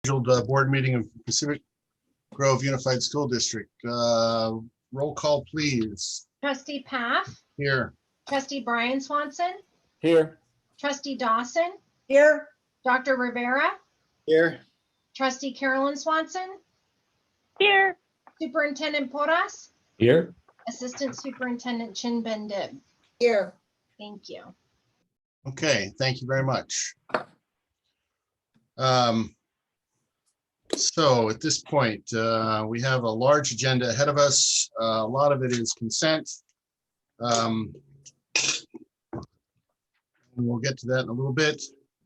Scheduled board meeting of Pacific Grove Unified School District. Roll call, please. Trustee Paff, Here. Trustee Brian Swanson, Here. Trustee Dawson, Here. Dr. Rivera, Here. Trustee Carolyn Swanson, Here. Superintendent Porras, Here. Assistant Superintendent Chin Ben Dib. Here. Thank you. Okay, thank you very much. So at this point, we have a large agenda ahead of us. A lot of it is consent. We'll get to that in a little bit,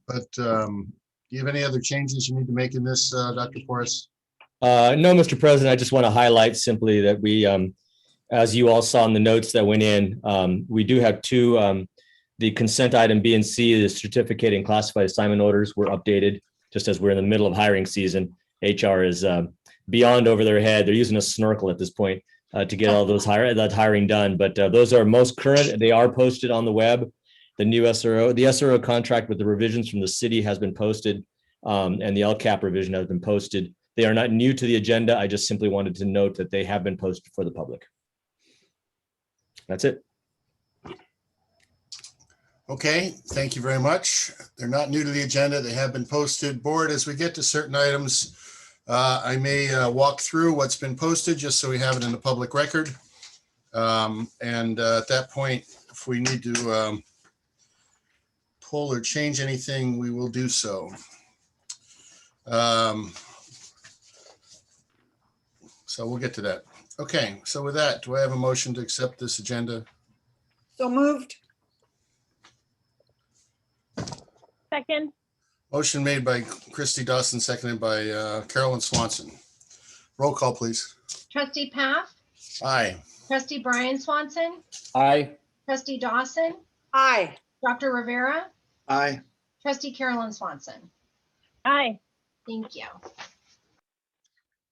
but do you have any other changes you need to make in this, Dr. Porras? No, Mr. President, I just want to highlight simply that we, as you all saw in the notes that went in, we do have two, the consent item B and C, the certificate and classified assignment orders were updated just as we're in the middle of hiring season. HR is beyond over their head. They're using a snorkel at this point to get all those that hiring done. But those are most current. They are posted on the web. The new SRO, the SRO contract with the revisions from the city has been posted, and the LCAP revision has been posted. They are not new to the agenda. I just simply wanted to note that they have been posted for the public. That's it. Okay, thank you very much. They're not new to the agenda. They have been posted. Board, as we get to certain items, I may walk through what's been posted just so we have it in the public record. And at that point, if we need to pull or change anything, we will do so. So we'll get to that. Okay, so with that, do I have a motion to accept this agenda? So moved. Second. Motion made by Christy Dawson, seconded by Carolyn Swanson. Roll call, please. Trustee Paff, Aye. Trustee Brian Swanson, Aye. Trustee Dawson, Aye. Dr. Rivera, Aye. Trustee Carolyn Swanson. Aye. Thank you.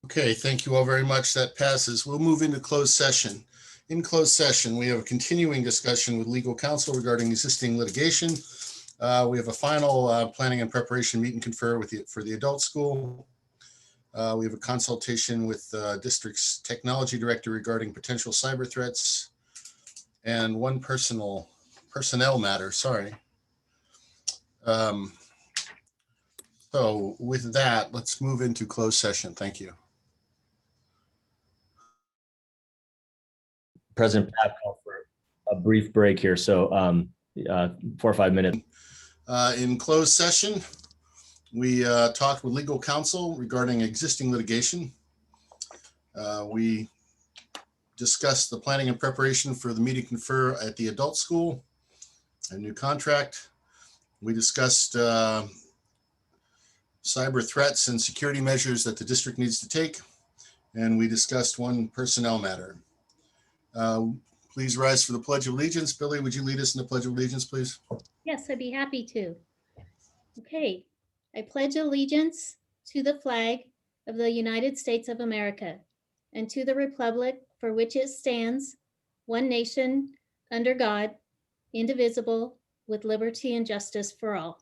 Okay, thank you all very much. That passes. We'll move into closed session. In closed session, we have a continuing discussion with legal counsel regarding existing litigation. We have a final planning and preparation meet and confer for the adult school. We have a consultation with district's technology director regarding potential cyber threats, and one personnel matter, sorry. So with that, let's move into closed session. Thank you. President Pat called for a brief break here, so 4 or 5 minutes. In closed session, we talked with legal counsel regarding existing litigation. We discussed the planning and preparation for the meeting confer at the adult school, a new contract. We discussed cyber threats and security measures that the district needs to take. And we discussed one personnel matter. Please rise for the Pledge of Allegiance. Billy, would you lead us in the Pledge of Allegiance, please? Yes, I'd be happy to. Okay, I pledge allegiance to the flag of the United States of America and to the republic for which it stands, one nation, under God, indivisible, with liberty and justice for all.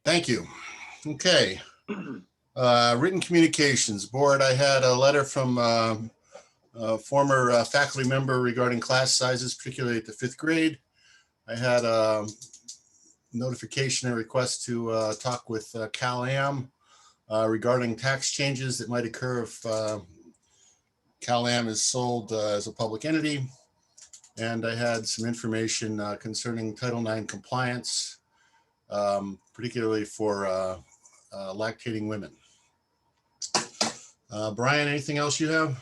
Thank you. Okay. Written communications. Board, I had a letter from a former faculty member regarding class sizes, particularly at the 5th grade. I had a notification and request to talk with Cal-Am regarding tax changes that might occur if Cal-Am is sold as a public entity. And I had some information concerning Title IX compliance, particularly for lactating women. Brian, anything else you have?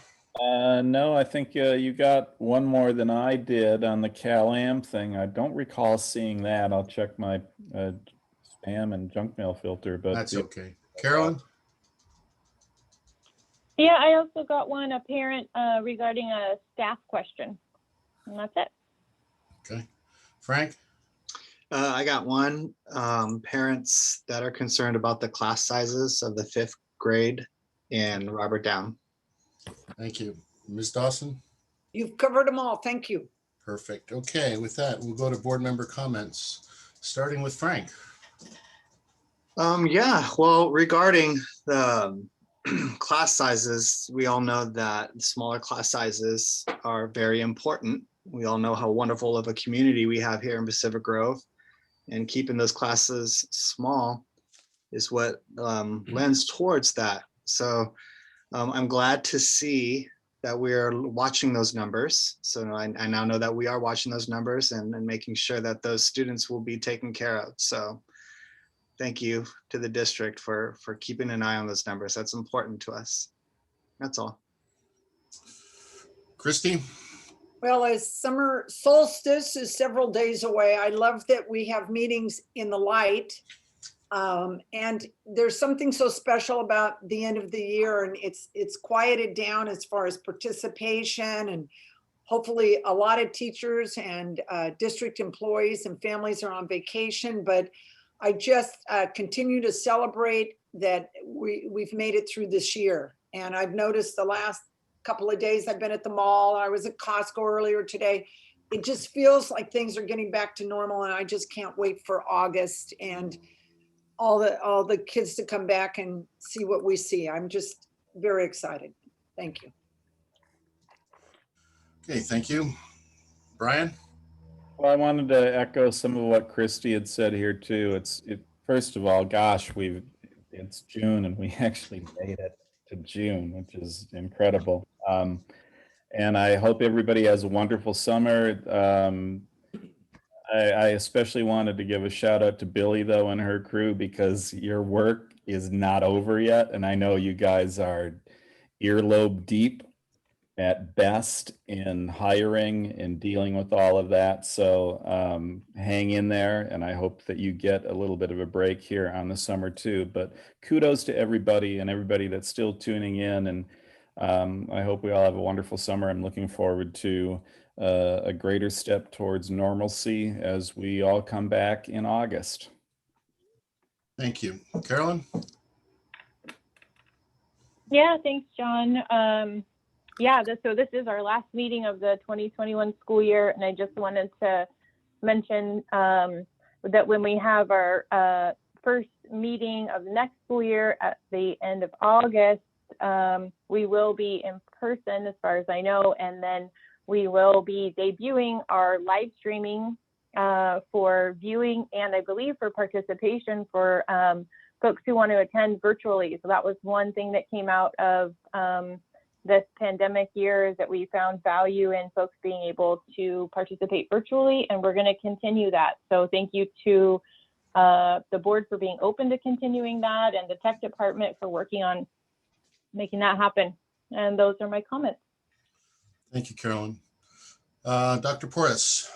No, I think you got one more than I did on the Cal-Am thing. I don't recall seeing that. I'll check my spam and junk mail filter, but That's okay. Carolyn? Yeah, I also got one, a parent regarding a staff question. And that's it. Okay. Frank? I got one. Parents that are concerned about the class sizes of the 5th grade in Robert Down. Thank you. Ms. Dawson? You've covered them all. Thank you. Perfect. Okay, with that, we'll go to board member comments, starting with Frank. Yeah, well, regarding the class sizes, we all know that smaller class sizes are very important. We all know how wonderful of a community we have here in Pacific Grove, and keeping those classes small is what lends towards that. So I'm glad to see that we're watching those numbers. So I now know that we are watching those numbers and making sure that those students will be taken care of. So thank you to the district for keeping an eye on those numbers. That's important to us. That's all. Christy? Well, as summer solstice is several days away, I love that we have meetings in the light. And there's something so special about the end of the year, and it's quieted down as far as participation, and hopefully a lot of teachers and district employees and families are on vacation, but I just continue to celebrate that we've made it through this year. And I've noticed the last couple of days I've been at the mall. I was at Costco earlier today. It just feels like things are getting back to normal, and I just can't wait for August and all the kids to come back and see what we see. I'm just very excited. Thank you. Okay, thank you. Brian? Well, I wanted to echo some of what Christy had said here too. First of all, gosh, it's June and we actually made it to June, which is incredible. And I hope everybody has a wonderful summer. I especially wanted to give a shout out to Billy though and her crew, because your work is not over yet. And I know you guys are earlobe deep at best in hiring and dealing with all of that. So hang in there, and I hope that you get a little bit of a break here on the summer too. But kudos to everybody and everybody that's still tuning in, and I hope we all have a wonderful summer. I'm looking forward to a greater step towards normalcy as we all come back in August. Thank you. Carolyn? Yeah, thanks, John. Yeah, so this is our last meeting of the 2021 school year, and I just wanted to mention that when we have our first meeting of the next school year at the end of August, we will be in person as far as I know, and then we will be debuting our live streaming for viewing and I believe for participation for folks who want to attend virtually. So that was one thing that came out of this pandemic year, is that we found value in folks being able to participate virtually, and we're going to continue that. So thank you to the board for being open to continuing that, and the tech department for working on making that happen. And those are my comments. Thank you, Carolyn. Dr. Porras?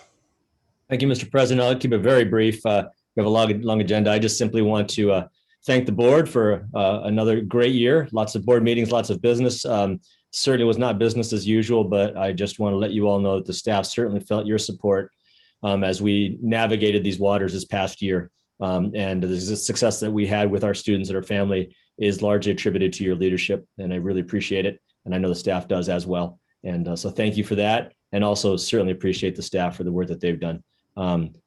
Thank you, Mr. President. I'll keep it very brief. We have a long agenda. I just simply want to thank the board for another great year. Lots of board meetings, lots of business. Certainly was not business as usual, but I just want to let you all know that the staff certainly felt your support as we navigated these waters this past year. And the success that we had with our students and our family is largely attributed to your leadership, and I really appreciate it. And I know the staff does as well. And so thank you for that. And also certainly appreciate the staff for the work that they've done.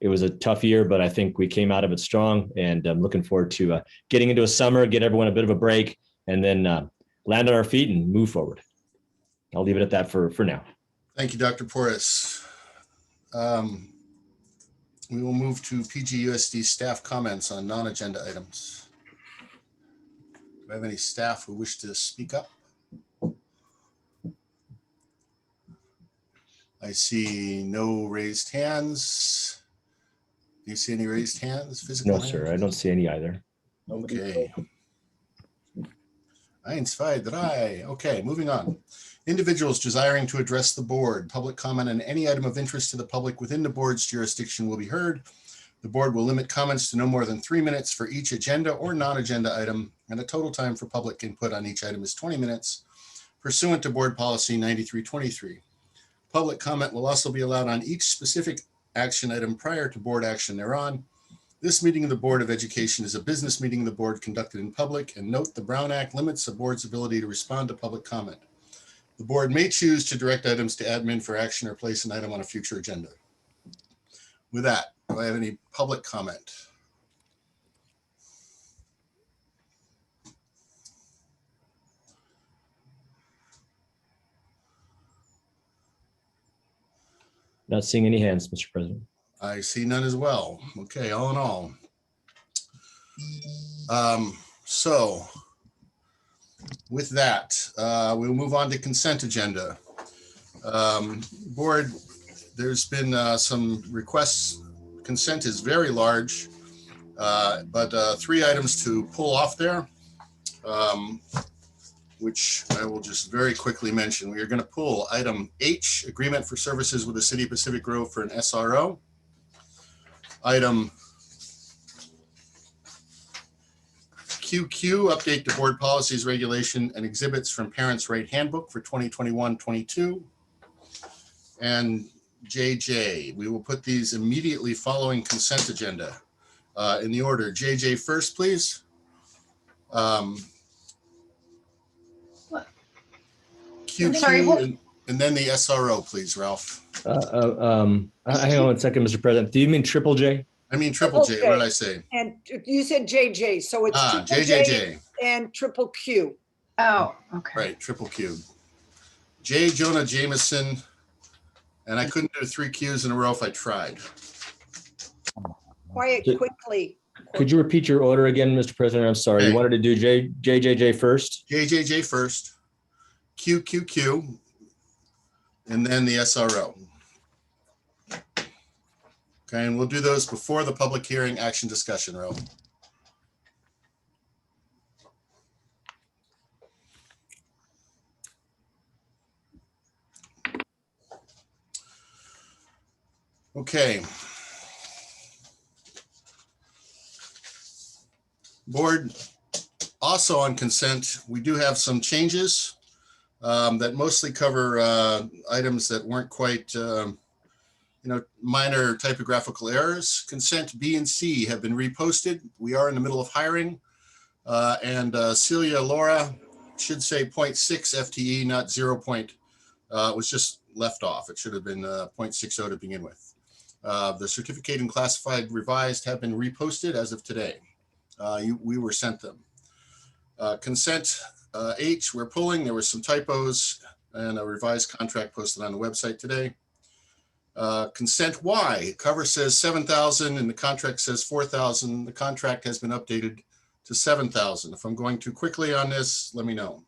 It was a tough year, but I think we came out of it strong, and I'm looking forward to getting into a summer, get everyone a bit of a break, and then land on our feet and move forward. I'll leave it at that for now. Thank you, Dr. Porras. We will move to PGUSD staff comments on non-agenda items. Do I have any staff who wish to speak up? I see no raised hands. Do you see any raised hands? Physical No, hands? sir, I don't see any either. Okay. 1, 2, 3. Okay, moving on. Individuals desiring to address the board, public comment on any item of interest to the public within the board's jurisdiction will be heard. The board will limit comments to no more than 3 minutes for each agenda or non-agenda item, and the total time for public input on each item is 20 minutes pursuant to board policy 9323. Public comment will also be allowed on each specific action item prior to board action thereon. This meeting of the Board of Education is a business meeting of the board conducted in public, and note the Brown Act limits the board's ability to respond to public comment. The board may choose to direct items to admin for action or place an item on a future agenda. With that, do I have any public comment? Not seeing any hands, Mr. President. I see none as well. Okay, all in all. So with that, we'll move on to consent agenda. Board, there's been some requests. Consent is very large, but 3 items to pull off there, which I will just very quickly mention. We are going to pull item H, agreement for services with the City of Pacific Grove for an SRO. Item QQ, update to board policies, regulation, and exhibits from Parents' Right Handbook for 2021-22. And JJ, we will put these immediately following consent agenda in the order. JJ first, please. QQ, sorry, what- and then the SRO, please, Ralph. Hang on one second, Mr. President. Do you mean triple J? I mean triple J. What did I say? And you said JJ, so it's triple JJJ. and triple Q. Oh, okay. Right, triple Q. J. Jonah Jameson, and I couldn't do 3 Qs in a row if I tried. Quiet quickly. Could you repeat your order again, Mr. President? I'm sorry. Okay. You wanted to do JJJ first? JJJ first, QQQ, and then the SRO. Okay, and we'll do those before the public hearing action discussion, Ro. Okay. Board, also on consent, we do have some changes that mostly cover items that weren't quite minor typographical errors. Consent B and C have been reposted. We are in the middle of hiring. And Celia Laura should say 0.6 FTE, not 0. It was just left off. It should have been 0.60 to begin with. The certificate and classified revised have been reposted as of today. We were sent them. Consent H, we're pulling. There were some typos and a revised contract posted on the website today. Consent Y, cover says 7,000 and the contract says 4,000. The contract has been updated to 7,000. If I'm going too quickly on this, let me know.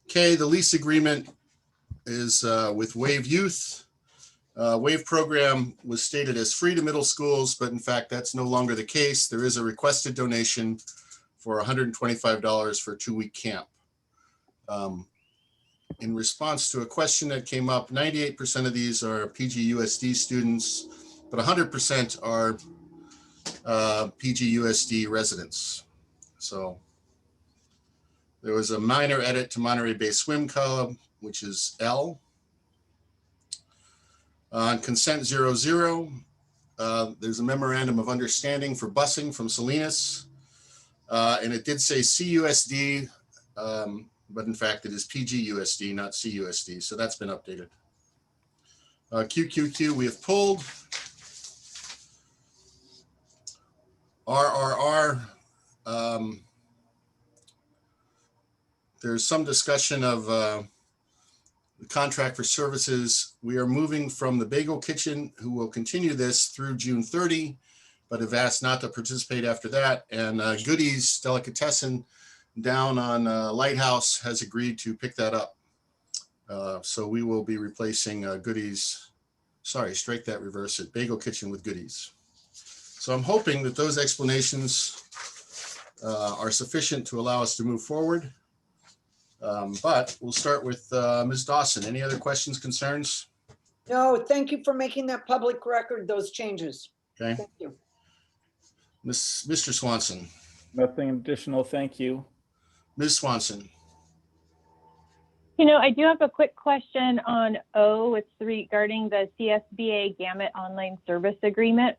Okay, the lease agreement is with Wave Youth. Wave program was stated as free to middle schools, but in fact, that's no longer the case. There is a requested donation for $125 for a 2-week camp. In response to a question that came up, 98% of these are PGUSD students, but 100% are PGUSD residents. So there was a minor edit to Monterey Bay Swim Club, which is L. On consent 00, there's a memorandum of understanding for busing from Salinas. And it did say CUSD, but in fact it is PGUSD, not CUSD. So that's been updated. QQQ we have pulled. RRR, there's some discussion of the contract for services. We are moving from the Bagel Kitchen, who will continue this through June 30, but have asked not to participate after that. And Goodies Delicatessen down on Lighthouse has agreed to pick that up. So we will be replacing Goodies, sorry, strike that, reverse it, Bagel Kitchen with Goodies. So I'm hoping that those explanations are sufficient to allow us to move forward. But we'll start with Ms. Dawson. Any other questions, concerns? No, thank you for making that public record, those changes. Okay. Thank you. Mr. Swanson. Nothing additional, thank you. Ms. Swanson. You know, I do have a quick question on O. It's regarding the CSBA Gamut Online Service Agreement.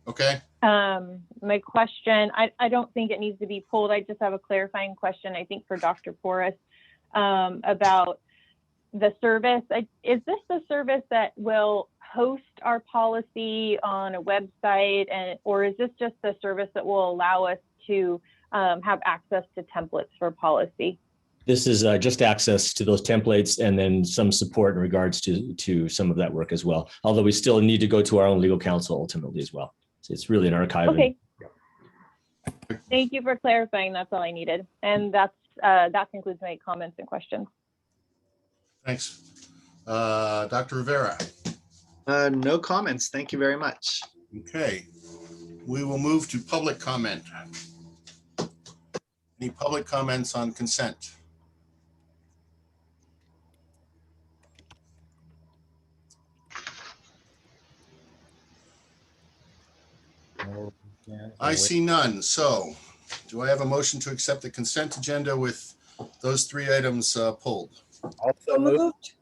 Okay. My question, I don't think it needs to be pulled. I just have a clarifying question, I think for Dr. Porras, about the service. Is this the service that will host our policy on a website, or is this just the service that will allow us to have access to templates for policy? This is just access to those templates and then some support in regards to some of that work as well. Although we still need to go to our own legal counsel ultimately as well. So it's really an archiving. Okay. Thank you for clarifying. That's all I needed. And that concludes my comments and questions. Thanks. Dr. Rivera. No comments. Thank you very much. Okay, we will move to public comment. Any public comments on consent? I see none. So do I have a motion to accept the consent agenda with those 3 items pulled? So moved.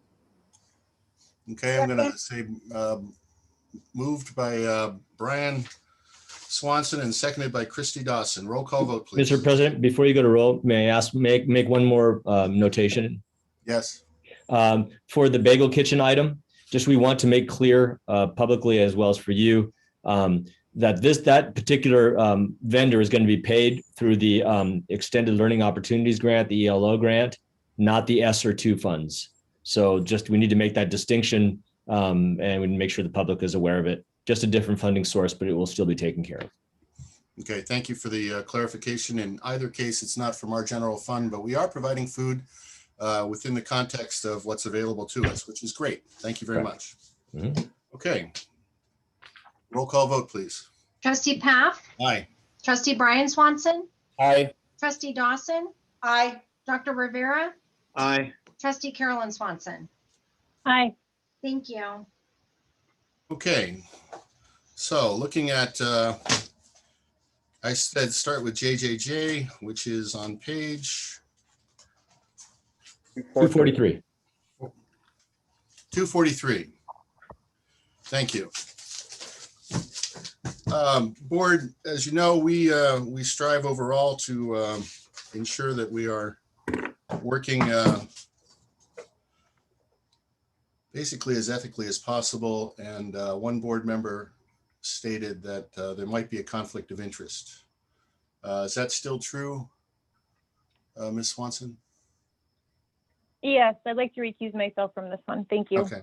Okay, I'm going to say moved by Brian Swanson and seconded by Christy Dawson. Roll call vote, please. Mr. President, before you go to roll, may I ask, make one more notation? Yes. For the bagel kitchen item, just we want to make clear publicly as well as for you that that particular vendor is going to be paid through the Extended Learning Opportunities Grant, the ELO grant, not the ESSER 2 funds. So just we need to make that distinction and we make sure the public is aware of it. Just a different funding source, but it will still be taken care of. Okay, thank you for the clarification. In either case, it's not from our general fund, but we are providing food within the context of what's available to us, which is great. Thank you very much. Mm-hmm. Okay. Roll call vote, please. Trustee Paff, Aye. trustee Brian Swanson, Aye. trustee Dawson, Aye. Dr. Rivera, Aye. trustee Carolyn Swanson. Aye. Thank you. Okay. So looking at, I said start with JJJ, which is on page 243. 243. Thank you. Board, as you know, we strive overall to ensure that we are working basically as ethically as possible. And one board member stated that there might be a conflict of interest. Is that still true, Ms. Swanson? Yes, I'd like to recuse myself from this one. Thank you. Okay.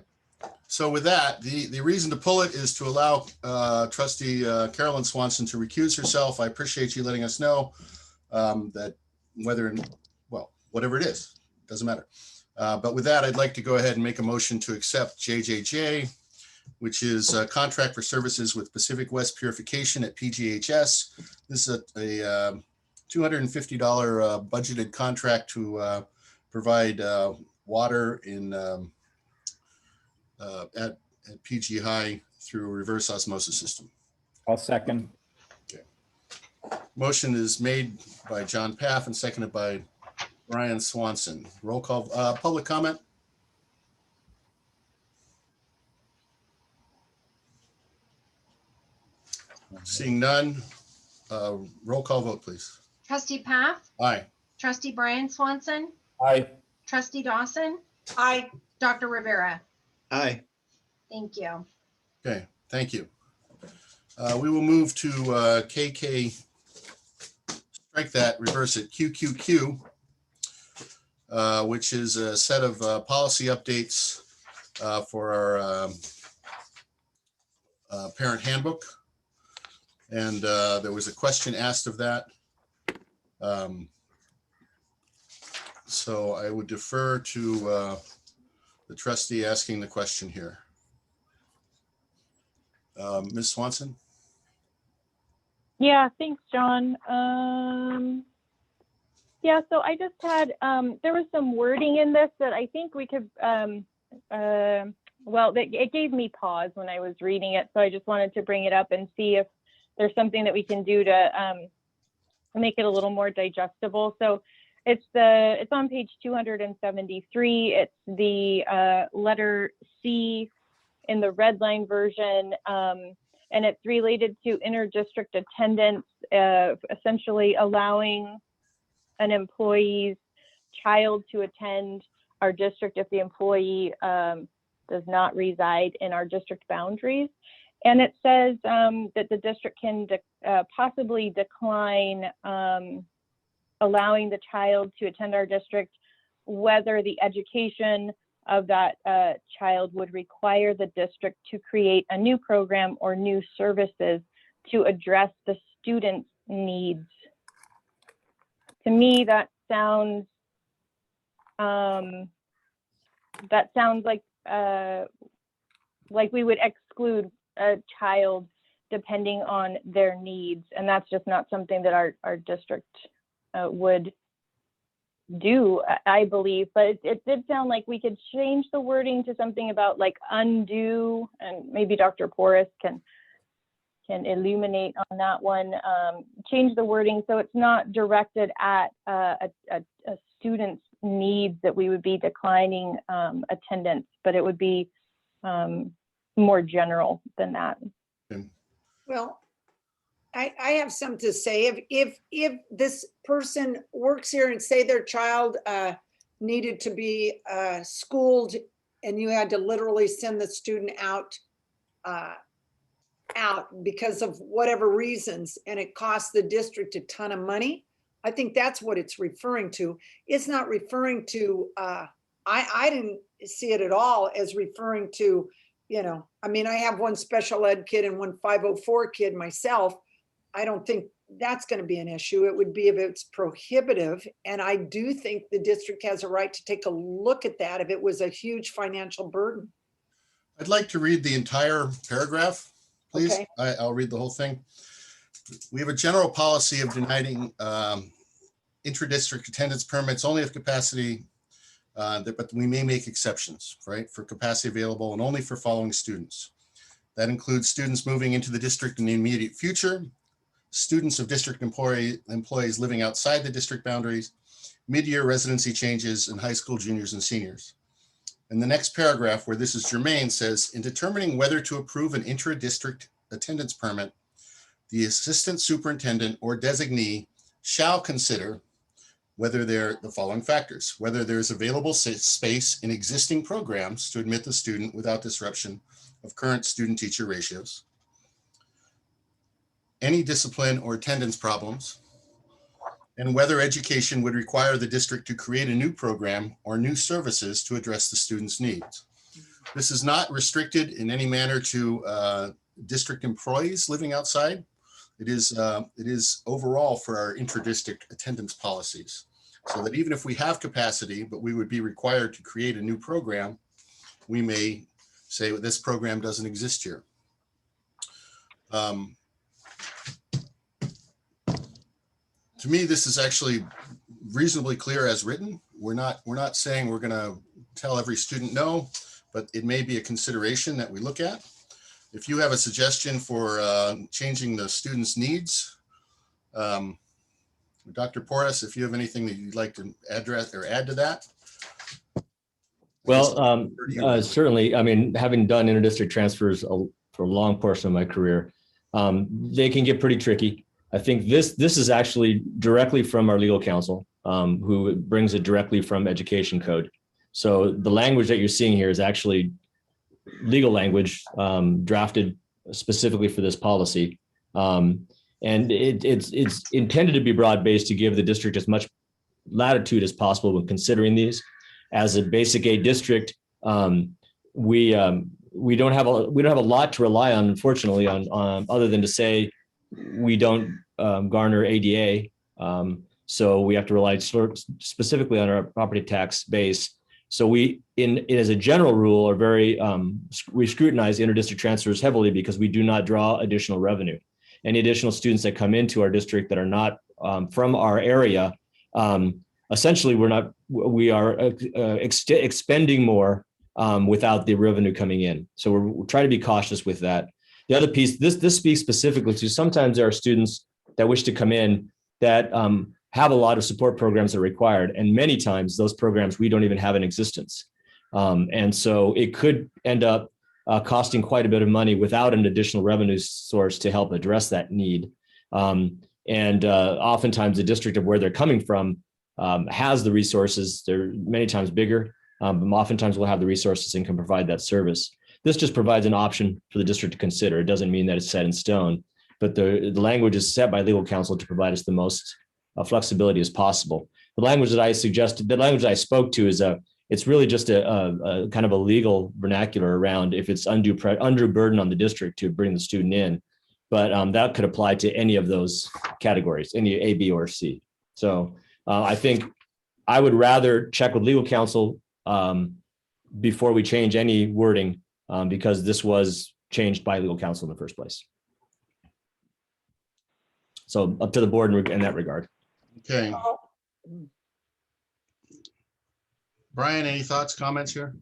So with that, the reason to pull it is to allow trustee Carolyn Swanson to recuse herself. I appreciate you letting us know that whatever it is, doesn't matter. But with that, I'd like to go ahead and make a motion to accept JJJ, which is a contract for services with Pacific West Purification at PGHS. This is a $250 budgeted contract to provide water in at PG High through a reverse osmosis system. I'll second. Okay. Motion is made by John Paff and seconded by Brian Swanson. Roll call, public comment. Seeing none, roll call vote, please. Trustee Paff, Aye. trustee Brian Swanson, Aye. trustee Dawson, Aye. Dr. Rivera. Aye. Thank you. Okay, thank you. We will move to KK, strike that, reverse it, QQQ, which is a set of policy updates for our parent handbook. And there was a question asked of that. So I would defer to the trustee asking the question here. Ms. Swanson? Yeah, thanks, John. Yeah, so I just had, there was some wording in this that I think we could, well, it gave me pause when I was reading it. So I just wanted to bring it up and see if there's something that we can do to make it a little more digestible. So it's on page 273. It's the letter C in the red line version, and it's related to inter-district attendance, essentially allowing an employee's child to attend our district if the employee does not reside in our district boundaries. And it says that the district can possibly decline allowing the child to attend our district whether the education of that child would require the district to create a new program or new services to address the student's needs. To me, that sounds like we would exclude a child depending on their needs, and that's just not something that our district would do, I believe. But it did sound like we could change the wording to something about like undue, and maybe Dr. Porras can illuminate on that one. Change the wording so it's not directed at a student's needs that we would be declining attendance, but it would be more general than that. Well, I have something to say. If this person works here and say their child needed to be schooled and you had to literally send the student out because of whatever reasons, and it costs the district a ton of money, I think that's what it's referring to. It's not referring to, I didn't see it at all as referring to, I mean, I have one special ed kid and one 504 kid myself. I don't think that's going to be an issue. It would be if it's prohibitive. And I do think the district has a right to take a look at that if it was a huge financial burden. I'd like to read the entire paragraph, please. Okay. I'll read the whole thing. We have a general policy of denying intra-district attendance permits only if capacity, but we may make exceptions, right, for capacity available and only for following students. That includes students moving into the district in the immediate future, students of district employees living outside the district boundaries, mid-year residency changes, and high school juniors and seniors. And the next paragraph, where this is germane, says, in determining whether to approve an intra-district attendance permit, the assistant superintendent or designee shall consider whether the following factors: whether there is available space in existing programs to admit the student without disruption of current student-teacher ratios, any discipline or attendance problems, and whether education would require the district to create a new program or new services to address the student's needs. This is not restricted in any manner to district employees living outside. It is overall for our intra-district attendance policies, so that even if we have capacity, but we would be required to create a new program, we may say this program doesn't exist here. To me, this is actually reasonably clear as written. We're not saying we're going to tell every student no, but it may be a consideration that we look at. If you have a suggestion for changing the students' needs, Dr. Porras, if you have anything that you'd like to address or add to that. Well, certainly, I mean, having done interdistrict transfers for a long portion of my career, they can get pretty tricky. I think this is actually directly from our legal counsel, who brings it directly from education code. So the language that you're seeing here is actually legal language drafted specifically for this policy. And it's intended to be broad-based to give the district as much latitude as possible when considering these. As a basic aid district, we don't have a lot to rely on, unfortunately, on other than to say we don't garner ADA. So we have to rely specifically on our property tax base. So we, as a general rule, are very, we scrutinize interdistrict transfers heavily because we do not draw additional revenue. Any additional students that come into our district that are not from our area, essentially we are expending more without the revenue coming in. So we're trying to be cautious with that. The other piece, this speaks specifically to sometimes there are students that wish to come in that have a lot of support programs that are required. And many times those programs we don't even have in existence. And so it could end up costing quite a bit of money without an additional revenue source to help address that need. And oftentimes the district of where they're coming from has the resources. They're many times bigger, but oftentimes we'll have the resources and can provide that service. This just provides an option for the district to consider. It doesn't mean that it's set in stone, but the language is set by legal counsel to provide us the most flexibility as possible. the language that I suggested, the language I spoke to is it's really just a kind of a legal vernacular around if it's undue burden on the district to bring the student in. But that could apply to any of those categories, any A, B, or C. So I think I would rather check with legal counsel before we change any wording because this was changed by legal counsel in the first place. So up to the board in that regard. Okay. Brian, any thoughts, comments here?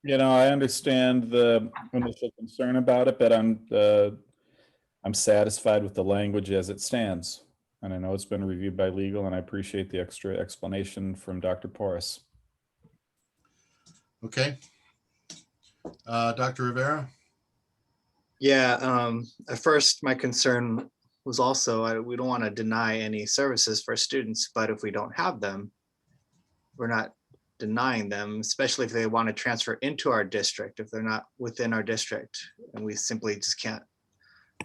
You know, I understand the initial concern about it, but I'm satisfied with the language as it stands. And I know it's been reviewed by legal, and I appreciate the extra explanation from Dr. Porras. Okay. Dr. Rivera? Yeah, at first my concern was also, we don't want to deny any services for students, but if we don't have them, we're not denying them, especially if they want to transfer into our district, if they're not within our district, and we simply just can't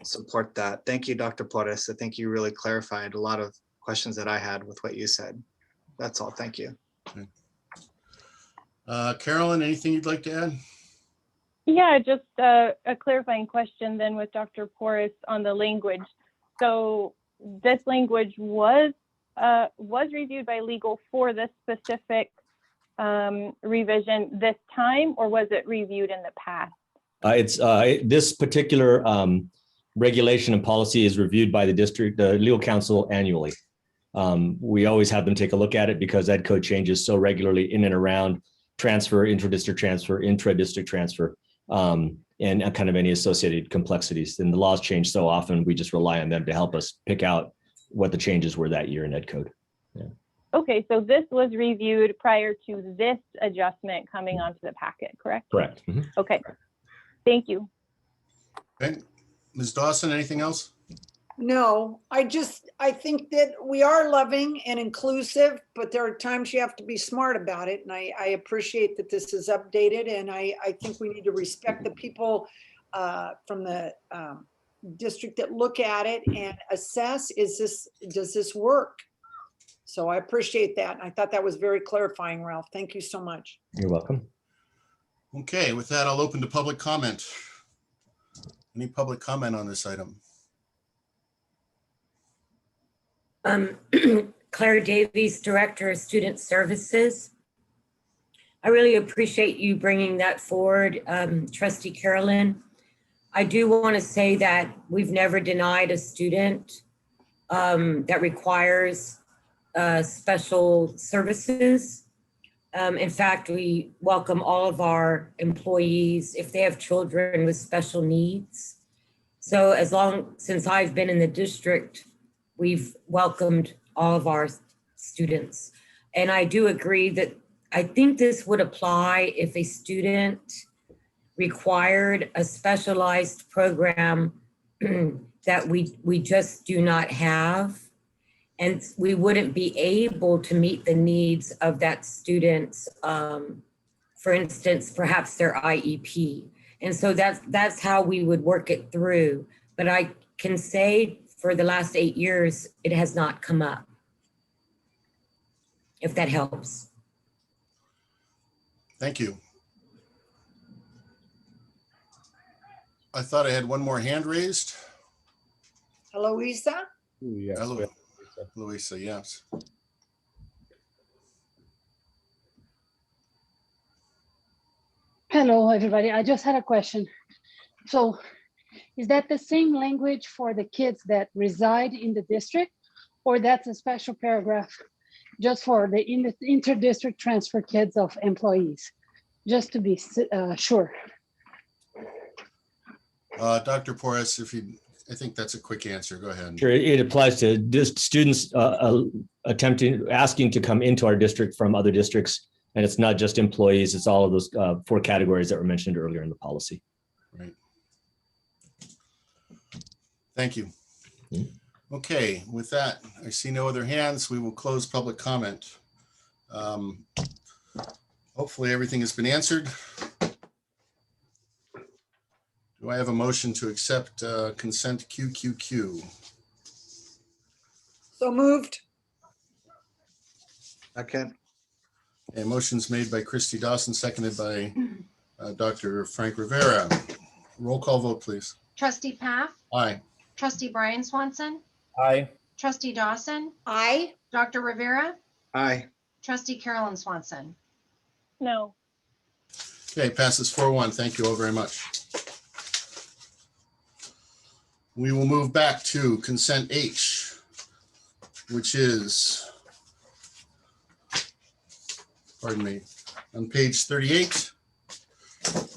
support that. Thank you, Dr. Porras. I think you really clarified a lot of questions that I had with what you said. That's all. Thank you. Okay. Carolyn, anything you'd like to add? Yeah, just a clarifying question then with Dr. Porras on the language. So this language was reviewed by legal for this specific revision this time, or was it reviewed in the past? It's this particular regulation and policy is reviewed by the legal counsel annually. We always have them take a look at it because ed code changes so regularly in and around transfer, intra-district transfer, intra-district transfer, and kind of any associated complexities. And the laws change so often, we just rely on them to help us pick out what the changes were that year in ed code. Yeah. Okay, so this was reviewed prior to this adjustment coming onto the packet, correct? Correct. Mm-hmm. Okay, thank you. Okay. Ms. Dawson, anything else? No, I think that we are loving and inclusive, but there are times you have to be smart about it. And I appreciate that this is updated, and I think we need to respect the people from the district that look at it and assess, does this work? So I appreciate that. And I thought that was very clarifying, Ralph. Thank you so much. You're welcome. Okay, with that, I'll open to public comment. Any public comment on this item? Claire Davies, Director of Student Services. I really appreciate you bringing that forward, Trustee Carolyn. I do want to say that we've never denied a student that requires special services. In fact, we welcome all of our employees if they have children with special needs. So since I've been in the district, we've welcomed all of our students. And I do agree that I think this would apply if a student required a specialized program that we just do not have. And we wouldn't be able to meet the needs of that student's, for instance, perhaps their IEP. And so that's how we would work it through. But I can say for the last 8 years, it has not come up, if that helps. Thank you. I thought I had one more hand raised. Eloisa? Ooh, yes. Hello, Louisa, yes. Hello, everybody. I just had a question. So is that the same language for the kids that reside in the district, or that's a special paragraph just for the inter-district transfer kids of employees? Just to be sure. Dr. Porras, I think that's a quick answer. Go ahead. Sure, it applies to students asking to come into our district from other districts. And it's not just employees, it's all of those 4 categories that were mentioned earlier in the policy. Right. Thank you. Okay, with that, I see no other hands. We will close public comment. Hopefully everything has been answered. Do I have a motion to accept consent QQQ? So moved. Second. A motion's made by Christy Dawson, seconded by Dr. Frank Rivera. Roll call vote, please. Trustee Pfaff, Aye. trustee Brian Swanson, Aye. trustee Dawson, Aye. Dr. Rivera, Aye. trustee Carolyn Swanson. No. Okay, passes 4-1. Thank you all very much. We will move back to consent H, which is, pardon me, on page 38,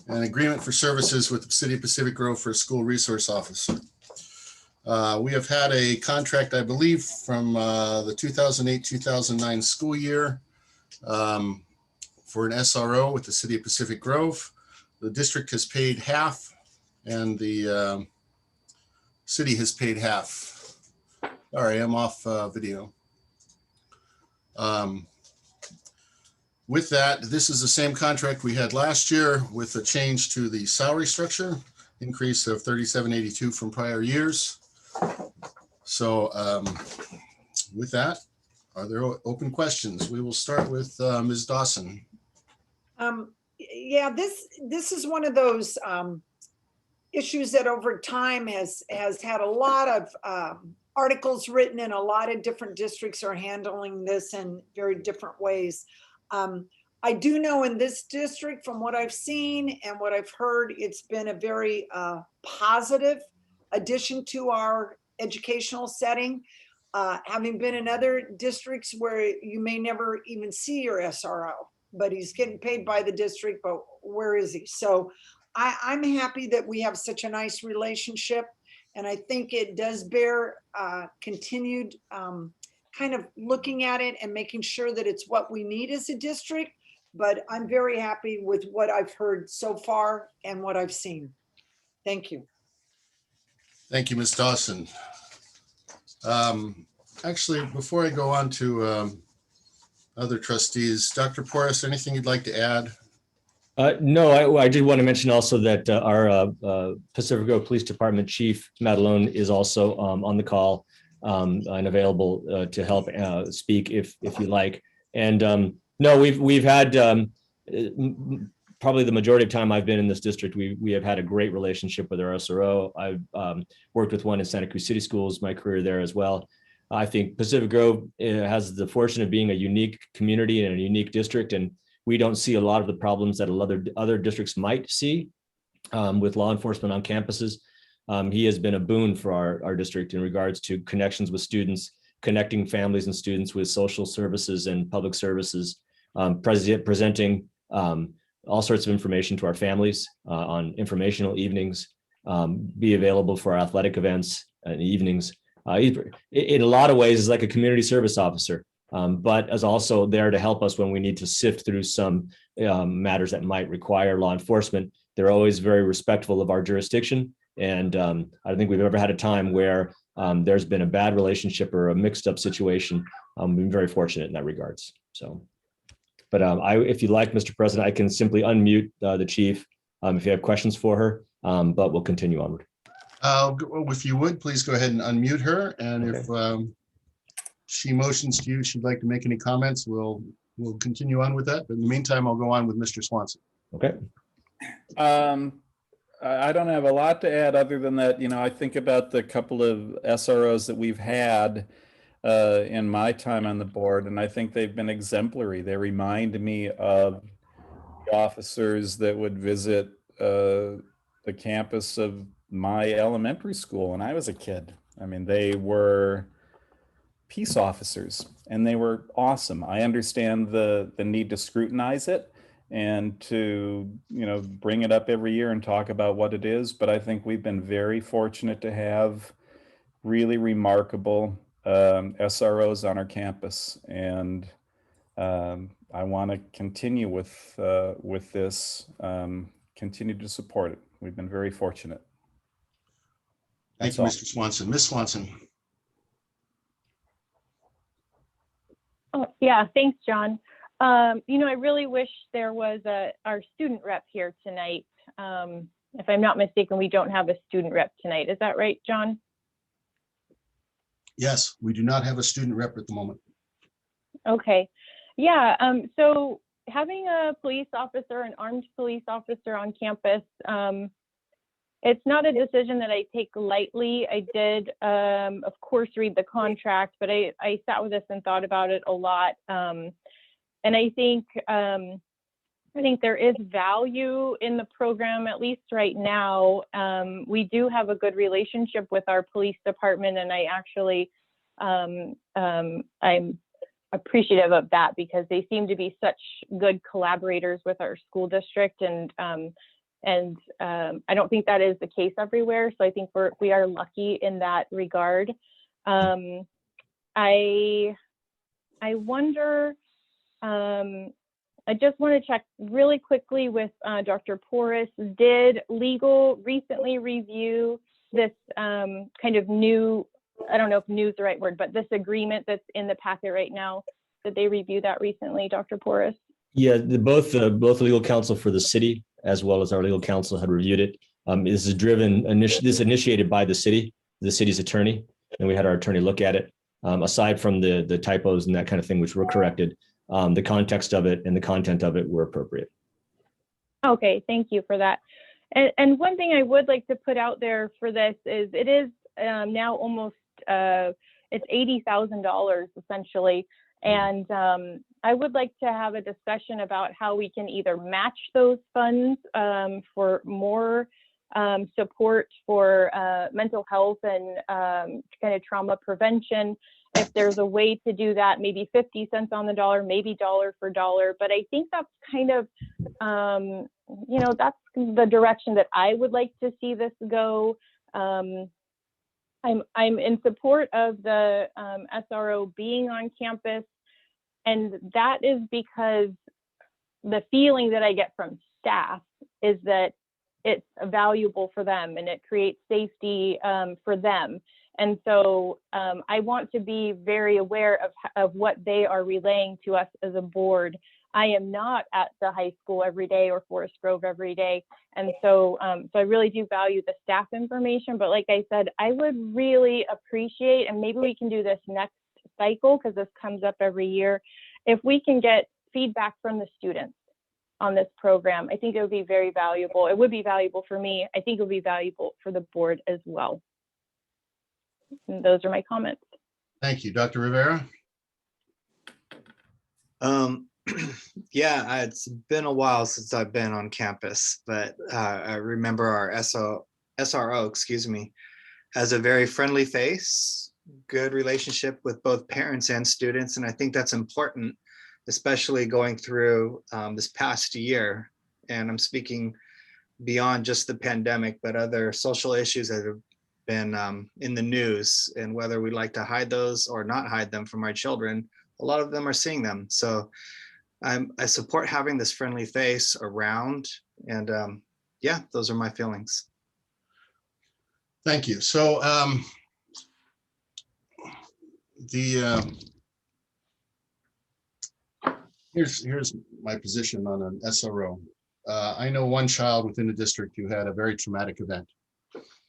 an agreement for services with the City of Pacific Grove for a school resource officer. We have had a contract, I believe, from the 2008-2009 school year for an SRO with the City of Pacific Grove. The district has paid half and the city has paid half. Sorry, I'm off video. With that, this is the same contract we had last year with a change to the salary structure, increase of $37.82 from prior years. So with that, are there open questions? We will start with Ms. Dawson. Yeah, this is one of those issues that over time has had a lot of articles written, and a lot of different districts are handling this in very different ways. I do know in this district, from what I've seen and what I've heard, it's been a very positive addition to our educational setting. Having been in other districts where you may never even see your SRO, but he's getting paid by the district, but where is he? So I'm happy that we have such a nice relationship. And I think it does bear continued kind of looking at it and making sure that it's what we need as a district. But I'm very happy with what I've heard so far and what I've seen. Thank you. Thank you, Ms. Dawson. Actually, before I go on to other trustees, Dr. Porras, anything you'd like to add? No, I did want to mention also that our Pacific Grove Police Department Chief, Madelone, is also on the call and available to help speak if you like. And no, we've had probably the majority of time I've been in this district, we have had a great relationship with our SRO. I've worked with one in Santa Cruz City Schools, my career there as well. I think Pacific Grove has the fortune of being a unique community and a unique district, and we don't see a lot of the problems that other districts might see with law enforcement on campuses. He has been a boon for our district in regards to connections with students, connecting families and students with social services and public services, presenting all sorts of information to our families on informational evenings, be available for our athletic events and evenings. In a lot of ways, is like a community service officer, but is also there to help us when we need to sift through some matters that might require law enforcement. They're always very respectful of our jurisdiction. And I don't think we've ever had a time where there's been a bad relationship or a mixed up situation. We've been very fortunate in that regards. So, but if you like, Mr. President, I can simply unmute the chief if you have questions for her, but we'll continue onward. If you would, please go ahead and unmute her. And Okay. if she motions to you, she'd like to make any comments, we'll continue on with that. But in the meantime, I'll go on with Mr. Swanson. Okay. I don't have a lot to add other than that, I think about the couple of SROs that we've had in my time on the board, and I think they've been exemplary. They remind me of the officers that would visit the campus of my elementary school when I was a kid. I mean, they were peace officers and they were awesome. I understand the need to scrutinize it and to, bring it up every year and talk about what it is. But I think we've been very fortunate to have really remarkable SROs on our campus. And I want to continue with this, continue to support it. We've been very fortunate. Thank you, Mr. Swanson. Ms. Swanson. Oh, yeah, thanks, John. I really wish there was our student rep here tonight. If I'm not mistaken, we don't have a student rep tonight. Is that right, John? Yes, we do not have a student rep at the moment. Okay. Yeah, so having a police officer, an armed police officer on campus, it's not a decision that I take lightly. I did, of course, read the contract, but I sat with this and thought about it a lot. And I think there is value in the program, at least right now. We do have a good relationship with our police department, and I actually, I'm appreciative of that because they seem to be such good collaborators with our school district, and I don't think that is the case everywhere. So I think we are lucky in that regard. I wonder. I just want to check really quickly with Dr. Porras. Did legal recently review this kind of new, I don't know if new is the right word, but this agreement that's in the packet right now? Did they review that recently, Dr. Porras? Yeah, both the legal counsel for the city as well as our legal counsel had reviewed it. This is initiated by the city's attorney, and we had our attorney look at it. Aside from the typos and that kind of thing, which were corrected, the context of it and the content of it were appropriate. Okay, thank you for that. And one thing I would like to put out there for this is it is now almost, it's $80,000 essentially. And I would like to have a discussion about how we can either match those funds for more support for mental health and kind of trauma prevention. If there's a way to do that, maybe 50 cents on the dollar, maybe dollar for dollar. But I think that's kind of, that's the direction that I would like to see this go. I'm in support of the SRO being on campus, and that is because the feeling that I get from staff is that it's valuable for them and it creates safety for them. And so I want to be very aware of what they are relaying to us as a board. I am not at the high school every day or Forest Grove every day. And so, so I really do value the staff information. But like I said, I would really appreciate, and maybe we can do this next cycle because this comes up every year, if we can get feedback from the students on this program. I think it would be very valuable. It would be valuable for me. I think it would be valuable for the board as well. And those are my comments. Thank you. Dr. Rivera? Yeah, it's been a while since I've been on campus, but I remember our SRO, has a very friendly face, good relationship with both parents and students. And I think that's important, especially going through this past year. And I'm speaking beyond just the pandemic, but other social issues that have been in the news, and whether we like to hide those or not hide them from our children, a lot of them are seeing them. So I support having this friendly face around, and yeah, those are my feelings. Thank you. So here's my position on an SRO. I know one child within the district who had a very traumatic event.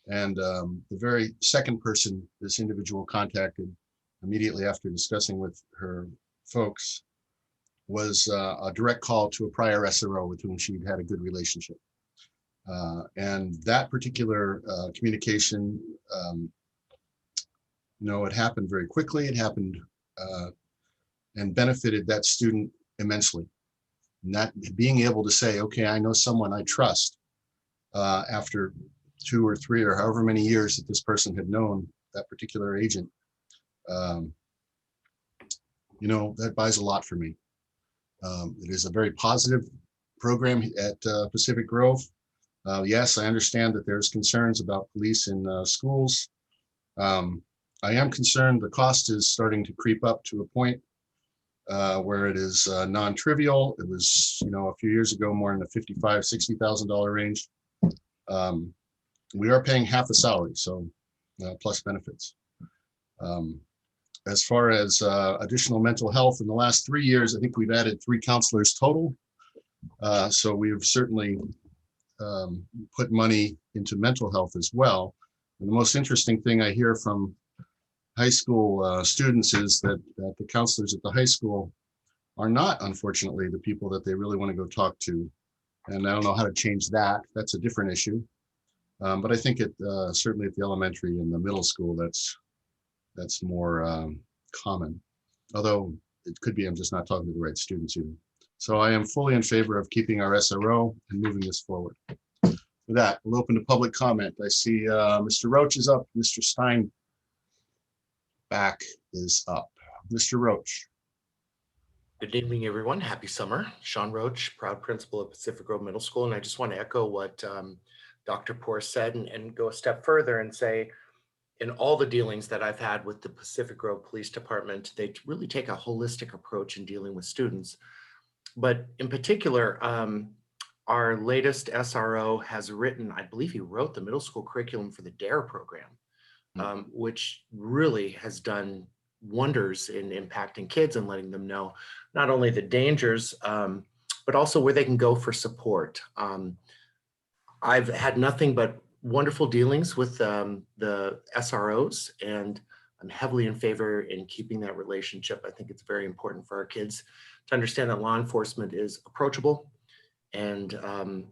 And the very second person this individual contacted immediately after discussing with her folks was a direct call to a prior SRO with whom she'd had a good relationship. And that particular communication, it happened very quickly. It happened and benefited that student immensely. Not being able to say, okay, I know someone I trust after 2 or 3 or however many years that this person had known that particular agent, that buys a lot for me. It is a very positive program at Pacific Grove. Yes, I understand that there's concerns about police in schools. I am concerned the cost is starting to creep up to a point where it is non-trivial. It was, a few years ago, more in the $55,000, $60,000 range. We are paying half a salary, so plus benefits. As far as additional mental health in the last 3 years, I think we've added 3 counselors total. So we've certainly put money into mental health as well. And the most interesting thing I hear from high school students is that the counselors at the high school are not, unfortunately, the people that they really want to go talk to. And I don't know how to change that. That's a different issue. But I think it certainly at the elementary and the middle school, that's more common. Although it could be I'm just not talking to the right students either. So I am fully in favor of keeping our SRO and moving this forward. With that, we'll open to public comment. I see Mr. Roach is up. Mr. Stein back is up. Mr. Roach. Good evening, everyone. Happy summer. Sean Roach, proud principal of Pacific Grove Middle School. And I just want to echo what Dr. Poor said and go a step further and say, in all the dealings that I've had with the Pacific Grove Police Department, they really take a holistic approach in dealing with students. But in particular, our latest SRO has written, I believe he wrote the middle school curriculum for the DARE program, which really has done wonders in impacting kids and letting them know not only the dangers, but also where they can go for support. I've had nothing but wonderful dealings with the SROs, and I'm heavily in favor in keeping that relationship. I think it's very important for our kids to understand that law enforcement is approachable, and I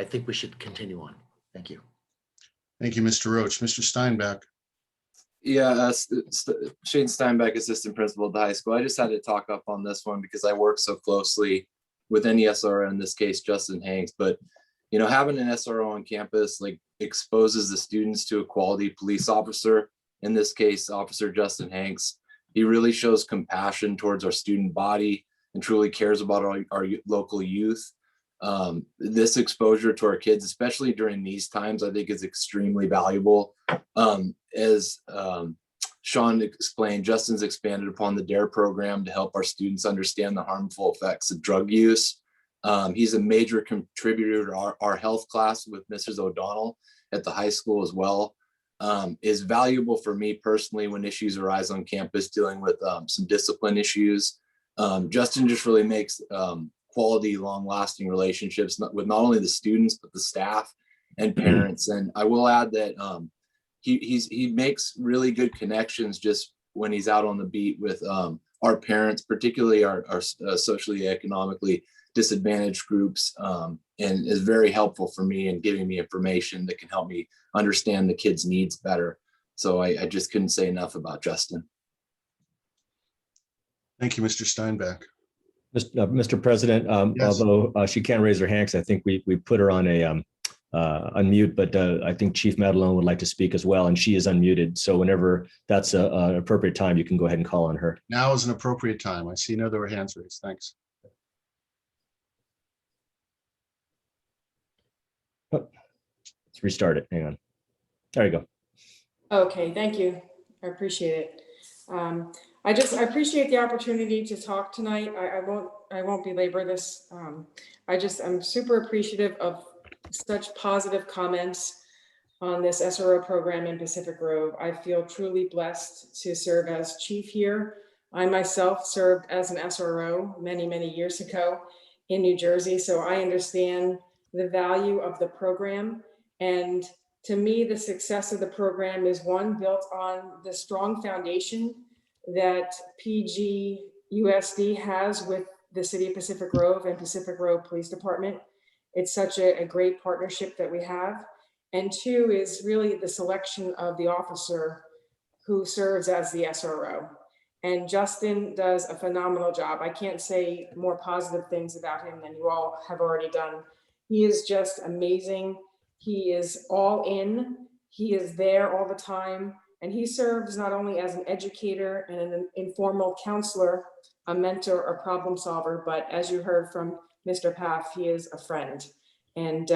think we should continue on. Thank you. Thank you, Mr. Roach. Mr. Steinbach. Yeah, Shane Steinbeck, assistant principal at the high school. I just had to talk up on this one because I work so closely with any SRO, in this case, Justin Hanks. But, you know, having an SRO on campus like exposes the students to a quality police officer. In this case, Officer Justin Hanks. He really shows compassion towards our student body and truly cares about our local youth. This exposure to our kids, especially during these times, I think is extremely valuable. As Sean explained, Justin's expanded upon the DARE program to help our students understand the harmful effects of drug use. He's a major contributor to our health class with Mrs. O'Donnell at the high school as well. Is valuable for me personally when issues arise on campus dealing with some discipline issues. Justin just really makes quality, long-lasting relationships with not only the students, but the staff and parents. And I will add that he makes really good connections just when he's out on the beat with our parents, particularly our socially economically disadvantaged groups, and is very helpful for me in giving me information that can help me understand the kids' needs better. So I just couldn't say enough about Justin. Thank you, Mr. Steinbach. Mr. President, Yes. although she can't raise her hand, 'cause I think we put her on a unmute, but I think Chief Madelon would like to speak as well, and she is unmuted. So whenever that's an appropriate time, you can go ahead and call on her. Now is an appropriate time. I see no other hands raised. Thanks. Oh, let's restart it. Hang on. There you go. Okay, thank you. I appreciate it. I appreciate the opportunity to talk tonight. I won't belabor this. I'm super appreciative of such positive comments on this SRO program in Pacific Grove. I feel truly blessed to serve as chief here. I myself served as an SRO many, many years ago in New Jersey, so I understand the value of the program. And to me, the success of the program is one built on the strong foundation that PGUSD has with the City of Pacific Grove and Pacific Grove Police Department. It's such a great partnership that we have. And two is really the selection of the officer who serves as the SRO. And Justin does a phenomenal job. I can't say more positive things about him than you all have already done. He is just amazing. He is all in. He is there all the time. And he serves not only as an educator and an informal counselor, a mentor, a problem solver, but as you heard from Mr. Paff, he is a friend. And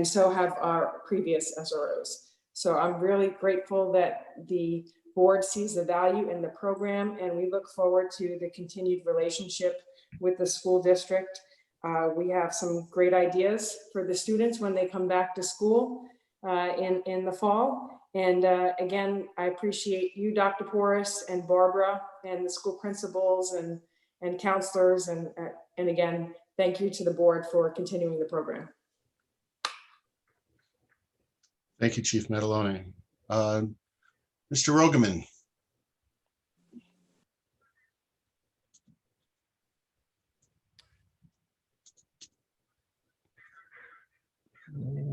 so have our previous SROs. So I'm really grateful that the board sees the value in the program, and we look forward to the continued relationship with the school district. We have some great ideas for the students when they come back to school in the fall. And again, I appreciate you, Dr. Porras and Barbara and the school principals and counselors. And again, thank you to the board for continuing the program. Thank you, Chief Madeloni. Mr. Rogeman.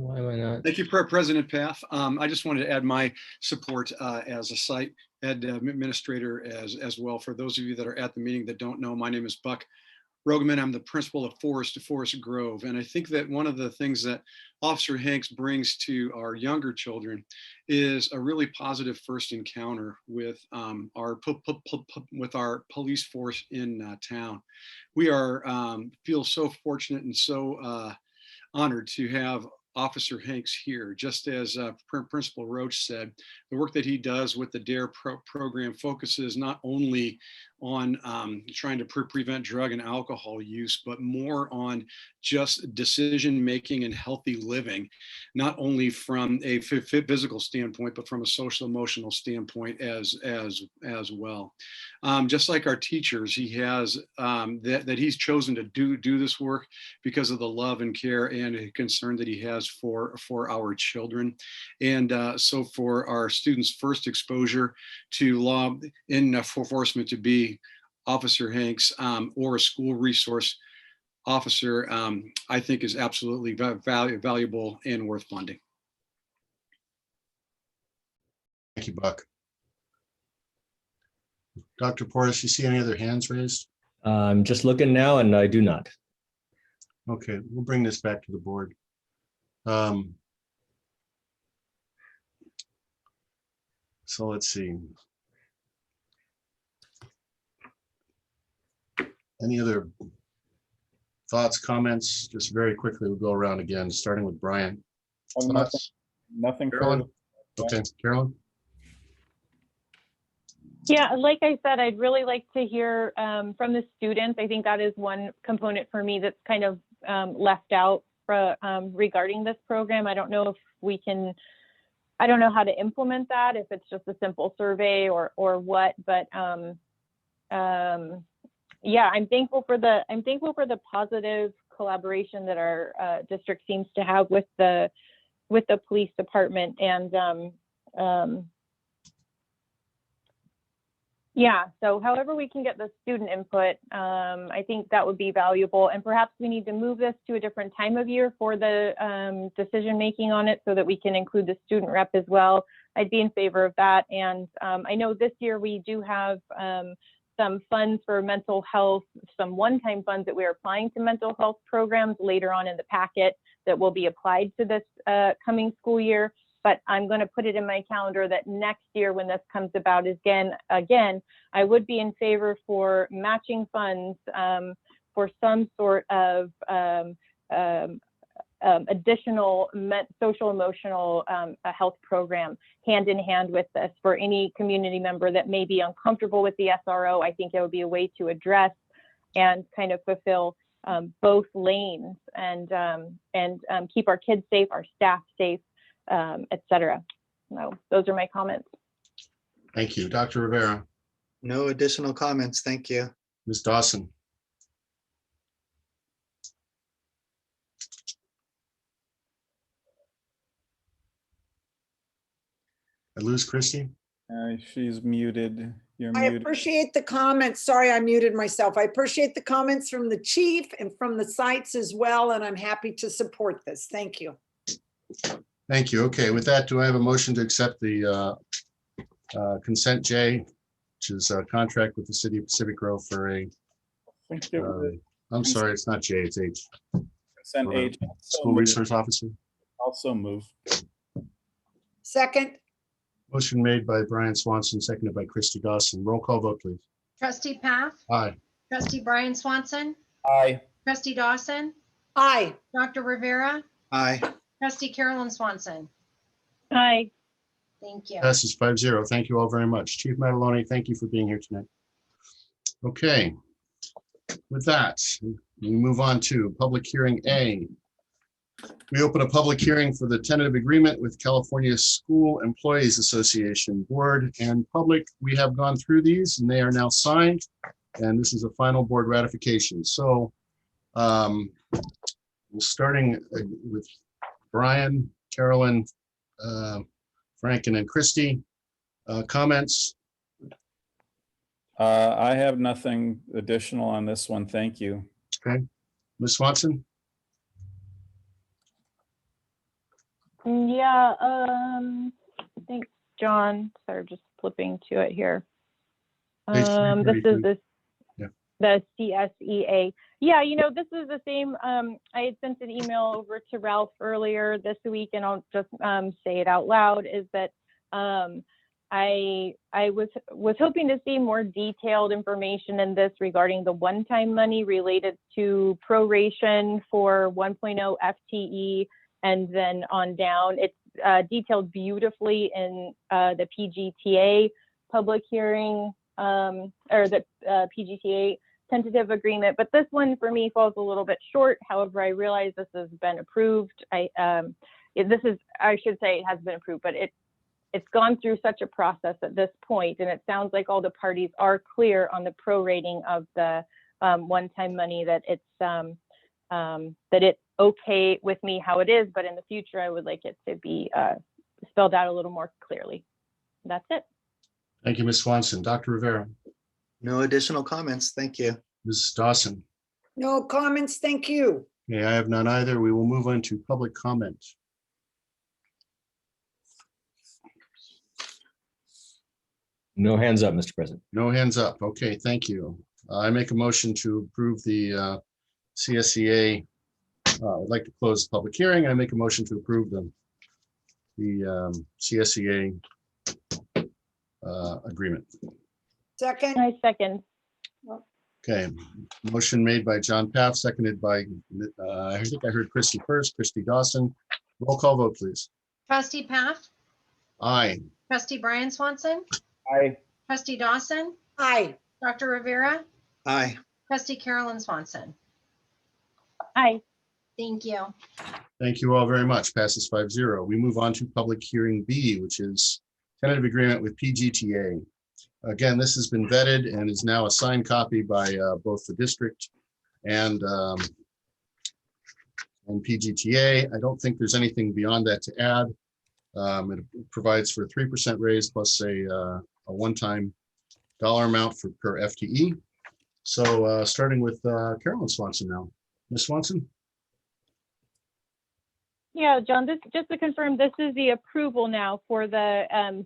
Why am I not? Thank you, President Paff. I just wanted to add my support as a site ed administrator as well. For those of you that are at the meeting that don't know, my name is Buck Rogeman. I'm the principal of Forest Grove. And I think that one of the things that Officer Hanks brings to our younger children is a really positive first encounter with our police force in town. We feel so fortunate and so honored to have Officer Hanks here. Just as Principal Roach said, the work that he does with the DARE program focuses not only on trying to prevent drug and alcohol use, but more on just decision making and healthy living, not only from a physical standpoint, but from a social emotional standpoint as well. Just like our teachers, he has that he's chosen to do this work because of the love and care and concern that he has for our children. And so for our students' first exposure to law enforcement to be Officer Hanks or a school resource officer, I think is absolutely valuable and worth funding. Thank you, Buck. Dr. Porras, you see any other hands raised? I'm just looking now and I do not. Okay, we'll bring this back to the board. So let's see. Any other thoughts, comments? Just very quickly, we'll go around again, starting with Brian. Thoughts? Nothing Carolyn? further. Okay, Carolyn? Yeah, like I said, I'd really like to hear from the students. I think that is one component for me that's kind of left out regarding this program. I don't know if we can, I don't know how to implement that, if it's just a simple survey or what, but yeah, I'm thankful for the positive collaboration that our district seems to have with the police department. And yeah, so however we can get the student input, I think that would be valuable. And perhaps we need to move this to a different time of year for the decision making on it so that we can include the student rep as well. I'd be in favor of that. And I know this year we do have some funds for mental health, some one-time funds that we're applying to mental health programs later on in the packet that will be applied to this coming school year. But I'm going to put it in my calendar that next year when this comes about again, I would be in favor for matching funds for some sort of additional social emotional health program hand in hand with this for any community member that may be uncomfortable with the SRO. I think it would be a way to address and kind of fulfill both lanes and keep our kids safe, our staff safe, etc. So those are my comments. Thank you. Dr. Rivera. No additional comments. Thank you. Ms. Dawson. I lose Christy? She's muted. You're I muted. appreciate the comments. Sorry, I muted myself. I appreciate the comments from the chief and from the sites as well, and I'm happy to support this. Thank you. Thank you. Okay, with that, do I have a motion to accept the consent J, which is a contract with the city of Pacific Grove for a, Thank you. I'm sorry, it's not J, it's H. Consent H. School resource officer. Also move. Second, Motion made by Brian Swanson, seconded by Christy Dawson. Roll call vote, please. Trustee Paff, Aye. trustee Brian Swanson, Aye. trustee Dawson, aye. Dr. Rivera, Aye. trustee Carolyn Swanson. Hi. Thank you. Passes 5-0. Thank you all very much. Chief Mataloni, thank you for being here tonight. Okay. With that, we move on to public hearing A. We open a public hearing for the tentative agreement with California School Employees Association Board and public. We have gone through these and they are now signed, and this is a final board ratification. So we're starting with Brian, Carolyn, Franken, and Christy. Comments? I have nothing additional on this one. Thank you. Okay. Ms. Swanson? Yeah, thanks, John. Sorry, just flipping to it here. Page This is 332. this, Yeah. the CSEA. Yeah, this is the same. I had sent an email over to Ralph earlier this week, and I'll just say it out loud, is that I was hoping to see more detailed information in this regarding the one-time money related to proration for 1.0 FTE and then on down. It's detailed beautifully in the PGTA public hearing, or the PGTA tentative agreement, but this one for me falls a little bit short. However, I realize this has been approved. I should say it has been approved, but it's gone through such a process at this point, and it sounds like all the parties are clear on the prorating of the one-time money, that it's okay with me how it is, but in the future I would like it to be spelled out a little more clearly. That's it. Thank you, Ms. Swanson. Dr. Rivera, No additional comments. Thank you. Ms. Dawson. No comments, thank you. Okay, I have none either. We will move on to public comment. No hands up, Mr. President. No hands up. Okay, thank you. I make a motion to approve the CSEA. I'd like to close the public hearing. I make a motion to approve the CSEA agreement. Second, I second. Okay, motion made by John Paff, seconded by, I think I heard Christy first, Christy Dawson. Roll call vote, please. Trustee Paff, Aye. trustee Brian Swanson, Aye. trustee Dawson, aye. Dr. Rivera, Aye. trustee Carolyn Swanson. Aye. Thank you. Thank you all very much. Passes 5-0. We move on to public hearing B, which is tentative agreement with PGTA. Again, this has been vetted and is now a signed copy by both the district and PGTA. I don't think there's anything beyond that to add. It provides for a 3% raise plus a one-time dollar amount per FTE. So starting with Carolyn Swanson now. Ms. Swanson? Yeah, John, just to confirm, this is the approval now for the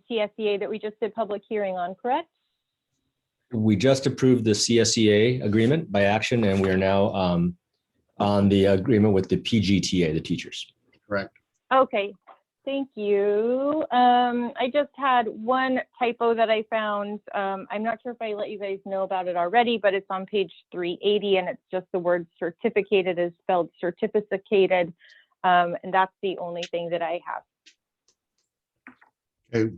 CSEA that we just did public hearing on, correct? We just approved the CSEA agreement by action, and we are now on the agreement with the PGTA, the teachers. Correct. Okay, thank you. I just had one typo that I found. I'm not sure if I let you guys know about it already, but it's on page 380, and it's just the word certificated is spelled certificated. And that's the only thing that I have. Okay.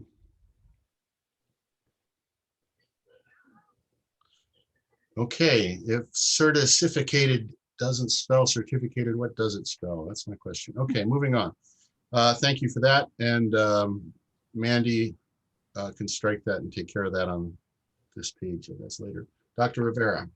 Okay, if certificated doesn't spell certificated, what does it spell? That's my question. Okay, moving on. Thank you for that. And Mandy can strike that and take care of that on this page, I guess, later. Dr. Rivera.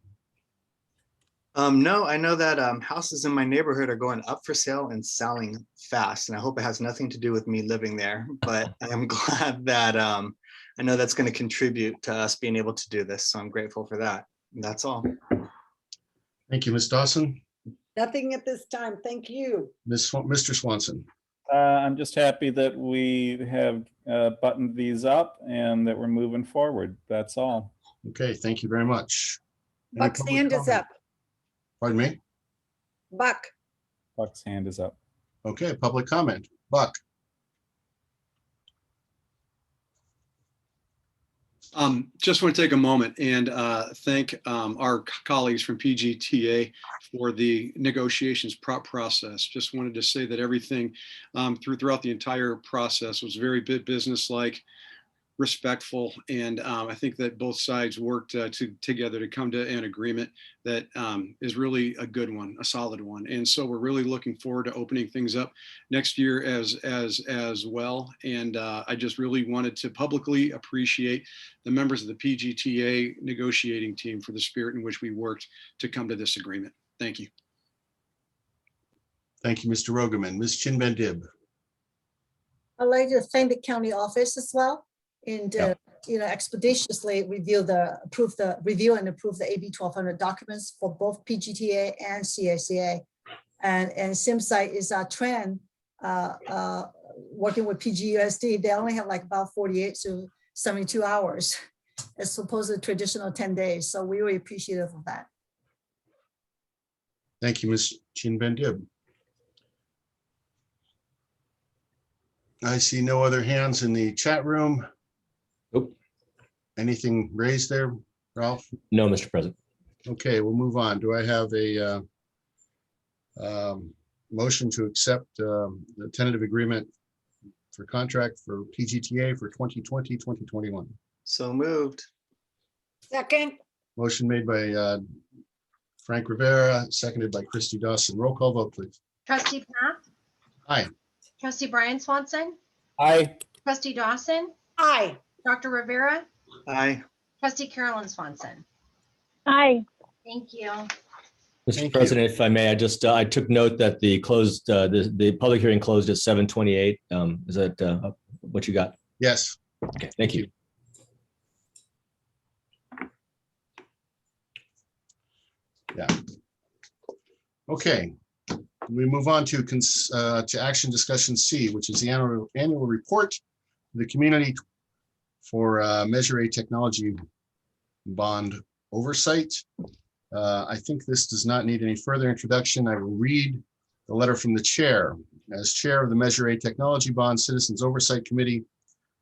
No, I know that houses in my neighborhood are going up for sale and selling fast, and I hope it has nothing to do with me living there, but I am glad that I know that's going to contribute to us being able to do this. So I'm grateful for that. And that's all. Thank you, Ms. Dawson. Nothing at this time, thank you. Mr. Swanson. I'm just happy that we have buttoned these up and that we're moving forward. That's all. Okay, thank you very much. Any Buck's public hand is comment? up. Pardon me? Buck, Buck's hand is up. Okay, public comment. Buck. Just want to take a moment and thank our colleagues from PGTA for the negotiations process. Just wanted to say that everything throughout the entire process was very business-like, respectful, and I think that both sides worked together to come to an agreement that is really a good one, a solid one. And so we're really looking forward to opening things up next year as well. And I just really wanted to publicly appreciate the members of the PGTA negotiating team for the spirit in which we worked to come to this agreement. Thank you. Thank you, Mr. Rogerman. Ms. Chinbendib. I'd like to thank the county office as well, and Yeah. expeditiously review and approve the AB 1200 documents for both PGTA and CSEA. And it seems like it's a trend working with PGUSD, they only have like about 48 to 72 hours as opposed to traditional 10 days. So we were appreciative of that. Thank you, Ms. Chin-Ben-Dib. I see no other hands in the chat room. Nope. Anything raised there, Ralph? No, Mr. President. Okay, we'll move on. Do I have a motion to accept the tentative agreement for contract for PGTA for 2020, 2021? So moved. Second, Motion made by Frank Rivera, seconded by Christy Dawson. Roll call vote, please. Trustee Pat, Aye. trustee Brian Swanson, Aye. trustee Dawson, aye. Dr. Rivera, Aye. trustee Carolyn Swanson. Aye. Thank you. Mr. Thank you. President, if I may, I took note that the public hearing closed at 7:28. Is that what you got? Yes. Okay, thank you. Yeah. Okay. We move on to action discussion C, which is the annual report to the community for Measure A technology bond oversight. I think this does not need any further introduction. I will read the letter from the chair. As chair of the Measure A Technology Bond Citizens Oversight Committee,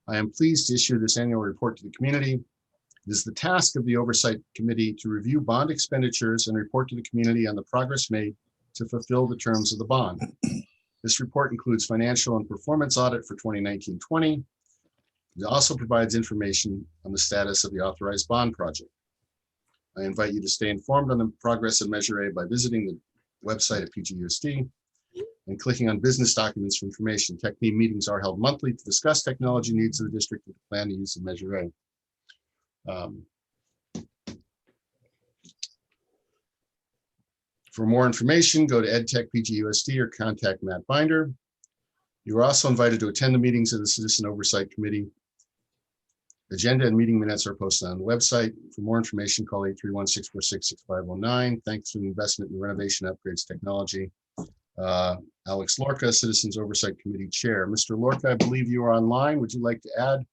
I am pleased to issue this annual report to the community. It is the task of the Oversight Committee to review bond expenditures and report to the community on the progress made to fulfill the terms of the bond. This report includes financial and performance audit for 2019-20. It also provides information on the status of the authorized bond project. I invite you to stay informed on the progress of Measure A by visiting the website at PGUSD and clicking on business documents for information. Technique meetings are held monthly to discuss technology needs of the district and to plan the use of Measure A. For more information, go to EdTech PGUSD or contact Matt Binder. You are also invited to attend the meetings of the Citizen Oversight Committee. Agenda and meeting minutes are posted on the website. For more information, call 831-646-6509. Thanks for the investment in renovation upgrades technology. Alex Lorca, Citizens Oversight Committee Chair. Mr. Lorca, I believe you are online. Would you like to add?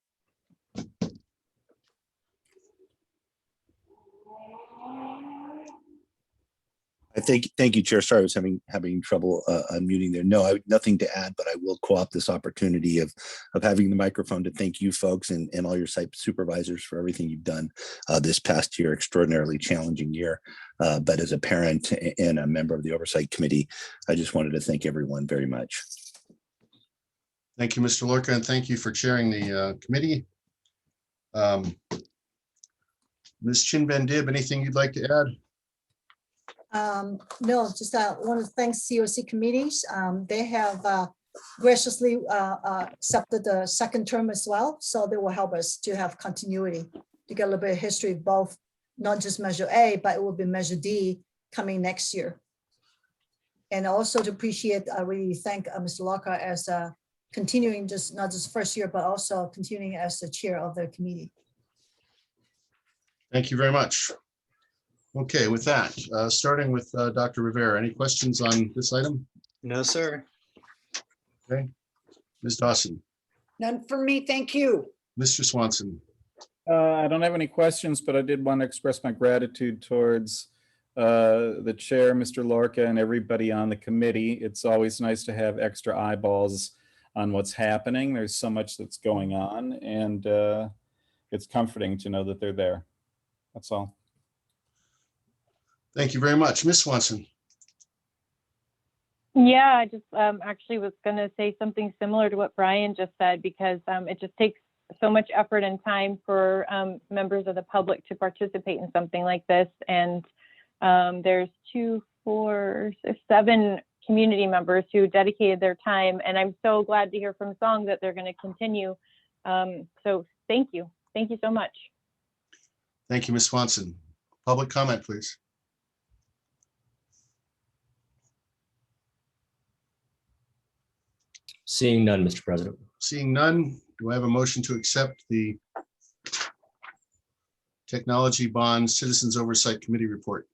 Thank you, Chair. Sorry, I was having trouble unmuting there. No, nothing to add, but I will co-opt this opportunity of having the microphone to thank you folks and all your site supervisors for everything you've done this past year, extraordinarily challenging year. But as a parent and a member of the Oversight Committee, I just wanted to thank everyone very much. Thank you, Mr. Lorca, and thank you for chairing the committee. Ms. Chin-Ben-Dib, anything you'd like to add? No, just want to thank COC committees. They have graciously accepted the second term as well. So they will help us to have continuity, to get a little bit of history of both, not just Measure A, but it will be Measure D coming next year. And also to appreciate, I really thank Mr. Lorca as continuing not just first year, but also continuing as the chair of the committee. Thank you very much. Okay, with that, starting with Dr. Rivera, any questions on this item? No, sir. Okay, Ms. Dawson, None for me, thank you. Mr. Swanson, I don't have any questions, but I did want to express my gratitude towards the chair, Mr. Lorca, and everybody on the committee. It's always nice to have extra eyeballs on what's happening. There's so much that's going on, and it's comforting to know that they're there. That's all. thank you very much. Ms. Swanson. Yeah, I just actually was going to say something similar to what Brian just said, because it just takes so much effort and time for members of the public to participate in something like this. And there's 2, 4, 7 community members who dedicated their time. And I'm so glad to hear from Song that they're going to continue. So thank you. Thank you so much. Thank you, Ms. Swanson. Public comment, please. Seeing none, Mr. President. Seeing none, do I have a motion to accept the Technology Bond Citizens Oversight Committee report?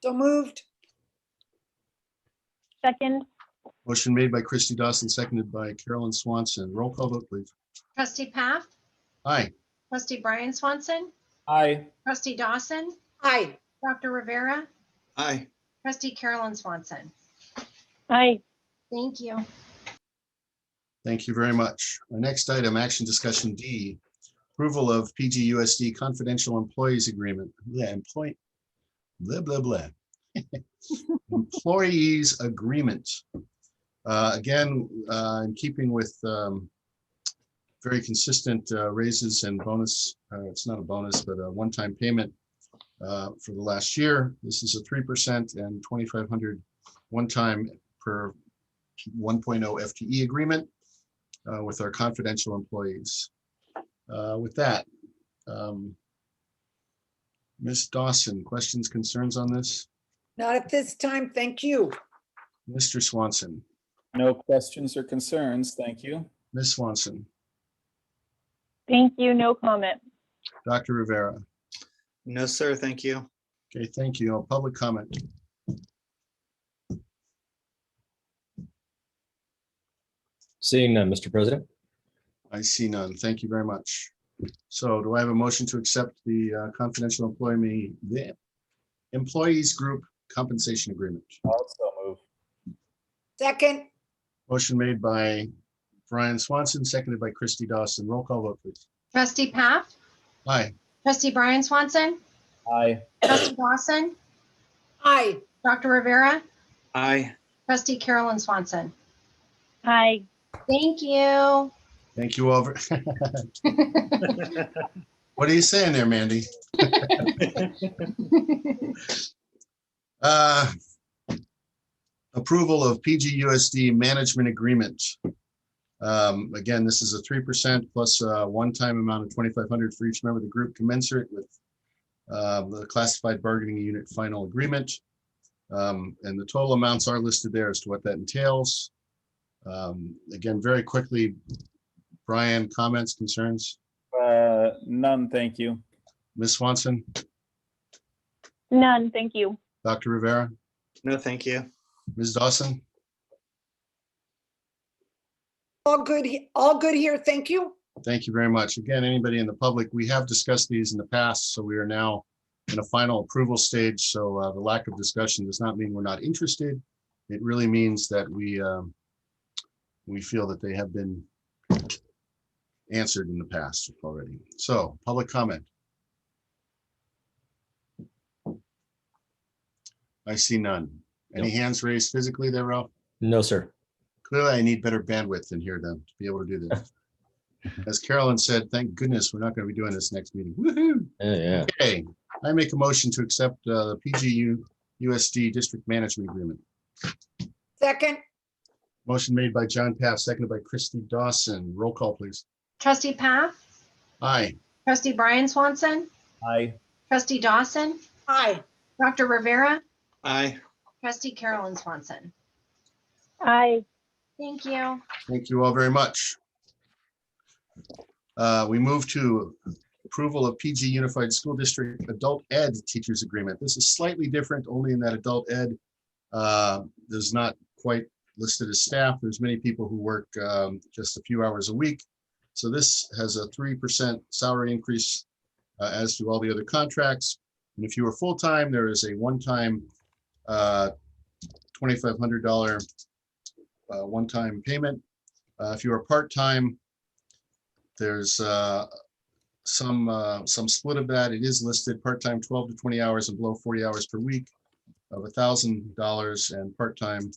So moved. Second. Motion made by Christy Dawson, seconded by Carolyn Swanson. Roll call vote, please. Trustee Path, Aye. trustee Brian Swanson, Aye. trustee Dawson, Aye. Dr. Rivera, Aye. trustee Carolyn Swanson. Aye. Thank you. Thank you very much. Our next item, action discussion D, approval of PGUSD confidential employees agreement. Yeah, blah, blah, blah. Employees agreement. Again, in keeping with very consistent raises and bonus, it's not a bonus, but a one-time payment for the last year. This is a 3% and 2,500 one-time per 1.0 FTE agreement with our confidential employees. With that, Ms. Dawson, questions, concerns on this? Not at this time. Thank you. Mr. Swanson, No questions or concerns. Thank you. Ms. Swanson, Thank you. No comment. Dr. Rivera. No, sir. Thank you. Okay, thank you. Public comment. Seeing none, Mr. President. I see none. Thank you very much. So do I have a motion to accept the confidential employees group compensation agreement? Also move. Second. Motion made by Brian Swanson, seconded by Christy Dawson. Roll call vote, please. Trustee Path, Aye. trustee Brian Swanson, Aye. trustee Dawson, Aye. Dr. Rivera, Aye. trustee Carolyn Swanson. Aye. Thank you. Thank you all. What are you saying there, Mandy? Approval of PGUSD management agreement. Again, this is a 3% plus a one-time amount of 2,500 for each member of the group commensurate with the classified bargaining unit final agreement. And the total amounts are listed there as to what that entails. Again, very quickly, Brian, comments, concerns? None, thank you. Ms. Swanson, None. Thank you. Dr. Rivera, No, thank you. Ms. Dawson? All good, all good here. Thank you. Thank you very much. Again, anybody in the public, we have discussed these in the past, so we are now in a final approval stage. So the lack of discussion does not mean we're not interested. It really means that we feel that they have been answered in the past already. So public comment. I see none. Any hands raised physically there, Ralph? No, sir. Clearly, I need better bandwidth in here then to be able to do this. As Carolyn said, thank goodness we're not going to be doing this next meeting. Woohoo! Yeah. Okay, I make a motion to accept the PGUSD district management agreement. Second. Motion made by John Paff, seconded by Christy Dawson. Roll call, please. Trustee Path, Aye. trustee Brian Swanson, Aye. trustee Dawson, Aye. Dr. Rivera, Aye. trustee Carolyn Swanson. Aye. Thank you. Thank you all very much. We move to approval of PG Unified School District Adult Ed Teachers Agreement. This is slightly different only in that adult ed there's not quite listed as staff. There's many people who work just a few hours a week. So this has a 3% salary increase as do all the other contracts. And if you are full-time, there is a one-time $2,500 one-time payment. If you are part-time, there's some split of that. It is listed part-time 12 to 20 hours and below 40 hours per week of $1,000 and part-time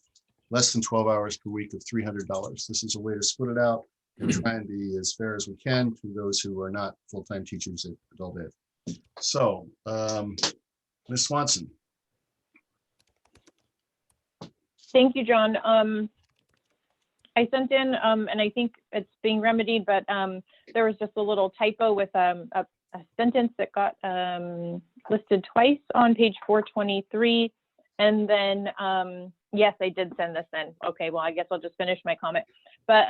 less than 12 hours per week of $300. This is a way to split it out and try and be as fair as we can to those who are not full-time teachers at adult ed. So, Ms. Swanson. Thank you, John. I sent in, and I think it's being remedied, but there was just a little typo with a sentence that got listed twice on page 423. And then, yes, I did send this in. Okay, well, I guess I'll just finish my comment. But,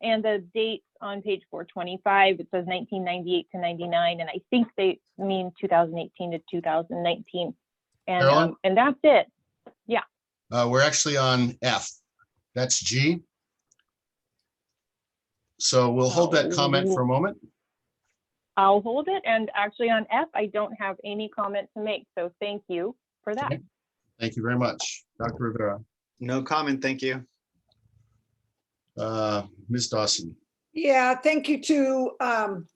and the dates on page 425, it says 1998 to 99, and I think they mean 2018 to 2019. And that's it. Yeah. We're actually on F. That's G. So we'll hold that comment for a moment. I'll hold it. And actually on F, I don't have any comment to make. So thank you for that. Okay. Thank you very much. Dr. Rivera. No comment, thank you. Ms. Dawson. Yeah, thank you to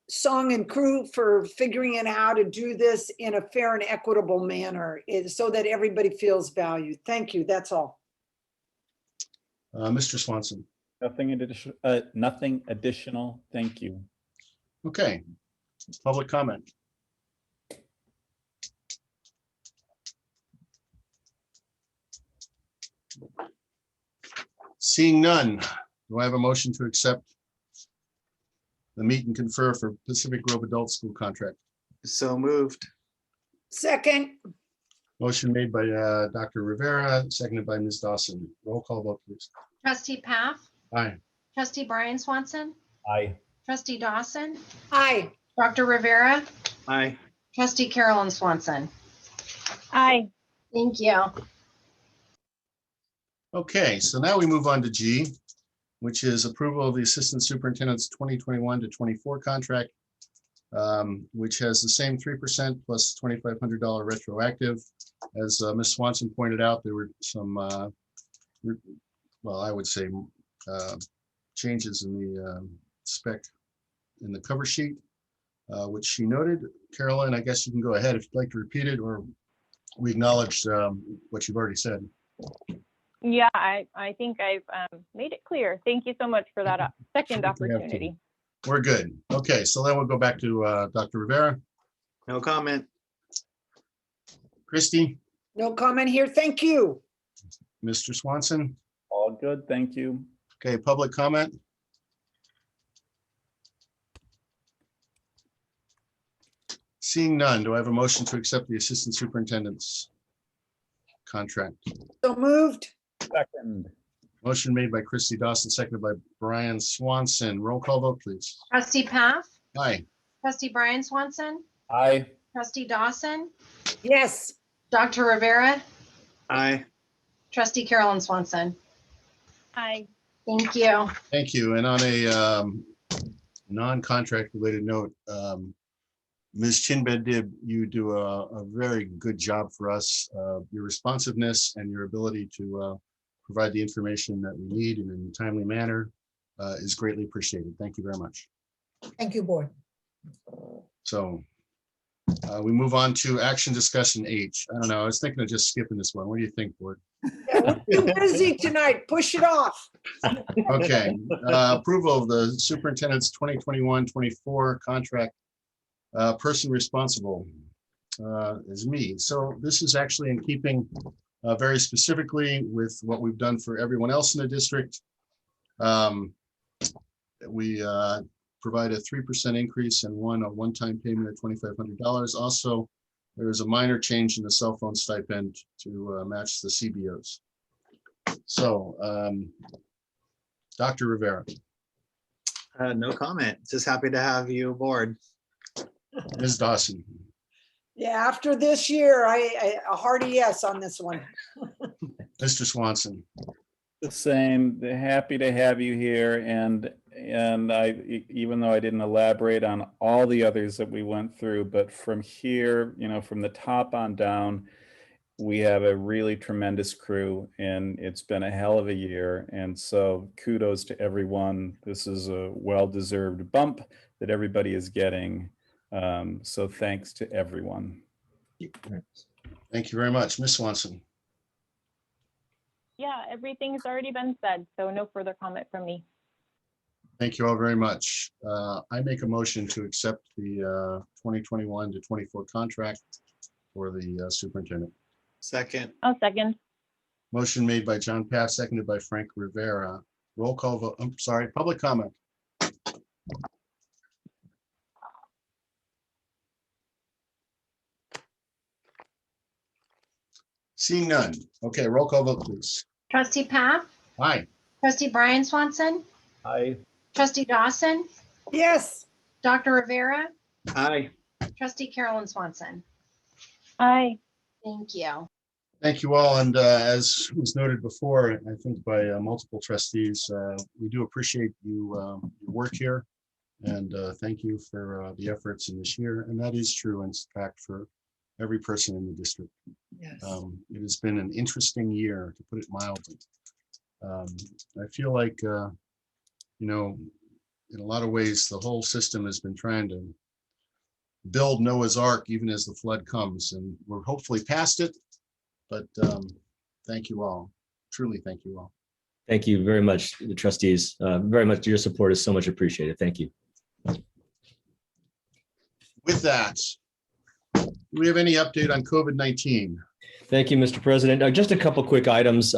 Song and crew for figuring out how to do this in a fair and equitable manner so that everybody feels valued. Thank you, that's all. Mr. Swanson. Nothing additional. Thank you. Okay. Public comment. Seeing none, do I have a motion to accept the meet and confer for Pacific Grove Adult School contract? So moved. Second, Motion made by Dr. Rivera, seconded by Ms. Dawson. Roll call vote, please. Trustee Path, Aye. trustee Brian Swanson, Aye. trustee Dawson, aye. Dr. Rivera, Aye. trustee Carolyn Swanson. Aye. Thank you. Okay, so now we move on to G, which is approval of the Assistant Superintendent's 2021 to 24 contract, which has the same 3% plus $2,500 retroactive. As Ms. Swanson pointed out, there were some, well, I would say changes in the spec in the cover sheet, which she noted. Carolyn, I guess you can go ahead if you'd like to repeat it, or we acknowledge what you've already said. Yeah, I think I've made it clear. Thank you so much for that second opportunity. We're good. Okay, so then we'll go back to Dr. Rivera. No comment. Christie, No comment here, thank you. Mr. Swanson. All good. Thank you. Okay, public comment. Seeing none, do I have a motion to accept the Assistant Superintendent's contract? So moved, Second. Motion made by Christy Dawson, seconded by Brian Swanson. Roll call vote, please. Trustee Path, Aye. trustee Brian Swanson, Aye. trustee Dawson, yes. Dr. Rivera, Aye. trustee Carolyn Swanson. Aye. Thank you. Thank you. And on a non-contract related note, Ms. Chinbed, you do a very good job for us. Your responsiveness and your ability to provide the information that we need in a timely manner is greatly appreciated. Thank you very much. Thank you, board. So we move on to action discussion H. I don't know, I was thinking of just skipping this one. What do you think, board? Yeah, we're too busy tonight, push it off. Okay, approval of the superintendent's 2021-24 contract. Person responsible is me. So this is actually in keeping very specifically with what we've done for everyone else in the district. We provide a 3% increase and a one-time payment of $2,500. Also, there is a minor change in the cell phone stipend to match the CBOs. So, Dr. Rivera. No comment. Just happy to have you aboard. Ms. Dawson. Yeah, after this year, a hearty yes on this one. Mr. Swanson. The same. Happy to have you here, and I, even though I didn't elaborate on all the others that we went through, but from here, from the top on down, we have a really tremendous crew, and it's been a hell of a year. And so kudos to everyone. This is a well-deserved bump that everybody is getting. So thanks to everyone. Thank you very much. Ms. Swanson. Yeah, everything's already been said, so no further comment from me. Thank you all very much. I make a motion to accept the 2021 to 24 contract for the superintendent. Second. I'll second. Motion made by John Paff, seconded by Frank Rivera. Roll call vote. I'm sorry, public comment. Seeing none. Okay, roll call vote, please. Trustee Path, Aye. trustee Brian Swanson, Aye. trustee Dawson, Yes, Dr. Rivera, Aye. trustee Carolyn Swanson. Aye. Thank you. Thank you all. And as was noted before, I think by multiple trustees, we do appreciate your work here. And thank you for the efforts in this year. And that is true, in fact, for every person in the district. Yes. It has been an interesting year, to put it mildly. I feel like, in a lot of ways, the whole system has been trying to build Noah's Ark even as the flood comes, and we're hopefully past it. But thank you all. Truly, thank you all. Thank you very much, the trustees. Very much. Your support is so much appreciated. Thank you. With that, do we have any update on COVID-19? Thank you, Mr. President. Just a couple quick items.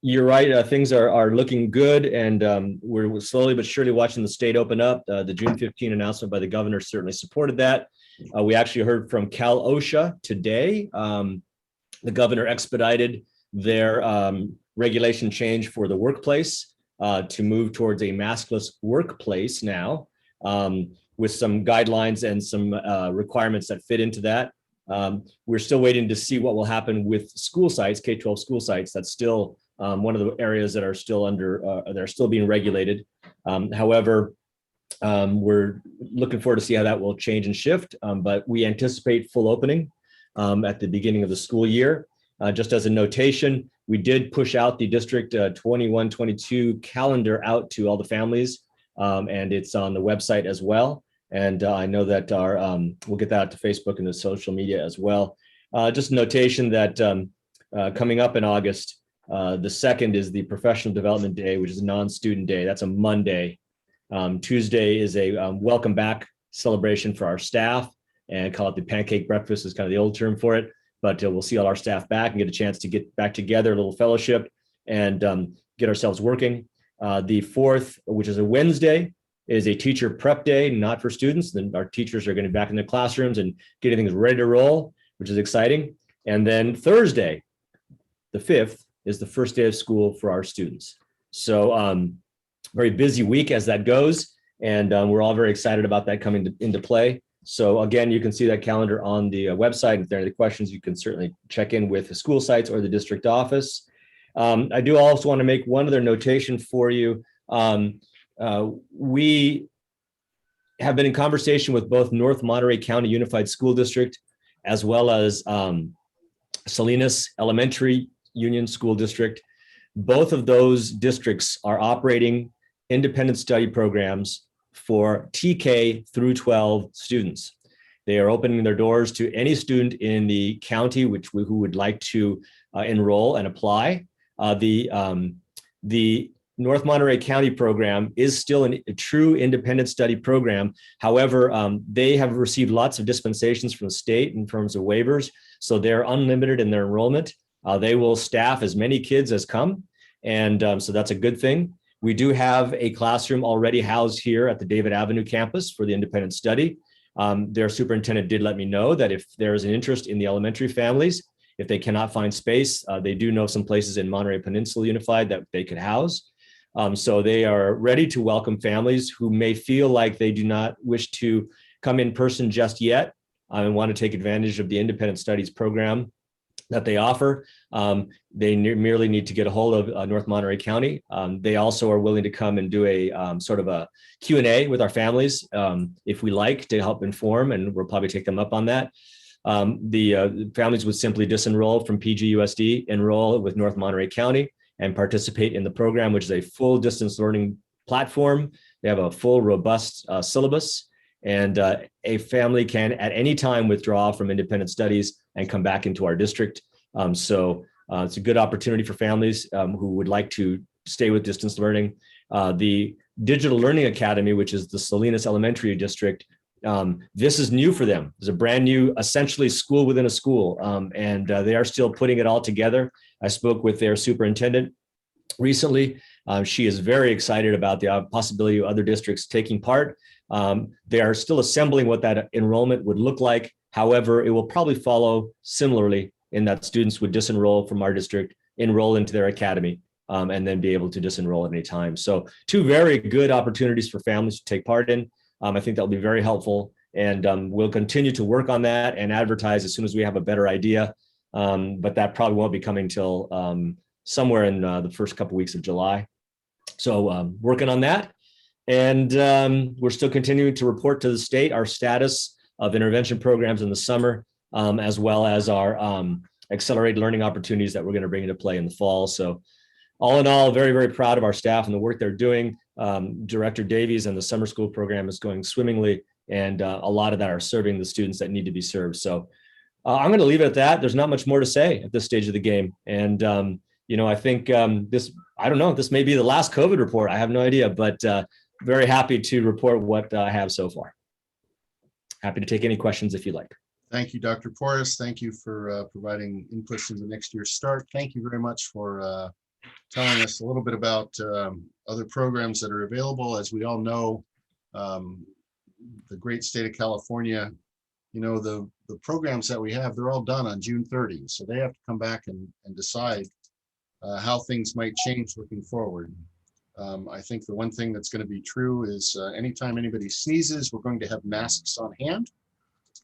You're right. Things are looking good, and we're slowly but surely watching the state open up. The June 15 announcement by the governor certainly supported that. We actually heard from Cal OSHA today. The governor expedited their regulation change for the workplace to move towards a maskless workplace now, with some guidelines and some requirements that fit into that. We're still waiting to see what will happen with school sites, K-12 school sites. That's still one of the areas that are still they're still being regulated. However, we're looking forward to see how that will change and shift, but we anticipate full opening at the beginning of the school year. Just as a notation, we did push out the District 21-22 calendar out to all the families, and it's on the website as well. And I know that we'll get that out to Facebook and the social media as well. Just a notation that coming up in August, the 2nd is the Professional Development Day, which is a non-student day. That's a Monday. Tuesday is a welcome back celebration for our staff, and call it the pancake breakfast is kind of the old term for it. But we'll see all our staff back and get a chance to get back together, a little fellowship, and get ourselves working. The 4th, which is a Wednesday, is a teacher prep day, not for students. Then our teachers are going to be back in their classrooms and getting things ready to roll, which is exciting. And then Thursday, the 5th, is the first day of school for our students. So very busy week as that goes. And we're all very excited about that coming into play. So again, you can see that calendar on the website. If there are any questions, you can certainly check in with the school sites or the district office. I do also want to make one other notation for you. We have been in conversation with both North Monterey County Unified School District as well as Salinas Elementary Union School District. Both of those districts are operating independent study programs for TK through 12 students. They are opening their doors to any student in the county who would like to enroll and apply. The North Monterey County program is still a true independent study program. However, they have received lots of dispensations from the state in terms of waivers, so they're unlimited in their enrollment. They will staff as many kids as come, and so that's a good thing. We do have a classroom already housed here at the David Avenue campus for the independent study. Their superintendent did let me know that if there is an interest in the elementary families, if they cannot find space, they do know some places in Monterey Peninsula Unified that they could house. So they are ready to welcome families who may feel like they do not wish to come in person just yet and want to take advantage of the independent studies program that they offer. They merely need to get a hold of North Monterey County. They also are willing to come and do a sort of a Q&A with our families if we like, to help inform, and we'll probably take them up on that. The families would simply disenroll from PGUSD, enroll with North Monterey County, and participate in the program, which is a full distance learning platform. They have a full, robust syllabus, and a family can at any time withdraw from independent studies and come back into our district. So it's a good opportunity for families who would like to stay with distance learning. The Digital Learning Academy, which is the Salinas Elementary District, this is new for them. It's a brand new, essentially school within a school, and they are still putting it all together. I spoke with their superintendent recently. She is very excited about the possibility of other districts taking part. They are still assembling what that enrollment would look like. However, it will probably follow similarly in that students would disenroll from our district, enroll into their academy, and then be able to disenroll at any time. So 2 very good opportunities for families to take part in. I think that'll be very helpful, and we'll continue to work on that and advertise as soon as we have a better idea. but that probably won't be coming till somewhere in the first couple weeks of July. So working on that. And we're still continuing to report to the state our status of intervention programs in the summer, as well as our accelerated learning opportunities that we're going to bring into play in the fall. So all in all, very, very proud of our staff and the work they're doing. Director Davies and the summer school program is going swimmingly, and a lot of that are serving the students that need to be served. So I'm going to leave it at that. There's not much more to say at this stage of the game. And, I think I don't know, this may be the last COVID report. I have no idea, but very happy to report what I have so far. Happy to take any questions if you like. Thank you, Dr. Porras. Thank you for providing inputs into next year's start. Thank you very much for telling us a little bit about other programs that are available. As we all know, the great state of California, the programs that we have, they're all done on June 30. So they have to come back and decide how things might change looking forward. I think the one thing that's going to be true is anytime anybody sneezes, we're going to have masks on hand,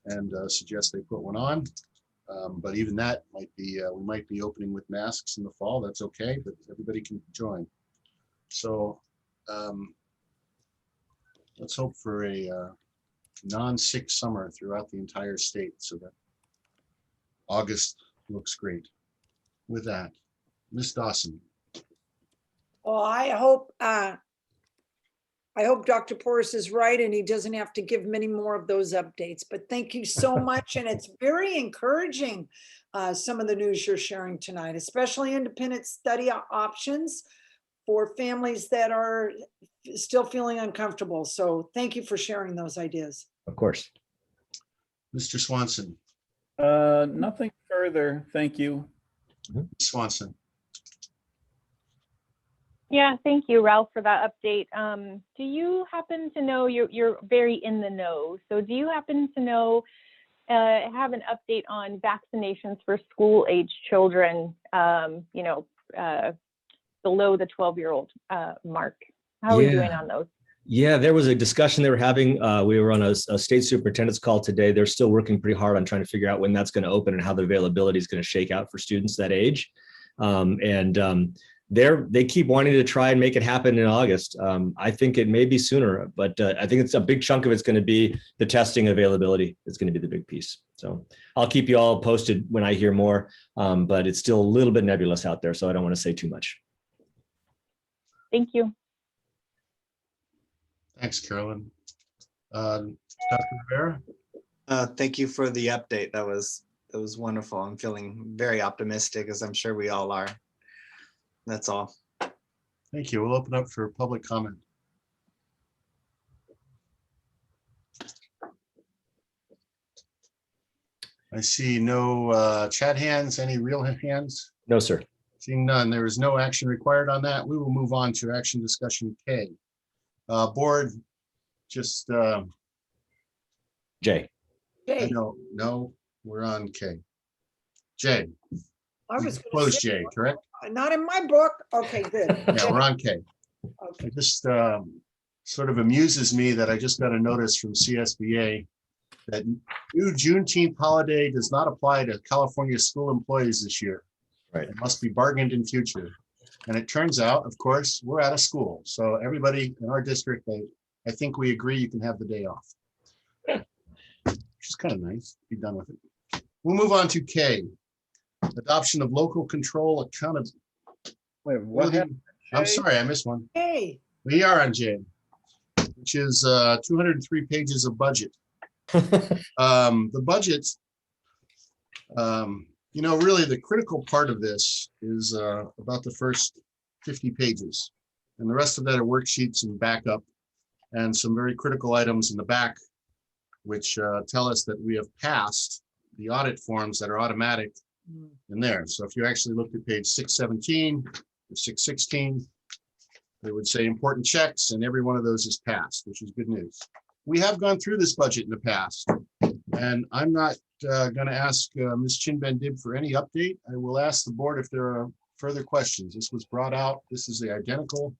and suggest they put one on. But even that might be, we might be opening with masks in the fall. That's okay, but everybody can join. So let's hope for a non-sick summer throughout the entire state so that August looks great. With that, Ms. Dawson. Well, I hope Dr. Porras is right and he doesn't have to give many more of those updates, but thank you so much. And it's very encouraging, some of the news you're sharing tonight, especially independent study options for families that are still feeling uncomfortable. So thank you for sharing those ideas. Of course. Mr. Swanson. Nothing further. Thank you. Swanson. Yeah, thank you, Ralph, for that update. Do you happen to know, you're very in the know, so do you happen to know, have an update on vaccinations for school-age children, below the 12-year-old mark? How are we doing on those? Yeah, there was a discussion they were having. We were on a state superintendent's call today. They're still working pretty hard on trying to figure out when that's going to open and how the availability is going to shake out for students that age. They keep wanting to try and make it happen in August. I think it may be sooner, but I think it's a big chunk of it's going to be the testing availability. It's going to be the big piece. So I'll keep you all posted when I hear more, but it's still a little bit nebulous out there, so I don't want to say too much. Thank you. Thanks, Carolyn. Dr. Rivera? Thank you for the update. That was wonderful. I'm feeling very optimistic, as I'm sure we all are. That's all. Thank you. We'll open up for public comment. I see no chat hands. Any real hands? No, sir. Seeing none, there is no action required on that. We will move on to action discussion K. Board, just Jay. No, we're on K. J. I was gonna Close say, J, correct? not in my book. Okay, good. Yeah, we're on K. Okay. It just sort of amuses me that I just got a notice from CSBA that new Juneteenth holiday does not apply to California school employees this year. Right. It must be bargained in future. And it turns out, of course, we're out of school. So everybody in our district, I think we agree you can have the day off. Which is kind of nice. Be done with it. We'll move on to K. Adoption of local control accountability. Wait, what happened? I'm sorry, I missed one. Hey, We are on J, which is 203 pages of budget. The budget, really the critical part of this is about the first 50 pages. And the rest of that are worksheets and backup and some very critical items in the back, which tell us that we have passed the audit forms that are automatic in there. So if you actually looked at page 617 or 616, it would say important checks, and every one of those is passed, which is good news. We have gone through this budget in the past, and I'm not going to ask Ms. Chin-Ben-Dib for any update. I will ask the board if there are further questions. This was brought out. This is the identical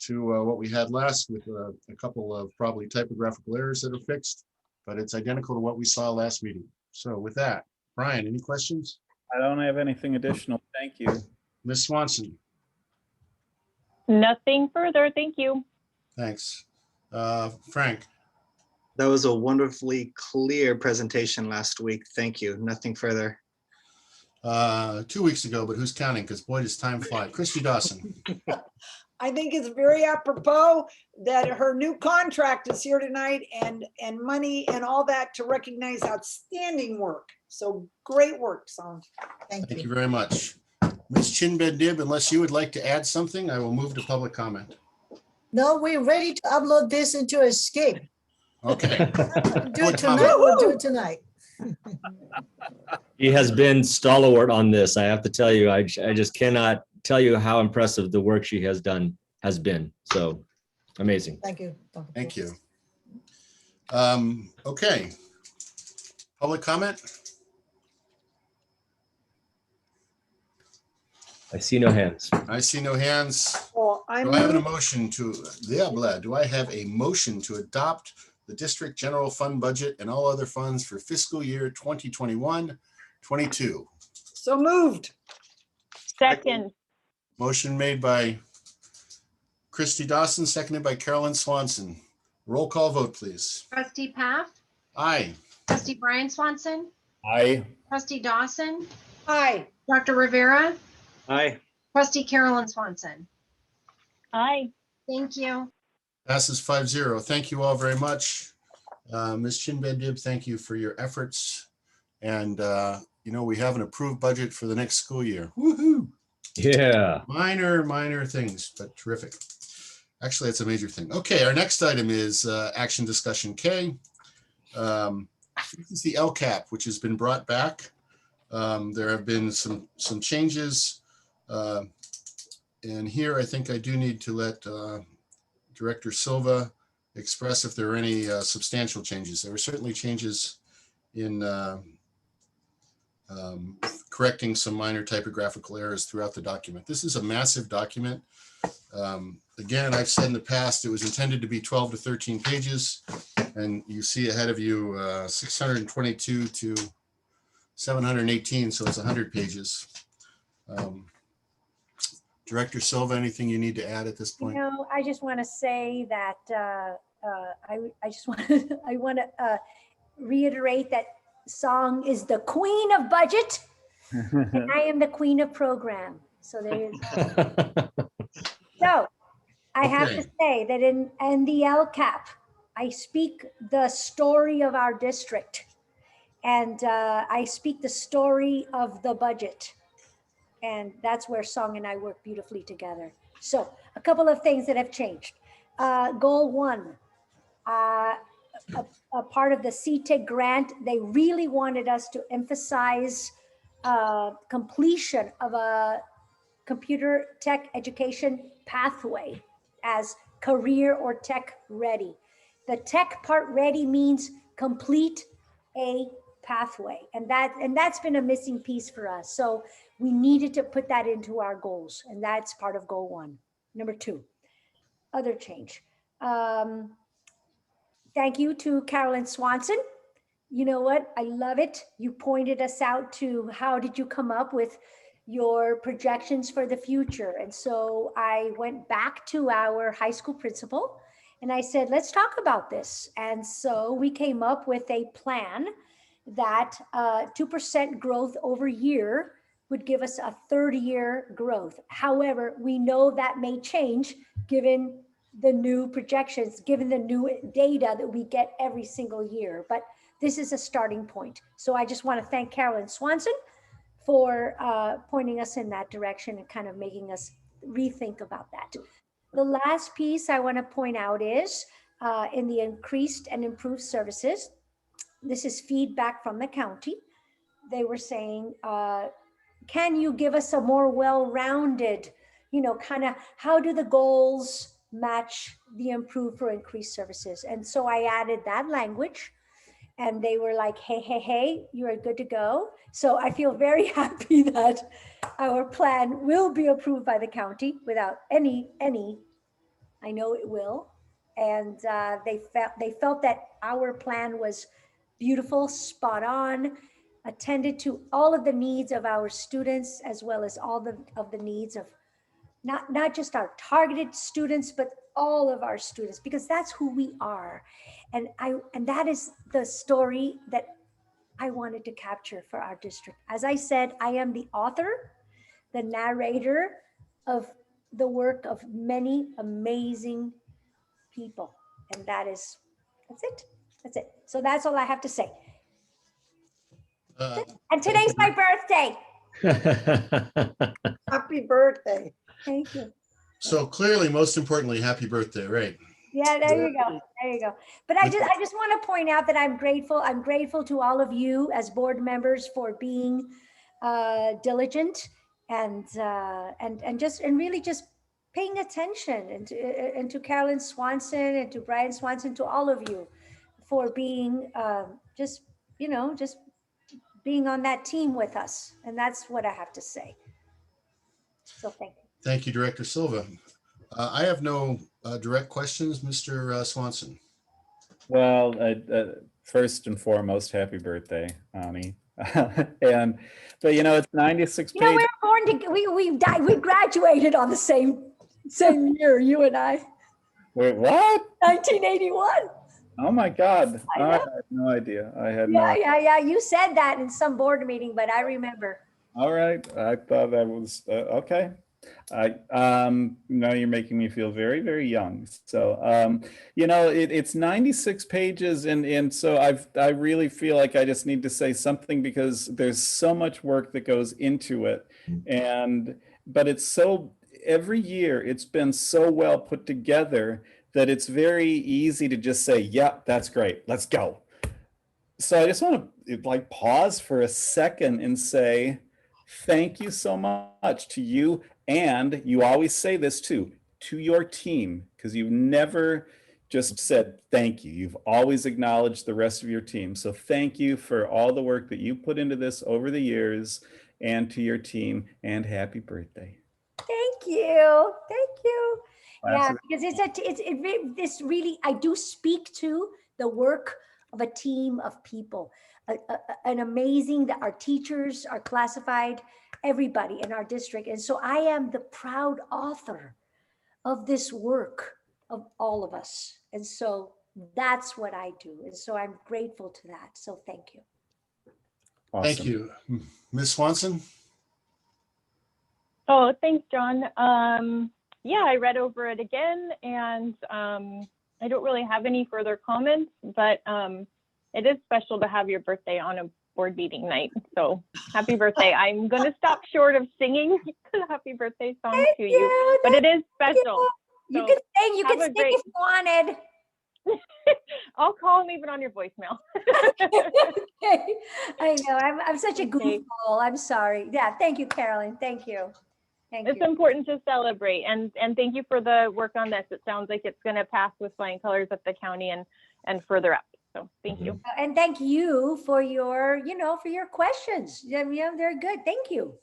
to what we had last, with a couple of probably typographical errors that are fixed, but it's identical to what we saw last meeting. So with that, Brian, any questions? I don't have anything additional. Thank you. Ms. Swanson, Nothing further. Thank you. thanks. Frank, That was a wonderfully clear presentation last week. Thank you. Nothing further. 2 weeks ago, but who's counting? Because boy, does time fly. Christy Dawson. I think it's very apropos that her new contract is here tonight and money and all that to recognize outstanding work. So great work, Song. Thank Thank you you. very much. Ms. Chinbed-Dib, unless you would like to add something, I will move to public comment. No, we're ready to upload this into Escape. Okay. Do Public it tonight, we'll do it tonight. He has been stalwart on this. I have to tell you, I just cannot tell you how impressive the work she has been. So amazing. Thank you. Thank you. Okay. Public comment? I see no hands. I see no hands. Well, Do I have a motion to, do I have a motion to adopt the district general fund budget and all other funds for fiscal year 2021-22? so moved. Second. Motion made by Christy Dawson, seconded by Carolyn Swanson. Roll call vote, please. Trustee Path, Aye. trustee Brian Swanson, Aye. trustee Dawson, Hi. Dr. Rivera, Aye. trustee Carolyn Swanson. Aye. Thank you. Passes 5-0. Thank you all very much. Ms. Chinbed-Dib, thank you for your efforts. And, we have an approved budget for the next school year. Woohoo! Yeah. Minor things, but terrific. Actually, it's a major thing. Okay, our next item is action discussion K. This is the LCAP, which has been brought back. There have been some changes. And here, I think I do need to let Director Silva express if there are any substantial changes. There were certainly changes in correcting some minor typographical errors throughout the document. This is a massive document. Again, I've said in the past, it was intended to be 12 to 13 pages, and you see ahead of you 622 to 718, so it's 100 pages. Director Silva, anything you need to add at this point? I just want to say that I want to reiterate that Song is the queen of budget, and I am the queen of program. So there is. So I have to say that in the LCAP, I speak the story of our district, and I speak the story of the budget. And that's where Song and I work beautifully together. So a couple of things that have changed. Goal 1, a part of the CTIG grant, they really wanted us to emphasize completion of a computer tech education pathway as career or tech ready. The tech part ready means complete a pathway, and that's been a missing piece for us. So we needed to put that into our goals, and that's part of goal 1. Number 2, other change. Thank you to Carolyn Swanson. You know what? I love it. You pointed us out to how did you come up with your projections for the future. And so I went back to our high school principal and I said, let's talk about this. And so we came up with a plan that 2% growth over year would give us a 30-year growth. However, we know that may change given the new projections, given the new data that we get every single year. But this is a starting point. So I just want to thank Carolyn Swanson for pointing us in that direction and kind of making us rethink about that. The last piece I want to point out is in the increased and improved services. This is feedback from the county. They were saying, can you give us a more well-rounded, kind of how do the goals match the improved or increased services? And so I added that language and they were like, hey, you're good to go. So I feel very happy that our plan will be approved by the county without any, I know it will. And they felt that our plan was beautiful, spot on. attended to all of the needs of our students, as well as all of the needs of not just our targeted students, but all of our students, because that's who we are. And that is the story that I wanted to capture for our district. As I said, I am the author, the narrator of the work of many amazing people. And that's it. That's it. So that's all I have to say. Uh, And today's my birthday. Happy birthday. Thank you. So clearly, most importantly, happy birthday, right? Yeah, there you go. There you go. But I just want to point out that I'm grateful. I'm grateful to all of you as board members for being diligent and really just paying attention, and to Carolyn Swanson and to Brian Swanson, to all of you for being just being on that team with us. And that's what I have to say. So thank you. Thank you, Director Silva. I have no direct questions, Mr. Swanson. Well, first and foremost, happy birthday, Ani. But it's 96 You know, we pages. were born to, we graduated on the same year, you and I, Wait, what? 1981. Oh my God. I I know. had no idea. I had no Yeah, idea. yeah. You said that in some board meeting, but I remember. All right. I thought that was okay. Now you're making me feel very, very young. So, it's 96 pages. And so I really feel like I just need to say something, because there's so much work that goes into it. But every year it's been so well put together that it's very easy to just say, yeah, that's great. Let's go. So I just want to pause for a second and say, thank you so much to you. And you always say this too, to your team, because you've never just said thank you. You've always acknowledged the rest of your team. So thank you for all the work that you put into this over the years, and to your team, and happy birthday. Thank you. Thank you. Yeah, Absolutely. because this really, I do speak to the work of a team of people, an amazing, that our teachers are classified, everybody in our district. And so I am the proud author of this work of all of us. And so that's what I do. And so I'm grateful to that. So thank you. Awesome. Thank you. Ms. Swanson? Oh, thanks, John. Yeah, I read over it again, and I don't really have any further comments, but it is special to have your birthday on a board meeting night. So happy birthday. I'm going to stop short of singing the happy birthday song to you, but it is special. You So can sing, you have can a sing great- if you wanted. I'll call and leave it on your voicemail. Okay. I know, I'm such a Okay. goofball. I'm sorry. Yeah, thank you, Carolyn. Thank you. Thank It's you. important to celebrate, and thank you for the work on this. It sounds like it's going to pass with flying colors at the county and further up. So thank you. And thank you for your, for your questions. Yeah, they're good. Thank you.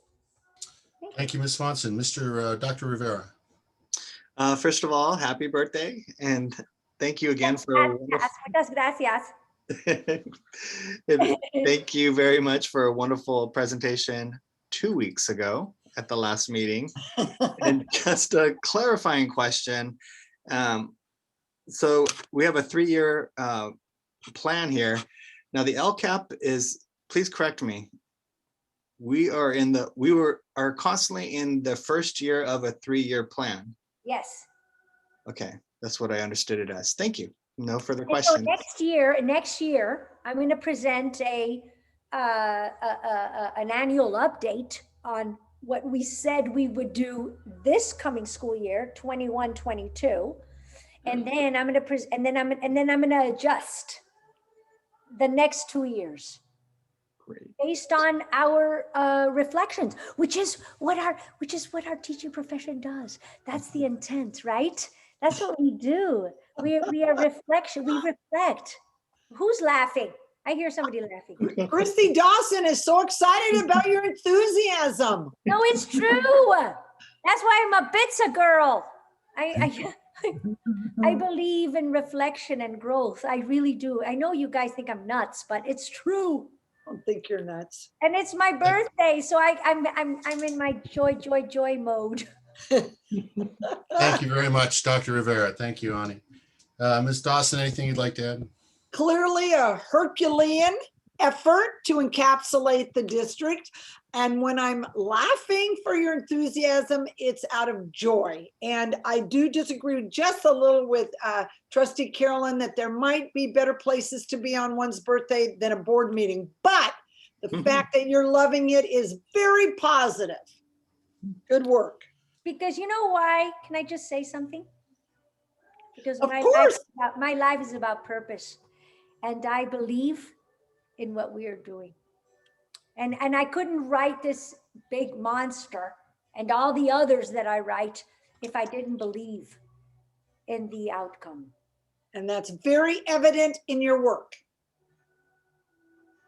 Thank you, Ms. Swanson. Dr. Rivera? First of all, happy birthday, and thank you again for a wonderful, Muchas gracias. thank you very much for a wonderful presentation 2 weeks ago at the last meeting. And just a clarifying question. So we have a 3-year plan here. Now the LCAP is, please correct me, we are constantly in the first year of a 3-year plan. Yes. Okay, that's what I understood it as. Thank you. No further And so questions. next year, I'm going to present an annual update on what we said we would do this coming school year, 21-22, and then I'm going to adjust the next 2 years. Great. Based on our reflections, which is what our teaching profession does. That's the intent, right? That's what we do. We are reflection. We reflect. Who's laughing? I hear somebody laughing. Christy Dawson is so excited about your enthusiasm. No, it's true. That's why I'm a pizza girl. I believe in reflection and growth. I really do. I know you guys think I'm nuts, but it's true. don't think you're nuts. And it's my birthday, so I'm in my joy mode. Thank you very much, Dr. Rivera. Thank you, Ani. Ms. Dawson, anything you'd like to add? Clearly a Herculean effort to encapsulate the district. And when I'm laughing for your enthusiasm, it's out of joy. And I do disagree just a little with Trustee Carolyn that there might be better places to be on one's birthday than a board meeting. But the fact that you're loving it is very positive. Good work. Because you know why? Can I just say something? Because Of course. my life is about purpose. And I believe in what we are doing. And I couldn't write this big monster and all the others that I write if I didn't believe in the outcome. And that's very evident in your work.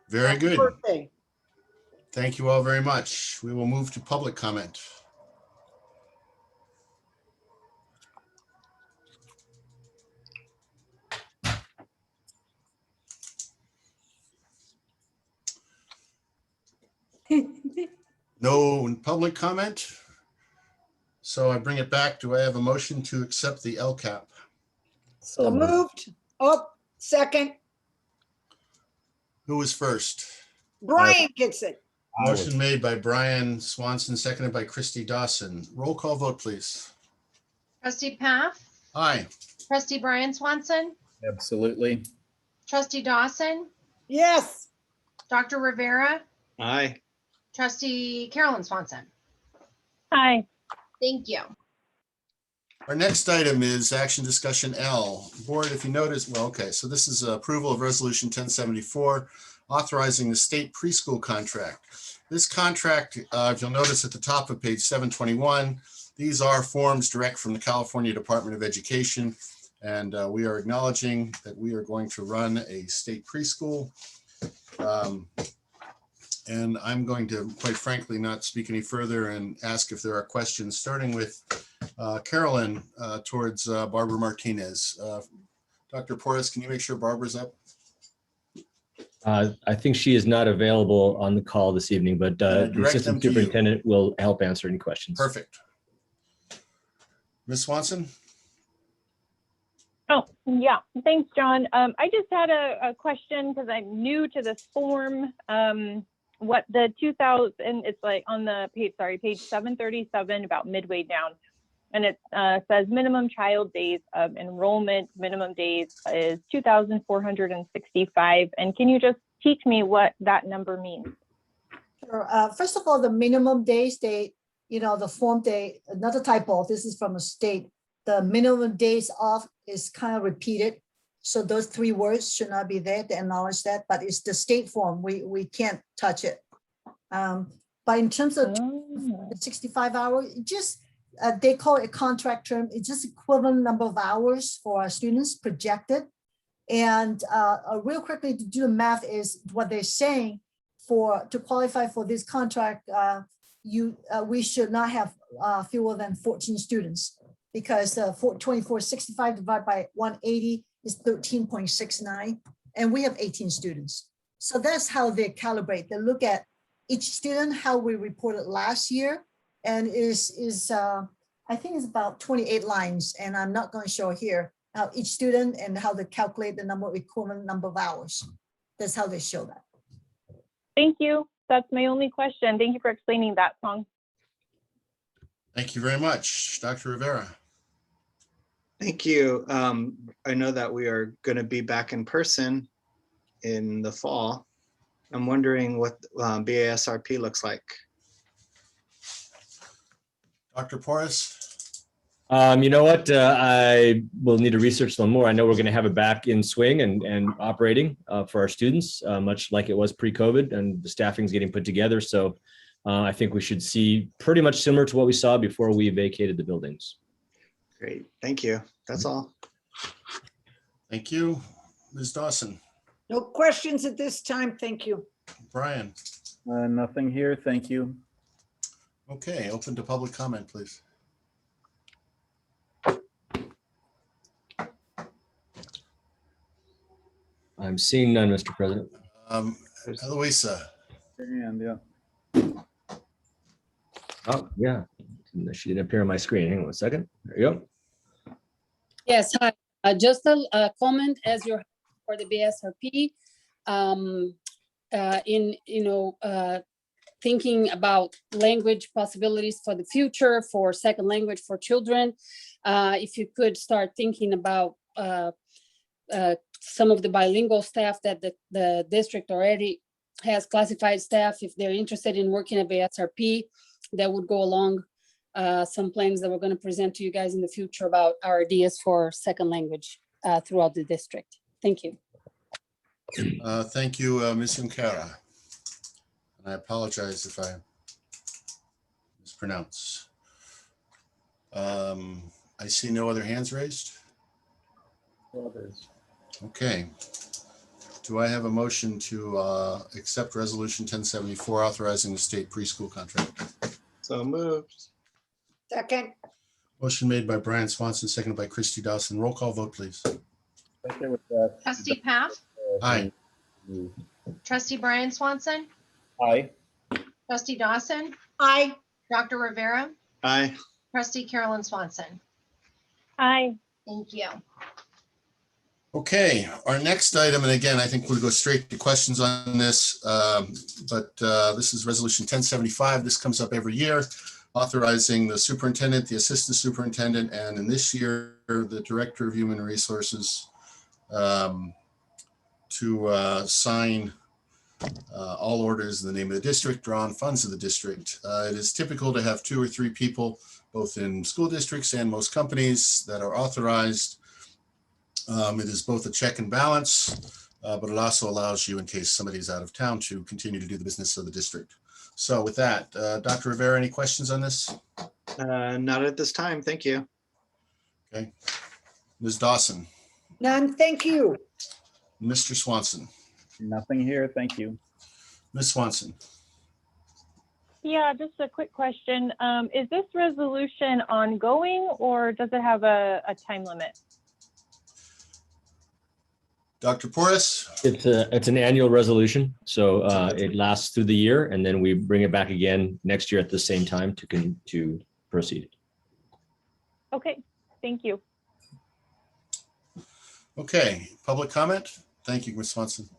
Very Happy good. birthday. Thank you all very much. We will move to public comment. No public comment. So I bring it back. Do I have a motion to accept the LCAP? So moved. Oh, second. Who was first? Brian gets it. Motion made by Brian Swanson, seconded by Christy Dawson. Roll call vote, please. Trustee Path, Aye. trustee Brian Swanson, Absolutely. trustee Dawson, Yes. Dr. Rivera, Aye. trustee Carolyn Swanson. Hi. Thank you. Our next item is action discussion L. Board, if you notice, well, okay, so this is approval of resolution 1074, authorizing the state preschool contract. This contract, if you'll notice at the top of page 721, these are forms direct from the California Department of Education. And we are acknowledging that we are going to run a state preschool. And I'm going to, quite frankly, not speak any further and ask if there are questions, starting with Carolyn towards Barbara Martinez. Dr. Porras, can you make sure Barbara's up? I think she is not available on the call this evening, but the direct them assistant to you. superintendent will help answer any questions. Perfect. Ms. Swanson? Oh, yeah. Thanks, John. I just had a question because I'm new to this form. What the 2000, it's like on the page, page 737, about midway down. And it says minimum child days of enrollment, minimum days is 2,465. And can you just teach me what that number means? Sure. First of all, the minimum days, the form day, another typo, this is from a state. The minimum days off is kind of repeated. So those three words should not be there to acknowledge that, but it's the state form. We can't touch it. But in terms of 65 hours, just they call it a contract term. It's just equivalent number of hours for our students projected. And real quickly to do the math is what they're saying to qualify for this contract, we should not have fewer than 14 students because 2465 divided by 180 is 13.69, and we have 18 students. So that's how they calibrate. They look at each student, how we reported last year, and I think it's about 28 lines, and I'm not going to show here how each student and how they calculate the equivalent number of hours. That's how they show that. Thank you. That's my only question. Thank you for explaining that, Song. Thank you very much. Dr. Rivera. Thank you. I know that we are going to be back in person in the fall. I'm wondering what BASRP looks like. Dr. Porras? You know what? I will need to research a little more. I know we're going to have it back in swing and operating for our students, much like it was pre-COVID, and the staffing's getting put together. So I think we should see pretty much similar to what we saw before we vacated the buildings. Great. Thank you. That's all. Thank you. Ms. Dawson? No questions at this time. Thank you. Brian? Nothing here. Thank you. Okay, open to public comment, please. I'm seeing none, Mr. President. Eloisa. And yeah. Oh, yeah. She didn't appear on my screen. Hang on a second. There you go. Yes, hi. Just a comment as you're for the BSRP. Thinking about language possibilities for the future for second language for children. If you could start thinking about some of the bilingual staff that the district already has classified staff, if they're interested in working at BSRP, that would go along some plans that we're going to present to you guys in the future about our ideas for second language throughout the district. Thank you. Thank you, Ms. Junquera. And I apologize if I mispronounce. I see no other hands raised. Okay. Do I have a motion to accept Resolution 1074 authorizing the state preschool contract? So moved. Second, Motion made by Brian Swanson, seconded by Christy Dawson. Roll call vote, please. Trustee Path, Aye. trustee Brian Swanson, Aye. trustee Dawson, aye. Dr. Rivera, Aye. trustee Carolyn Swanson. Aye. Thank you. Okay, our next item, and again, I think we'll go straight to questions on this, but this is Resolution 1075. This comes up every year, authorizing the superintendent, the assistant superintendent, and in this year, the director of human resources to sign all orders in the name of the district, draw on funds of the district. It is typical to have 2 or 3 people, both in school districts and most companies, that are authorized. It is both a check and balance, but it also allows you, in case somebody's out of town, to continue to do the business of the district. So with that, Dr. Rivera, any questions on this? Not at this time. Thank you. Okay. Ms. Dawson, None, thank you. Mr. Swanson, Nothing here. Thank you. Ms. Swanson. Yeah, just a quick question. Is this resolution ongoing or does it have a time limit? Dr. Porras? It's an annual resolution, so it lasts through the year, and then we bring it back again next year at the same time to proceed. Okay, thank you. Okay, public comment? Thank you, Ms. Swanson.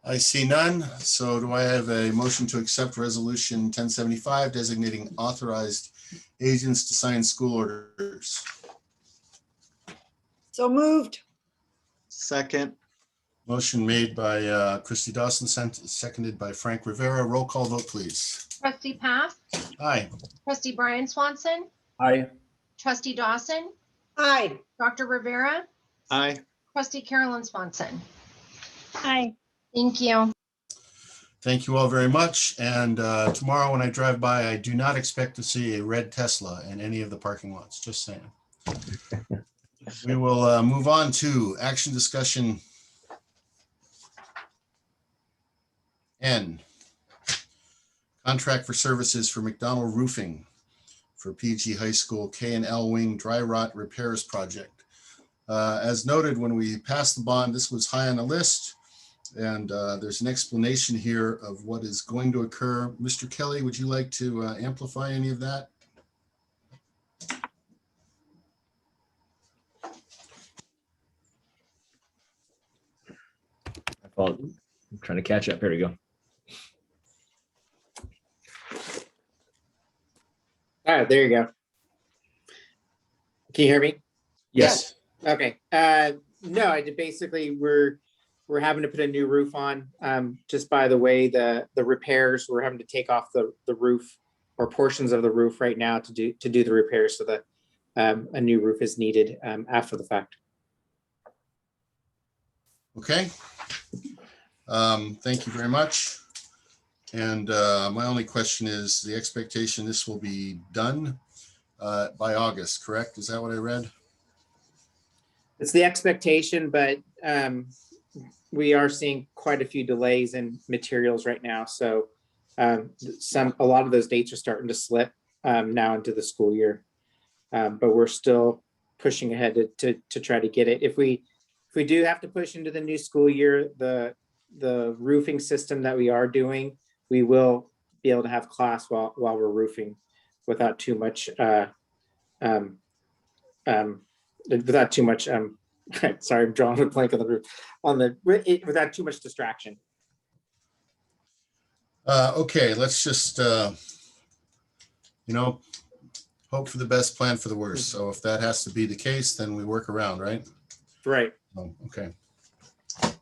I see none. So do I have a motion to accept Resolution 1075 designating authorized agents to sign school orders? So moved. Second. Motion made by Christy Dawson, seconded by Frank Rivera. Roll call vote, please. Trustee Path, Aye. trustee Brian Swanson, Aye. trustee Dawson, Aye. Dr. Rivera, Aye. trustee Carolyn Swanson. Aye. Thank you. Thank you all very much. And tomorrow when I drive by, I do not expect to see a red Tesla in any of the parking lots, just saying. We will move on to action discussion N. Contract for services for Mcdonald Roofing for PG High School K&L Wing Dry Rot Repairs Project. As noted, when we passed the bond, this was high on the list. And there's an explanation here of what is going to occur. Mr. Kelly, would you like to amplify any of that? I'm trying to catch up. Here we go. All right, there you go. Can you hear me? Yes. Okay. No, I did basically we're having to put a new roof on. Just by the way, the repairs, we're having to take off the roof or portions of the roof right now to do the repairs, so that a new roof is needed after the fact. Okay. Thank you very much. And my only question is the expectation this will be done by August, correct? Is that what I read? It's the expectation, but we are seeing quite a few delays in materials right now. So a lot of those dates are starting to slip now into the school year. But we're still pushing ahead to try to get it. If we if we do have to push into the new school year, the roofing system that we are doing, we will be able to have class while we're roofing without too much sorry, I'm drawing a blank on the roof without too much distraction. Okay, let's just, hope for the best, plan for the worst. So if that has to be the case, then we work around, right? Right. Oh, okay.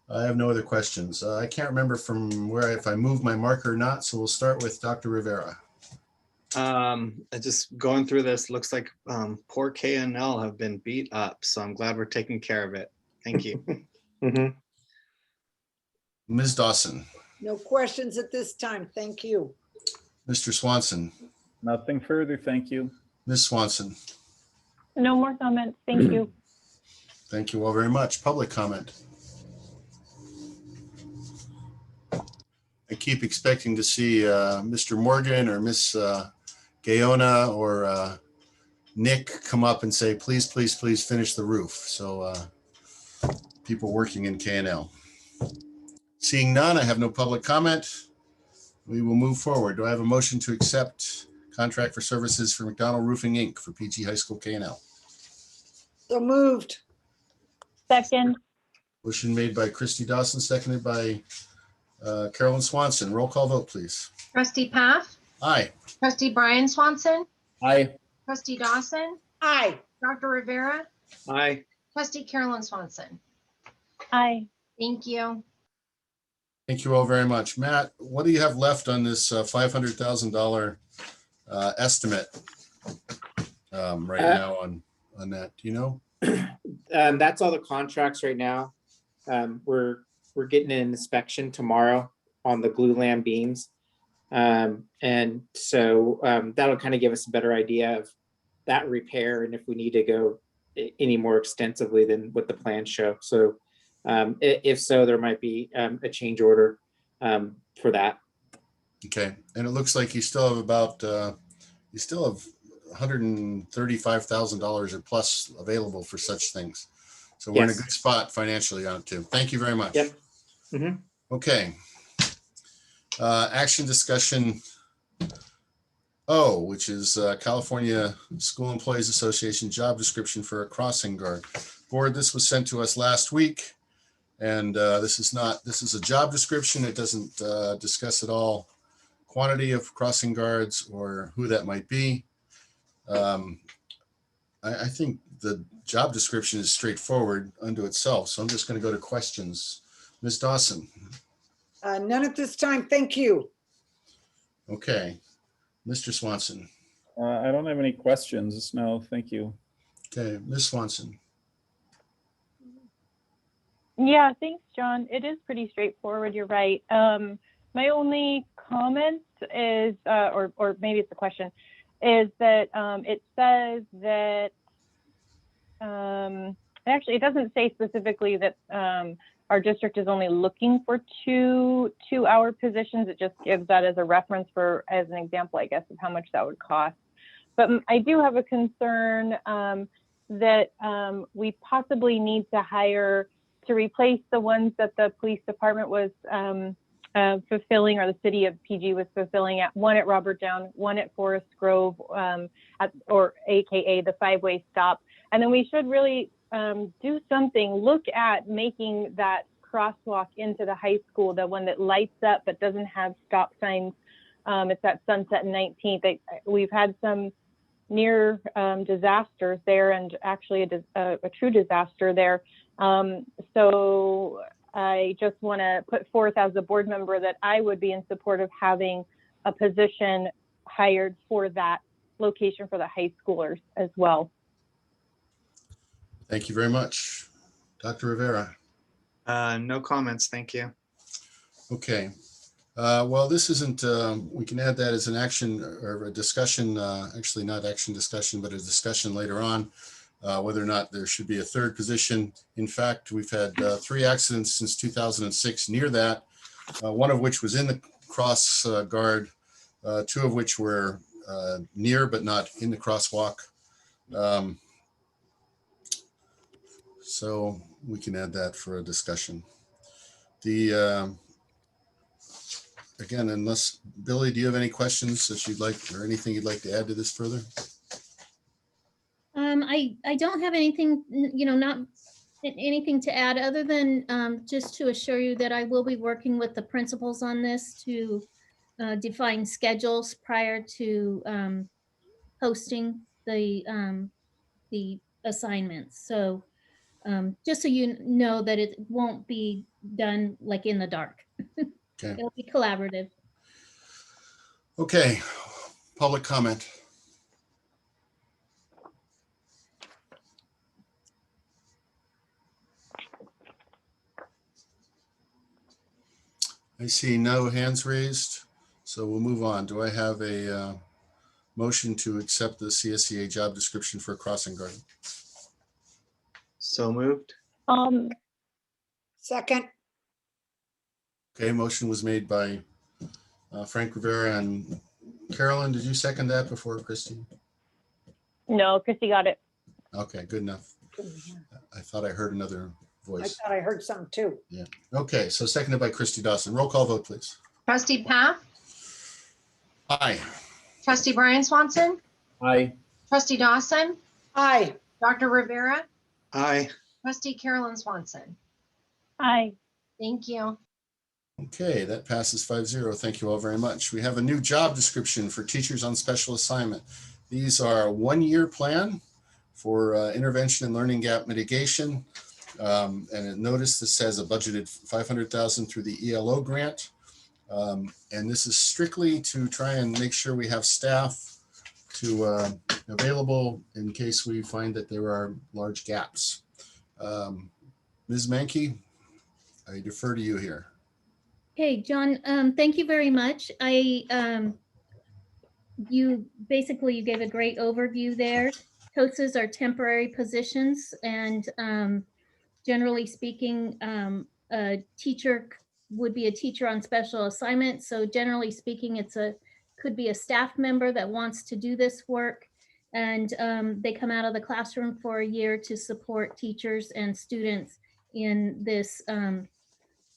I have no other questions. I can't remember from where, if I moved my marker or not, so we'll start with Dr. Rivera. Just going through this, looks like poor K&L have been beat up, so I'm glad we're taking care of it. Thank you. Ms. Dawson, No questions at this time. Thank you. Mr. Swanson, Nothing further, thank you. Ms. Swanson, No more comments. Thank you. thank you all very much. Public comment. I keep expecting to see Mr. Morgan or Miss Gayona or Nick come up and say, please, please, please finish the roof. So people working in K&L. Seeing none, I have no public comment. We will move forward. Do I have a motion to accept contract for services for Mcdonald Roofing, Inc. for PG High School K&L? So moved. Second. Motion made by Christy Dawson, seconded by Carolyn Swanson. Roll call vote, please. Trustee Path, Aye. trustee Brian Swanson, Aye. trustee Dawson, Aye. Dr. Rivera, Aye. trustee Carolyn Swanson. Aye. Thank you. Thank you all very much. Matt, what do you have left on this $500,000 estimate right now on that? Do you know? That's all the contracts right now. We're getting an inspection tomorrow on the glue lam beams. And so that'll kind of give us a better idea of that repair and if we need to go any more extensively than what the plans show. So if so, there might be a change order for that. Okay. And it looks like you still have about, you still have $135,000 or plus available for such things. So we're in a Yes. good spot financially on it too. Thank you very much. Yep. Mhm. Okay. Action discussion O, which is California School Employees Association job description for a crossing guard. Board, this was sent to us last week. And this is a job description. It doesn't discuss at all quantity of crossing guards or who that might be. I think the job description is straightforward unto itself. So I'm just going to go to questions. Ms. Dawson. None at this time. Thank you. Okay. Mr. Swanson. I don't have any questions. No, thank you. Okay. Ms. Swanson. Yeah, thanks, John. It is pretty straightforward. You're right. My only comment is, or maybe it's a question, is that it says that actually it doesn't say specifically that our district is only looking for two-hour positions. It just gives that as a reference for, as an example, I guess, of how much that would cost. But I do have a concern that we possibly need to hire to replace the ones that the police department was fulfilling, or the city of PG was fulfilling, at one at Robert Down, one at Forest Grove, or AKA the five-way stop. And then we should really do something, look at making that crosswalk into the high school, the one that lights up but doesn't have stop signs. It's at Sunset and 19th. We've had some near disasters there, and actually a true disaster there. So I just want to put forth as a board member that I would be in support of having a position hired for that location for the high schoolers as well. Thank you very much. Dr. Rivera. No comments. Thank you. Okay. Well, this isn't, we can add that as an action or a discussion, actually not action discussion, but a discussion later on, whether or not there should be a third position. In fact, we've had 3 accidents since 2006 near that, one of which was in the cross guard, 2 of which were near but not in the crosswalk. So we can add that for a discussion. The, again, unless, Billy, do you have any questions that you'd like, or anything you'd like to add to this further? I don't have anything, not anything to add other than just to assure you that I will be working with the principals on this to define schedules prior to posting the assignments. So just so you know that it won't be done like in the dark. Okay. It'll be collaborative. Okay, public comment. I see no hands raised, so we'll move on. Do I have a motion to accept the CSEA job description for crossing guard? So moved. Second, Okay, motion was made by Frank Rivera and Carolyn. Did you second that before Christine? No, Christy got it. Okay, good enough. I thought I heard another I voice. thought I heard some too. Yeah. Okay, so seconded by Christy Dawson. Roll call vote, please. Trustee Pat, Aye. trustee Brian Swanson, Aye. trustee Dawson, Aye. Dr. Rivera, Aye. trustee Carolyn Swanson. Aye. Thank you. Okay, that passes 5-0. Thank you all very much. We have a new job description for teachers on special assignment. These are a one-year plan for intervention and learning gap mitigation. And notice this says a budgeted $500,000 through the ELO grant. And this is strictly to try and make sure we have staff to available in case we find that there are large gaps. Ms. Mankey, I defer to you here. Okay, John, thank you very much. You gave a great overview there. TOSAs are temporary positions, and generally speaking, a teacher would be a teacher on special assignment. So generally speaking, could be a staff member that wants to do this work, and they come out of the classroom for a year to support teachers and students in this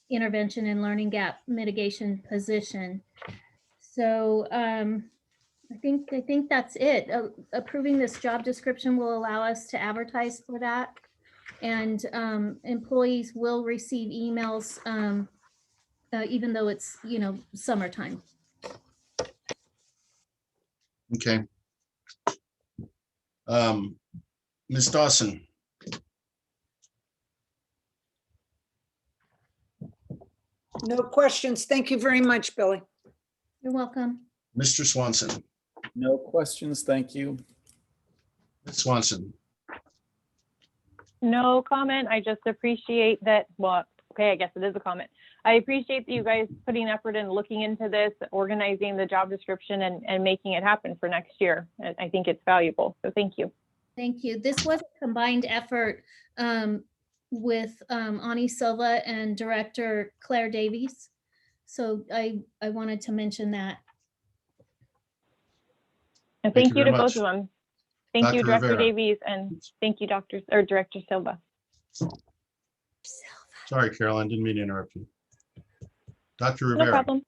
intervention and learning gap mitigation position. So I think that's it. Approving this job description will allow us to advertise for that, and employees will receive emails even though it's summertime. Okay. Ms. Dawson. No questions. Thank you very much, Billy. You're welcome. Mr. Swanson. No questions, thank you. Ms. Swanson. No comment. I just appreciate that. Well, okay, I guess it is a comment. I appreciate you guys putting effort in looking into this, organizing the job description and making it happen for next year. I think it's valuable. So thank you. Thank you. This was a combined effort with Ani Silva and Director Claire Davies. So I wanted to mention that. And thank you to very both much. of them. Thank you, Dr. Director Rivera. Davies, and thank you, Director Silva. Sorry, Carolyn, didn't mean to interrupt you. Dr. No Rivera. problem.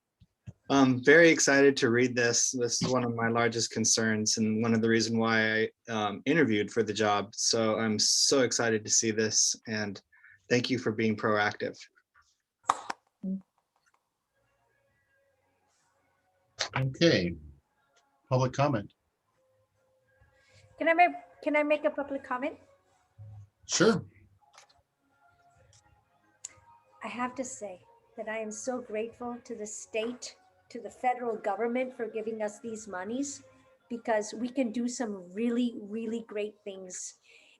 I'm very excited to read this. This is one of my largest concerns and one of the reasons why I interviewed for the job. So I'm so excited to see this, and thank you for being proactive. Okay. Public comment. Can I make a public comment? Sure. I have to say that I am so grateful to the state, to the federal government for giving us these monies, because we can do some really, really great things.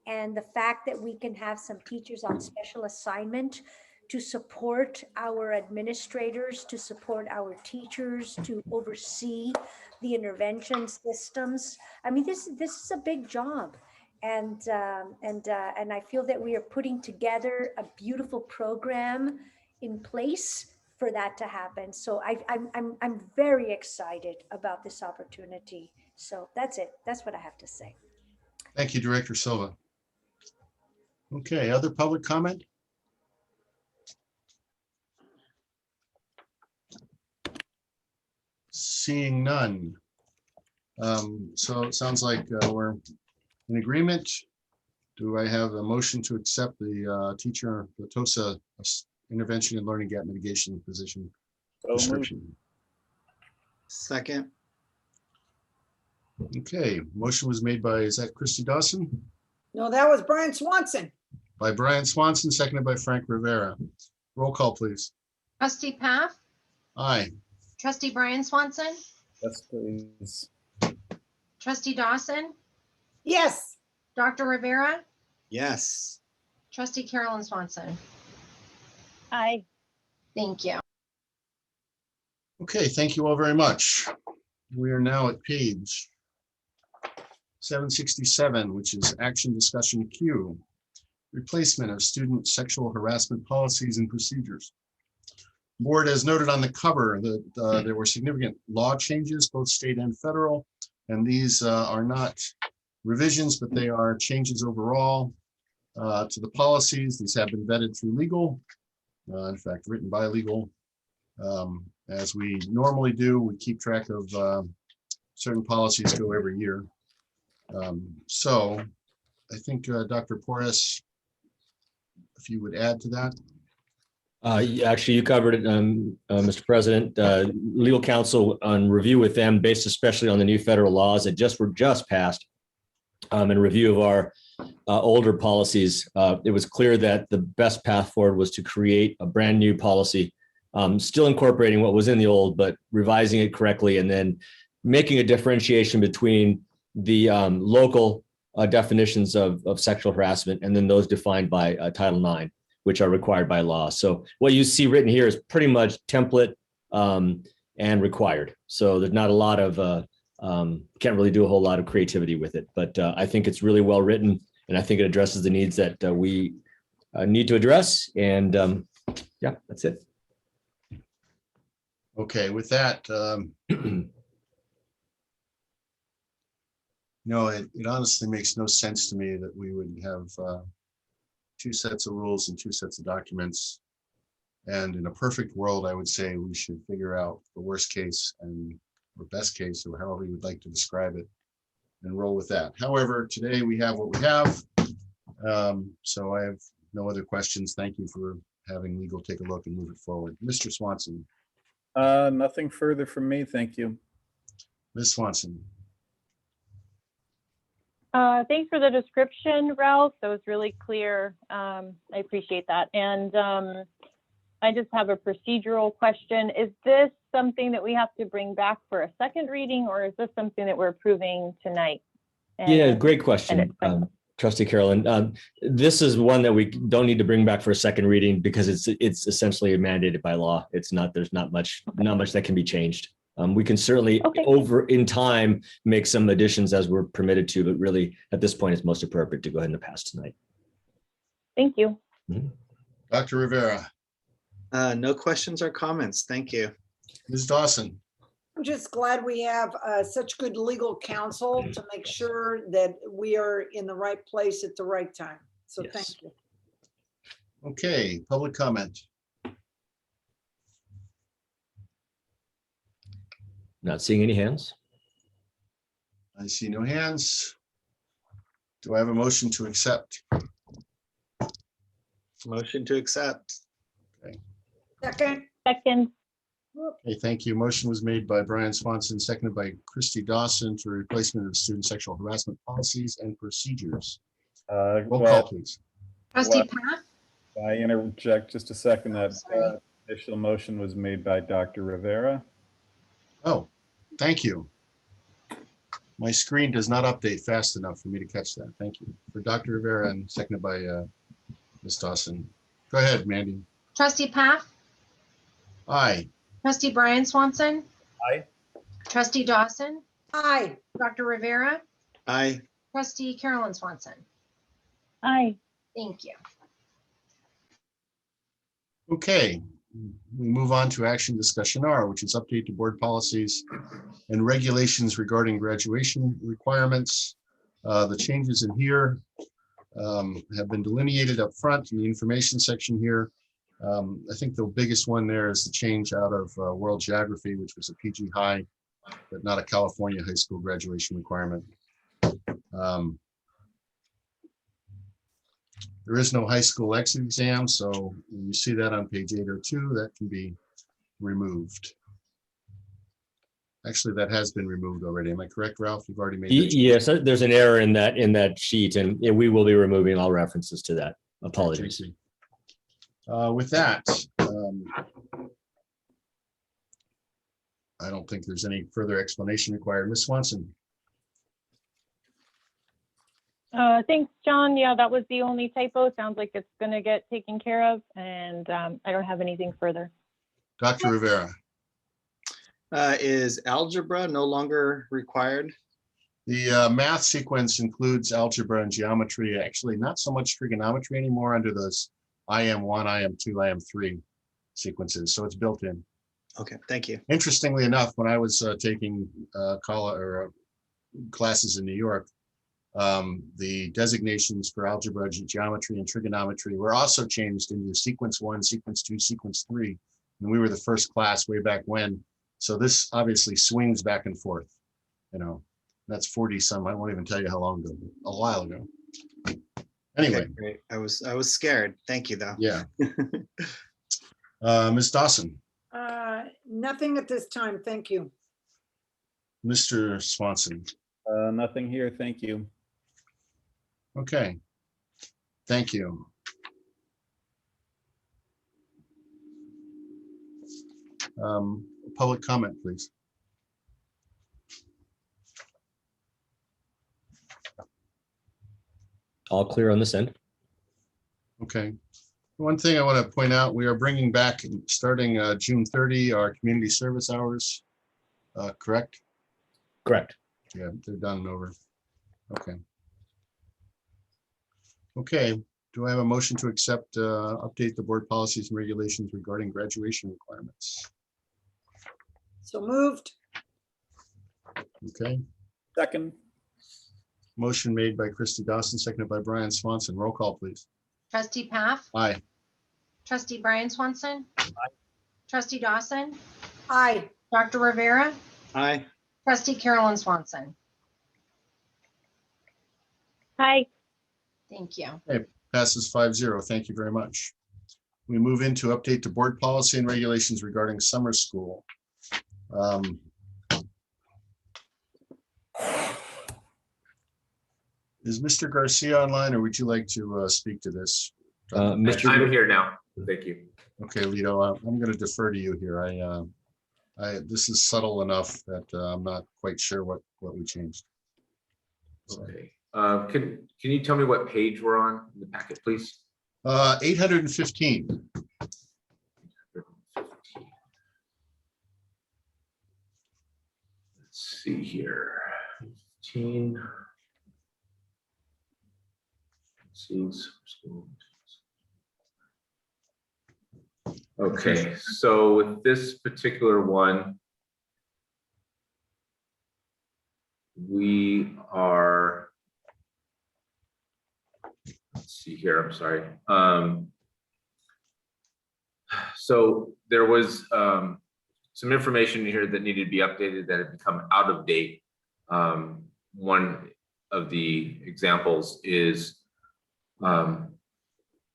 And the fact that we can have some teachers on special assignment to support our administrators, to support our teachers, to oversee the intervention systems. I mean, this is a big job. And I feel that we are putting together a beautiful program in place for that to happen. So I'm very excited about this opportunity. So that's it. That's what I have to say. Thank you, Director Silva. Okay, other public comment? Seeing none. So it sounds like we're in agreement. Do I have a motion to accept the the TOSA intervention and learning gap mitigation position So moved. description? Second, Okay, motion was made by, is that Christy Dawson? No, that was Brian Swanson. By Brian Swanson, seconded by Frank Rivera. Roll call, please. Trustee Path, Aye. trustee Brian Swanson, Yes, please. trustee Dawson, Yes. Dr. Rivera, yes. trustee Carolyn Swanson. Aye. Thank you. Okay, thank you all very much. We are now at page 767, which is action discussion Q, replacement of student sexual harassment policies and procedures. Board has noted on the cover that there were significant law changes, both state and federal, and these are not revisions, but they are changes overall to the policies. These have been vetted through legal, in fact, written by legal. As we normally do, we keep track of certain policies go every year. So I think Dr. Porras, if you would add to that. Actually, you covered it, Mr. President. Legal counsel on review with them, based especially on the new federal laws that were just passed, in review of our older policies. It was clear that the best path forward was to create a brand new policy, still incorporating what was in the old, but revising it correctly, and then making a differentiation between the local definitions of sexual harassment and then those defined by Title IX, which are required by law. So what you see written here is pretty much template and required. So there's not a lot of, can't really do a whole lot of creativity with it, but I think it's really well written, and I think it addresses the needs that we need to address. And yeah, that's it. Okay, with that, no, it honestly makes no sense to me that we would have two sets of rules and two sets of documents. And in a perfect world, I would say we should figure out the worst case or best case, or however you would like to describe it, and roll with that. However, today we have what we have. So I have no other questions. Thank you for having legal take a look and move it forward. Mr. Swanson. Nothing further from me. Thank you. Ms. Swanson. Thanks for the description, Ralph. That was really clear. I appreciate that. And I just have a procedural question. Is this something that we have to bring back for a second reading, or is this something that we're approving tonight? Yeah, great question, Trustee Carolyn. This is one that we don't need to bring back for a second reading because it's essentially mandated by law. There's not much that can be changed. We can certainly over in time make some additions as we're permitted to, but really at this point it's most appropriate to go ahead and pass tonight. Thank you. Dr. Rivera. No questions or comments. Thank you. Ms. Dawson. I'm just glad we have such good legal counsel to make sure that we are in the right place at the right time. So Yes. thank you. Okay, public comment. Not seeing any hands. I see no hands. Do I have a motion to accept? Motion to accept. Second. Second. Okay, thank you. Motion was made by Brian Swanson, seconded by Christy Dawson to replacement of student sexual harassment policies and procedures. Roll call, Well, please. Trustee Well- Path, I interject just a second. That Sorry. initial motion was made by Dr. Rivera. Oh, thank you. My screen does not update fast enough for me to catch that. Thank you. For Dr. Rivera and seconded by Ms. Dawson. Go ahead, Mandy. trustee Path, Aye. trustee Brian Swanson. Aye. Trustee Dawson, Aye. Dr. Rivera, Aye. trustee Carolyn Swanson. Aye. Thank you. Okay, we move on to action discussion R, which is update to board policies and regulations regarding graduation requirements. The changes in here have been delineated up front in the information section here. I think the biggest one there is the change out of world geography, which was a PG high, but not a California high school graduation requirement. There is no high school exit exam, so when you see that on page 802, that can be removed. Actually, that has been removed already. Am I correct, Ralph? You've already made that change. Yes, there's an error in that sheet, and we will be removing all references to that. Apologies. With that, I don't think there's any further explanation required. Ms. Swanson. Thanks, John. Yeah, that was the only typo. Sounds like it's going to get taken care of, and I don't have anything further. Dr. Rivera. Is algebra no longer required? The math sequence includes algebra and geometry, actually not so much trigonometry anymore under those IM1, IM2, IM3 sequences, so it's built in. Okay, thank you. Interestingly enough, when I was taking classes in New York, the designations for algebra, geometry, and trigonometry were also changed into sequence 1, sequence 2, sequence 3, and we were the first class way back when. So this obviously swings back and forth, you know. That's 40 some, I won't even tell you how long ago, a while ago. Anyway. Okay, great. I was scared. Thank you though. Yeah. Ms. Dawson. Nothing at this time. Thank you. Mr. Swanson. Nothing here. Thank you. Okay. Thank you. Public comment, please. All clear on this end. Okay. One thing I want to point out, we are bringing back, starting June 30, our community service hours, correct? Correct. Yeah, they're done and over. Okay. Okay, do I have a motion to accept, update the board policies and regulations regarding graduation requirements? So moved. Okay, Second. motion made by Christy Dawson, seconded by Brian Swanson. Roll call, please. Trustee Pfaff, Aye. trustee Brian Swanson. Trustee Dawson, Aye. Dr. Rivera, Aye. trustee Carolyn Swanson. Hi. Thank you. Passes 5-0. Thank you very much. We move into update to board policy and regulations regarding summer school. Is Mr. Garcia online, or would you like to speak to this? Mr. I'm here now. Thank you. Okay, Lito, I'm going to defer to you here. This is subtle enough that I'm not quite sure what we changed. So, Okay. Can you tell me what page we're on in the packet, please? 815. Let's see here. 15. Okay, so with this particular one, we are, let's see here, I'm sorry. So there was some information here that needed to be updated that had become out of date. One of the examples is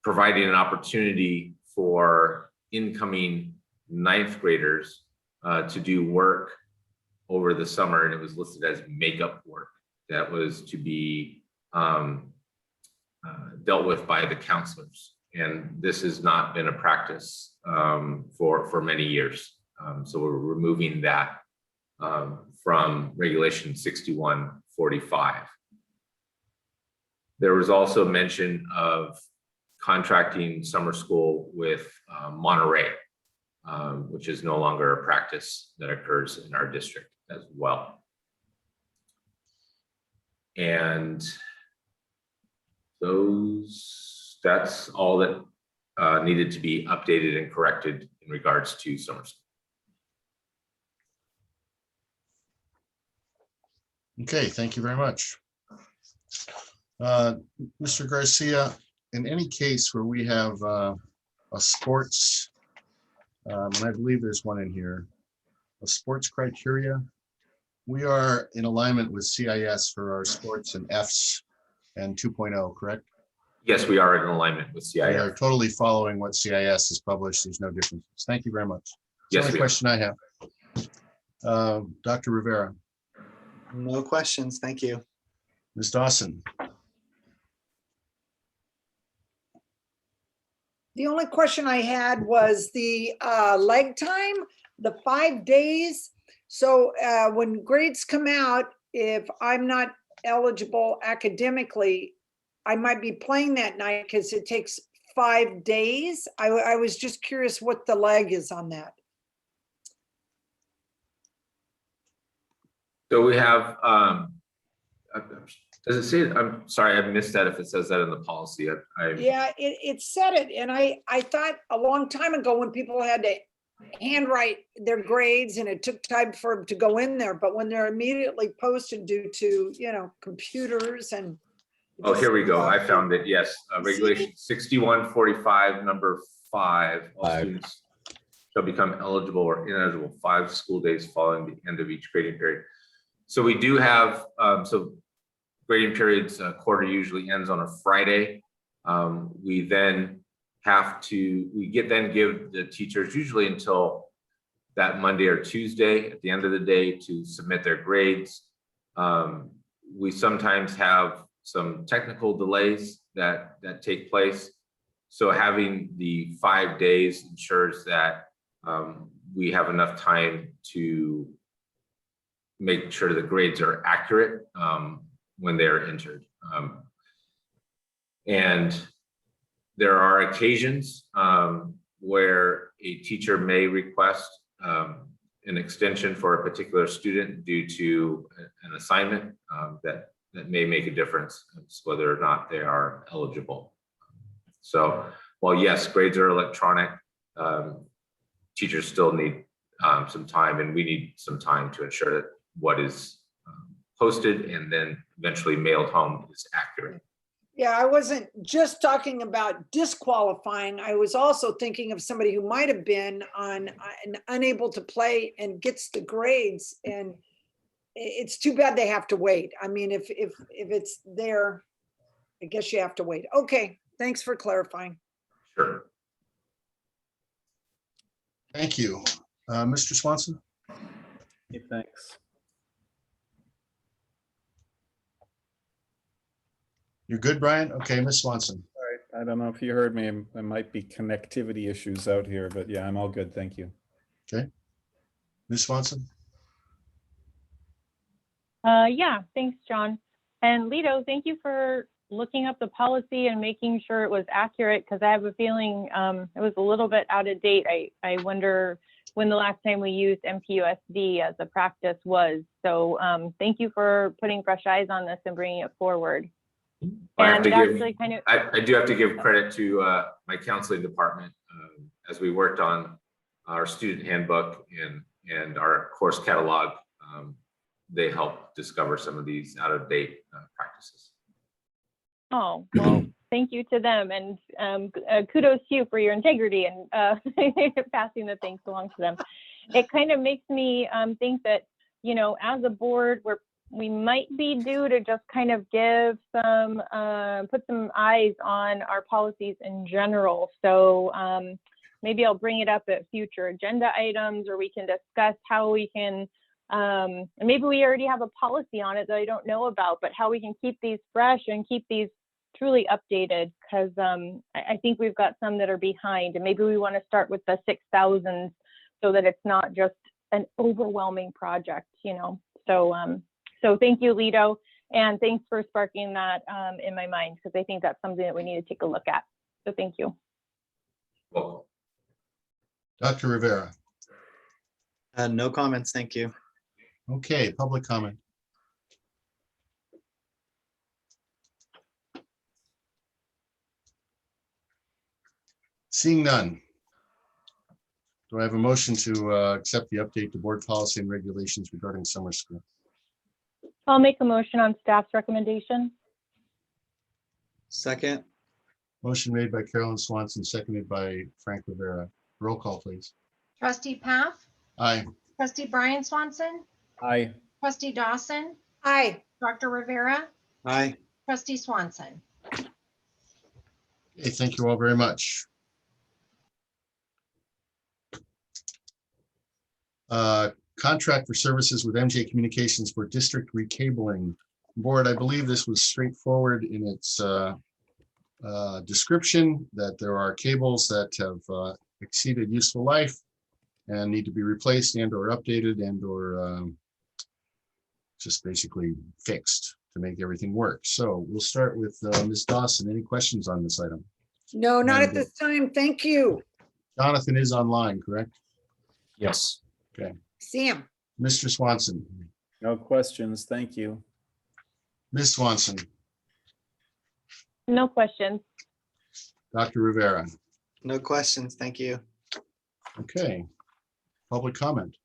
providing an opportunity for incoming 9th graders to do work over the summer, and it was listed as makeup work that was to be dealt with by the counselors. And this has not been a practice for many years. So we're removing that from Regulation 6145. There was also mention of contracting summer school with Monterey, which is no longer a practice that occurs in our district as well. And that's all that needed to be updated and corrected in regards to summer school. Okay, thank you very much. Mr. Garcia, in any case where we have a sports, and I believe there's one in here, a sports criteria, we are in alignment with CIS for our sports and Fs and 2.0, correct? Yes, we are in alignment with We are CIS. totally following what CIS has published. There's no differences. Thank you very much. That's Yes, the only we are. question I have. Dr. Rivera, No questions. Thank you. Ms. Dawson, The only question I had was the leg time, the 5 days. So when grades come out, if I'm not eligible academically, I might be playing that night because it takes 5 days. I was just curious what the leg is on that. So we have, does it say, I'm sorry, I missed that if it says that in the policy. Yeah, it said it. And I thought a long time ago when people had to handwrite their grades and it took time for them to go in there, but when they're immediately posted due to, computers and. Oh, here we go. I found it. Yes. Regulation 6145, number 5. All students shall become eligible or ineligible 5 school days following the end of each grading period. So we do have, so grading periods, quarter usually ends on a Friday. We then then give the teachers usually until that Monday or Tuesday at the end of the day to submit their grades. We sometimes have some technical delays that take place. So having the 5 days ensures that we have enough time to make sure the grades are accurate when they're entered. And there are occasions where a teacher may request an extension for a particular student due to an assignment that may make a difference as whether or not they are eligible. So while yes, grades are electronic, teachers still need some time, and we need some time to ensure that what is posted and then eventually mailed home is accurate. Yeah, I wasn't just talking about disqualifying. I was also thinking of somebody who might have been on unable to play and gets the grades, and it's too bad they have to wait. I mean, if it's there, I guess you have to wait. Okay, thanks for clarifying. Sure. thank you. Mr. Swanson? Hey, thanks. You're good, Brian? Okay, Ms. Swanson. All right. I don't know if you heard me. There might be connectivity issues out here, but yeah, I'm all good. Thank you. Okay. Ms. Swanson? Yeah, thanks, John. And Lito, thank you for looking up the policy and making sure it was accurate, because I have a feeling it was a little bit out of date. I wonder when the last time we used MPUSD as a practice was. So thank you for putting fresh eyes on this and bringing it forward. I do have to give credit to my counseling department as we worked on our student handbook and our course catalog. They helped discover some of these out of date practices. Oh, well, thank you to them, and kudos to you for your integrity and passing the things along to them. It kind of makes me think that, as a board, we might be due to just kind of give some, put some eyes on our policies in general. So maybe I'll bring it up at future agenda items, or we can discuss how we can, and maybe we already have a policy on it that I don't know about, but how we can keep these fresh and keep these truly updated, because I think we've got some that are behind, and maybe we want to start with the 6,000 so that it's not just an overwhelming project, So thank you, Lito, and thanks for sparking that in my mind, because I think that's something that we need to take a look at. So thank you. Welcome. Dr. Rivera? No comments. Thank you. Okay, public comment. Seeing none. Do I have a motion to accept the update to board policy and regulations regarding summer school? I'll make a motion on staff's recommendation. Second. Motion made by Carolyn Swanson, seconded by Frank Rivera. Roll call, please. Trustee Pfaff, Aye. trustee Brian Swanson, Aye. trustee Dawson, Aye. Dr. Rivera, Aye. trustee Swanson. Okay, thank you all very much. Contract for services with MJ Communications for district recabling. Board, I believe this was straightforward in its description, that there are cables that have exceeded useful life and need to be replaced and or updated and or just basically fixed to make everything work. So we'll start with Ms. Dawson. Any questions on this item? No, not at And, this time. Thank you. Jonathan is online, correct? Yes. See him. Mr. Swanson, No questions. Thank you. Ms. Swanson, No questions. Dr. Rivera. No questions. Thank you. Okay. Public comment.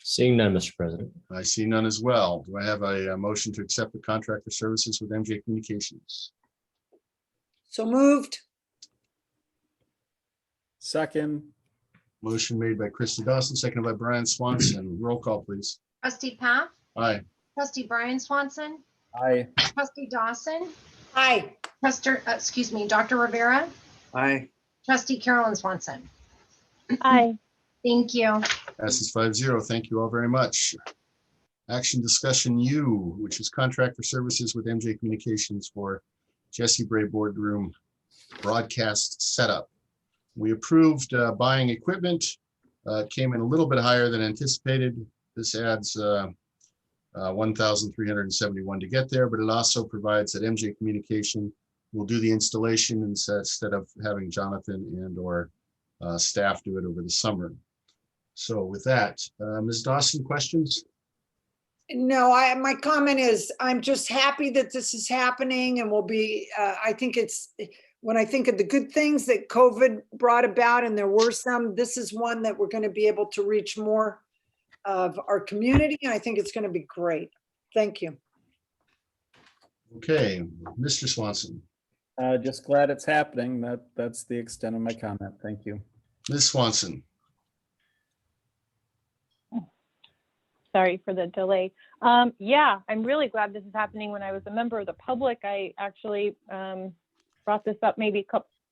Seeing none, Mr. President. I see none as well. Do I have a motion to accept the contract for services with MJ Communications? So moved. Second. Motion made by Krista Dawson, seconded by Brian Swanson. Roll call, please. Trustee Pfaff, Aye. trustee Brian Swanson, Aye. trustee Dawson, Aye. Dr. Rivera, Aye. trustee Carolyn Swanson. Aye. Thank you. Passes 5-0. Thank you all very much. Action discussion U, which is contract for services with MJ Communications for Jesse Bray Boardroom broadcast setup. We approved buying equipment. Came in a little bit higher than anticipated. This adds 1,371 to get there, but it also provides that MJ Communication will do the installation instead of having Jonathan and or staff do it over the summer. So with that, Ms. Dawson, questions? No, my comment is, I'm just happy that this is happening and will be, I think it's, when I think of the good things that COVID brought about, and there were some, this is one that we're going to be able to reach more of our community. And I think it's going to be great. Thank you. Okay, Mr. Swanson. Just glad it's happening. That's the extent of my comment. Thank you. Ms. Swanson. Sorry for the delay. Yeah, I'm really glad this is happening. When I was a member of the public, I actually brought this up maybe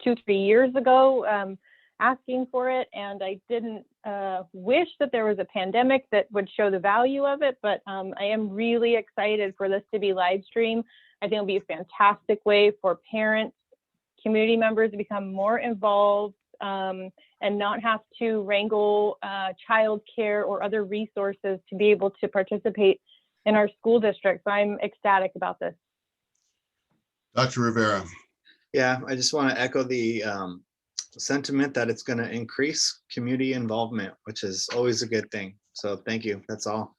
2-3 years ago, asking for it. And I didn't wish that there was a pandemic that would show the value of it, but I am really excited for this to be live stream. I think it'll be a fantastic way for parents, community members to become more involved and not have to wrangle childcare or other resources to be able to participate in our school district. So I'm ecstatic about this. Dr. Rivera. Yeah, I just want to echo the sentiment that it's going to increase community involvement, which is always a good thing. So thank you. That's all.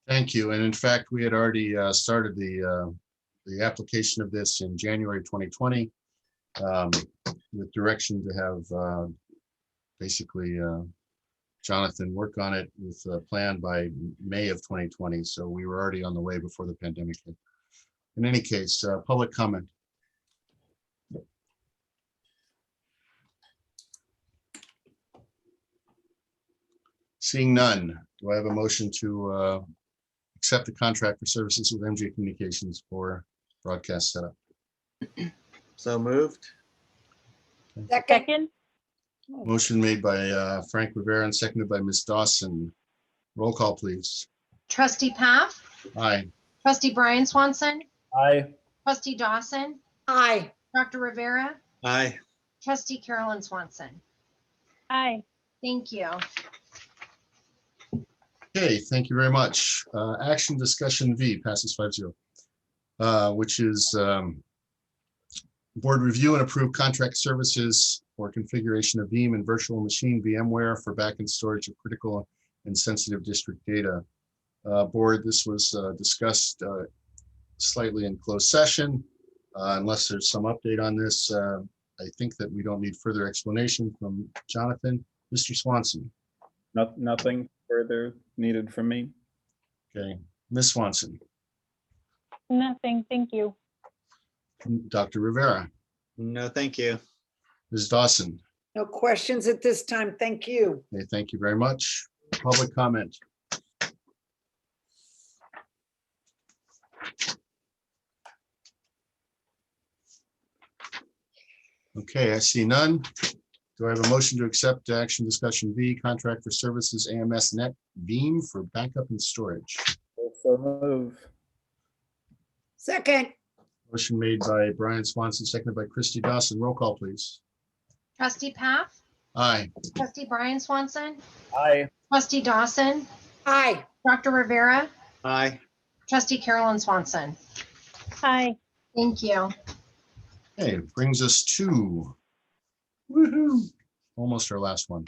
Thank you. And in fact, we had already started the application of this in January 2020 with direction to have basically Jonathan work on it with a plan by May of 2020. So we were already on the way before the pandemic hit. In any case, public comment. Seeing none, do I have a motion to accept the contract for services with MJ Communications for broadcast setup? So moved. Second. Motion made by Frank Rivera and seconded by Ms. Dawson. Roll call, please. Trustee Pfaff, Aye. trustee Brian Swanson, Aye. trustee Dawson, Aye. Dr. Rivera, Aye. trustee Carolyn Swanson. Aye. Thank you. Okay, thank you very much. Action discussion V passes 5-0, which is board review and approve contract services for configuration of Veeam and virtual machine VMware for backend storage of critical and sensitive district data. Board, this was discussed slightly in closed session. Unless there's some update on this, I think that we don't need further explanation from Jonathan. Mr. Swanson. Nothing further needed from me. Okay. Ms. Swanson, Nothing, thank you. Dr. Rivera, No, thank you. Ms. Dawson. No questions at this time. Thank you. Okay, thank you very much. Public comment. Okay, I see none. Do I have a motion to accept action discussion B, contract for services AMS Net Beam for backup and storage? So move. Second, Motion made by Brian Swanson, seconded by Christy Dawson. Roll call, please. Trustee Path, Aye. trustee Brian Swanson, Aye. trustee Dawson, aye. Dr. Rivera, Aye. trustee Carolyn Swanson. Hi. Thank you. Okay, brings us to woohoo, almost our last one.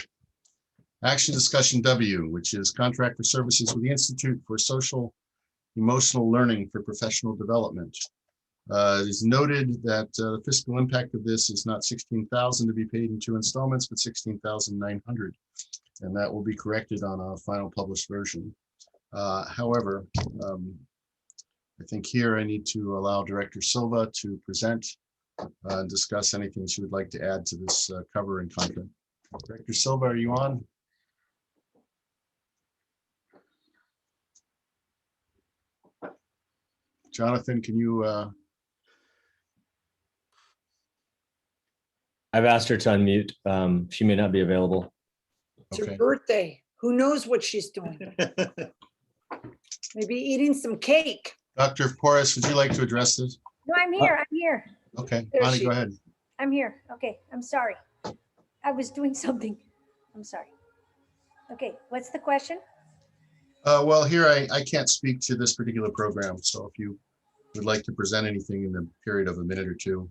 Action discussion W, which is contract for services with the Institute for Social Emotional Learning for Professional Development. It is noted that the fiscal impact of this is not $16,000 to be paid in 2 installments, but $16,900, and that will be corrected on a final published version. However, I think here I need to allow Director Silva to present and discuss anything she would like to add to this cover and content. Director Silva, are you on? Jonathan, can you? I've asked her to unmute. She may not be available. It's Okay. her birthday. Who knows what she's doing? Maybe eating some cake. Dr. Porras, would you like to address this? No, I'm here. Okay, There Bonnie, she go is. ahead. I'm here. Okay, I'm sorry. I was doing something. I'm sorry. Okay, what's the question? Well, here I can't speak to this particular program, so if you would like to present anything in the period of a minute or two.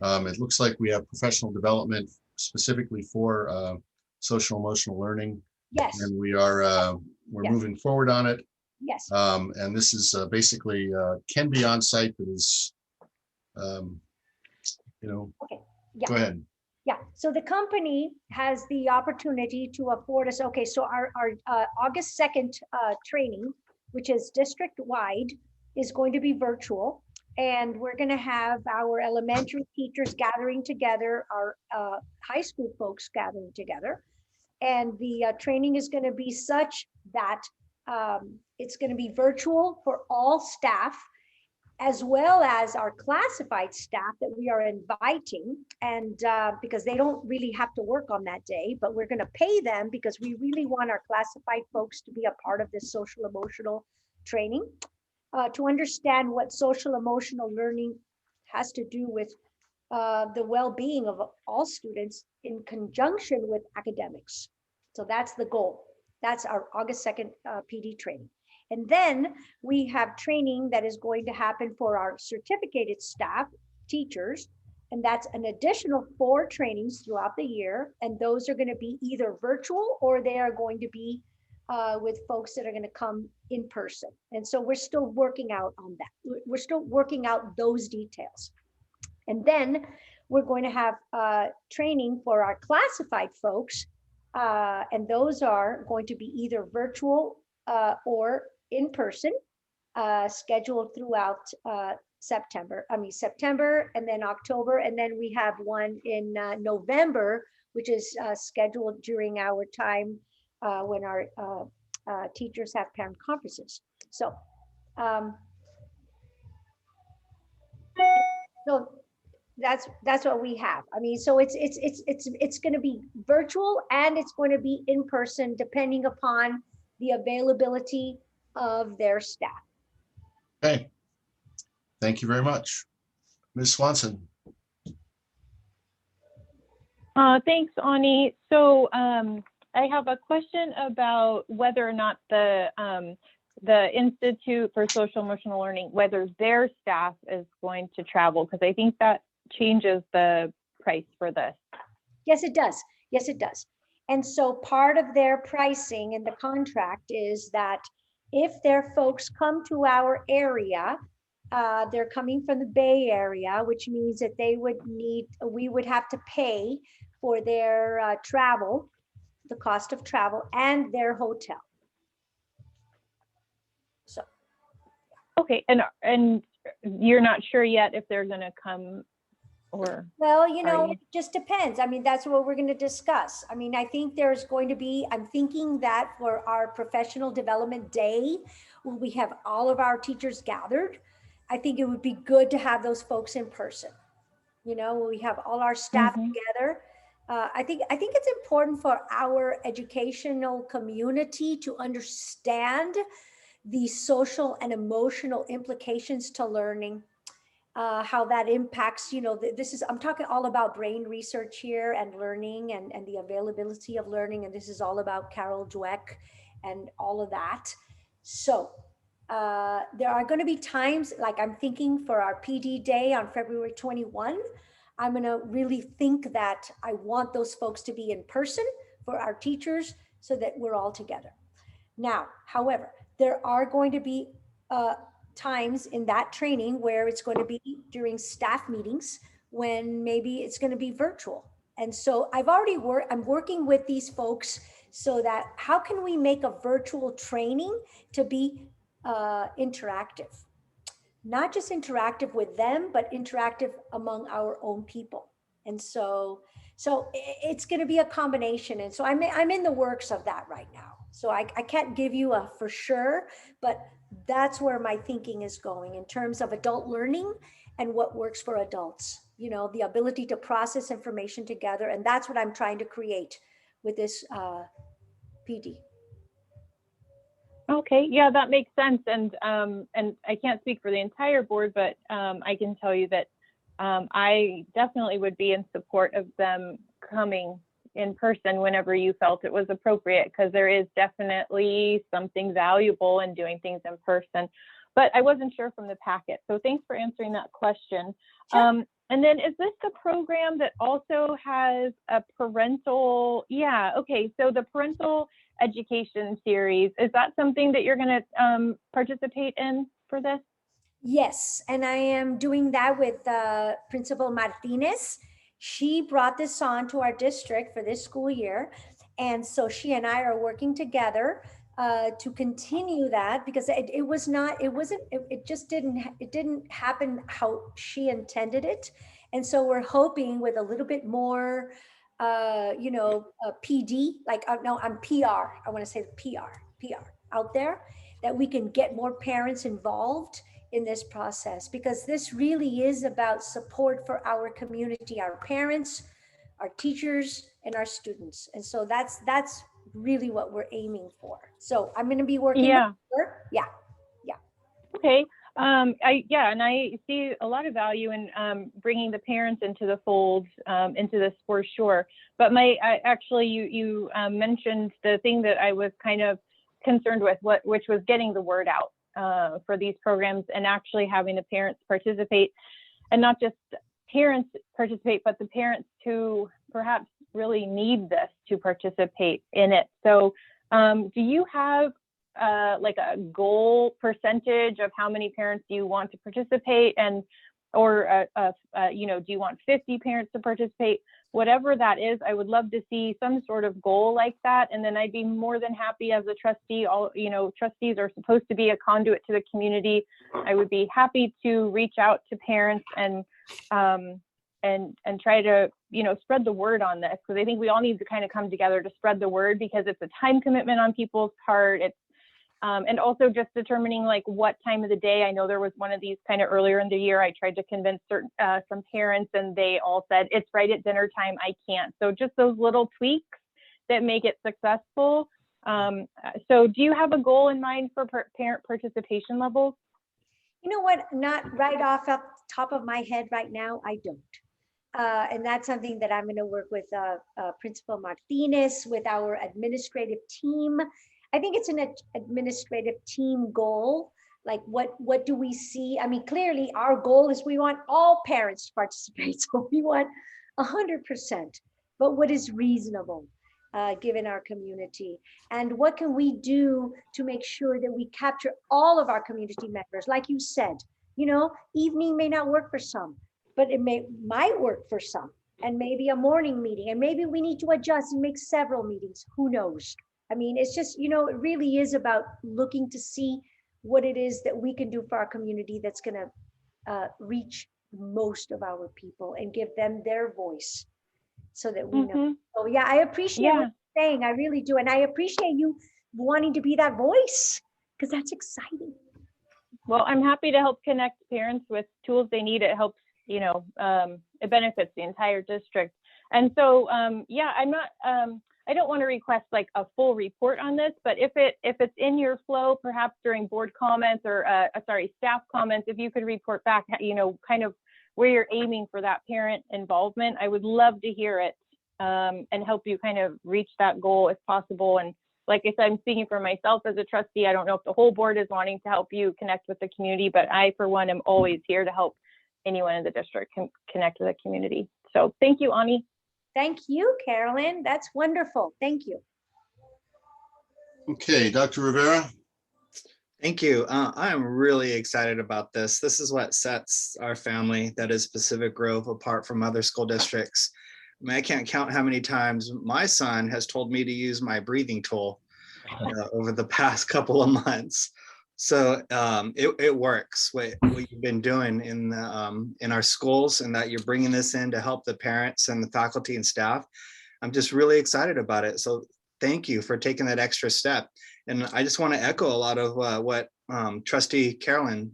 It looks like we have professional development specifically for social emotional learning, Yes, and we're Yes. moving forward on it. yes. And this is basically can be on site, but is, Okay, yeah. go ahead. Yeah, so the company has the opportunity to afford us, okay, so our August 2nd training, which is district-wide, is going to be virtual. And we're gonna have our elementary teachers gathering together, our high school folks gathering together. And the training is gonna be such that it's gonna be virtual for all staff, as well as our classified staff that we are inviting. And because they don't really have to work on that day, but we're gonna pay them because we really want our classified folks to be a part of this social emotional training, to understand what social emotional learning has to do with the well-being of all students in conjunction with academics. So that's the goal. That's our August 2nd PD training. And then we have training that is going to happen for our certificated staff, teachers, and that's an additional 4 trainings throughout the year. And those are going to be either virtual or they are going to be with folks that are going to come in person. And so we're still working out on that. We're still working out those details. And then we're going to have training for our classified folks. And those are going to be either virtual or in person, scheduled throughout September and then October. And then we have one in November, which is scheduled during our time when our teachers have parent conferences. So, so that's what we have. I mean, so it's going to be virtual and it's going to be in person, depending upon the availability of their staff. Okay. Thank you very much. Ms. Swanson. Thanks, Ani. So I have a question about whether or not the Institute for Social Emotional Learning, whether their staff is going to travel, because I think that changes the price for this. Yes, it does. Yes, it does. And so part of their pricing in the contract is that if their folks come to our area, they're coming from the Bay Area, which means that we would have to pay for their travel, the cost of travel and their hotel. So Okay, and you're not sure yet if they're gonna come or? Well, you Are know, you? it just depends. I mean, that's what we're going to discuss. I mean, I think there's going to be, I'm thinking that for our professional development day, when we have all of our teachers gathered, I think it would be good to have those folks in person. You know, when we have all our staff Mhm. together. I think it's important for our educational community to understand the social and emotional implications to learning, how that impacts, you know, this is, I'm talking all about brain research here and learning and the availability of learning. And this is all about Carol Dweck and all of that. So there are going to be times, like I'm thinking for our PD day on February 21, I'm going to really think that I want those folks to be in person for our teachers so that we're all together. Now, however, there are going to be times in that training where it's going to be during staff meetings when maybe it's going to be virtual. And so I'm working with these folks so that how can we make a virtual training to be interactive? Not just interactive with them, but interactive among our own people. And so it's going to be a combination. And so I'm in the works of that right now. So I can't give you a for sure, but that's where my thinking is going in terms of adult learning and what works for adults, you know, the ability to process information together. And that's what I'm trying to create with this PD. Okay, yeah, that makes sense. And I can't speak for the entire board, but I can tell you that I definitely would be in support of them coming in person whenever you felt it was appropriate, because there is definitely something valuable in doing things in person. But I wasn't sure from the packet. So thanks for answering that question. Sure. And then is this the program that also has a parental, yeah, okay, so the parental education series, is that something that you're going to participate in for this? Yes, and I am doing that with Principal Martinez. She brought this on to our district for this school year. And so she and I are working together to continue that, because it just didn't happen how she intended it. And so we're hoping with a little bit more, PD, like, no, I'm PR. I want to say PR out there, that we can get more parents involved in this process, because this really is about support for our community, our parents, our teachers, and our students. And so that's really what we're aiming for. So I'm going to be working Yeah. with her. Yeah. Okay. And I see a lot of value in bringing the parents into the fold, into this for sure. But you mentioned the thing that I was kind of concerned with, which was getting the word out for these programs and actually having the parents participate, and not just parents participate, but the parents who perhaps really need this to participate in it. So do you have like a goal percentage of how many parents you want to participate, or do you want 50 parents to participate? Whatever that is, I would love to see some sort of goal like that. And then I'd be more than happy as a trustee. Trustees are supposed to be a conduit to the community. I would be happy to reach out to parents and try to, spread the word on this, because I think we all need to kind of come together to spread the word, because it's a time commitment on people's part. It's and also just determining like what time of the day. I know there was one of these kind of earlier in the year. I tried to convince some parents, and they all said it's right at dinner time. I can't. So just those little tweaks that make it successful. So do you have a goal in mind for parent participation levels? You know what? Not right off the top of my head right now. I don't. And that's something that I'm going to work with Principal Martinez, with our administrative team. I think it's an administrative team goal. Like what do we see? I mean, clearly our goal is we want all parents to participate. So we want 100%, but what is reasonable given our community? And what can we do to make sure that we capture all of our community members? Like you said, evening may not work for some, but it might work for some, and maybe a morning meeting, and maybe we need to adjust and make several meetings. Who knows? I mean, it's just, it really is about looking to see what it is that we can do for our community that's going to reach most of our people and give them their voice so that we know. So yeah, I appreciate what you're saying. I really do. And I appreciate you wanting to be that voice because that's exciting. Well, I'm happy to help connect parents with tools they need. It helps, you know, it benefits the entire district. And so, yeah, I'm not, I don't want to request like a full report on this, but if it's in your flow, perhaps during board comments or, staff comments, if you could report back, you know, kind of where you're aiming for that parent involvement, I would love to hear it and help you kind of reach that goal if possible. And like I said, I'm speaking for myself as a trustee. I don't know if the whole board is wanting to help you connect with the community, but I, for one, am always here to help anyone in the district connect with the community. So thank you, Ani. Thank you, Carolyn. That's wonderful. Thank you. Okay, Dr. Rivera. Thank you. I am really excited about this. This is what sets our family, that is Pacific Grove, apart from other school districts. I mean, I can't count how many times my son has told me to use my breathing tool over the past couple of months. So it works what you've been doing in our schools, and that you're bringing this in to help the parents and the faculty and staff. I'm just really excited about it. So thank you for taking that extra step. And I just want to echo a lot of what Trustee Carolyn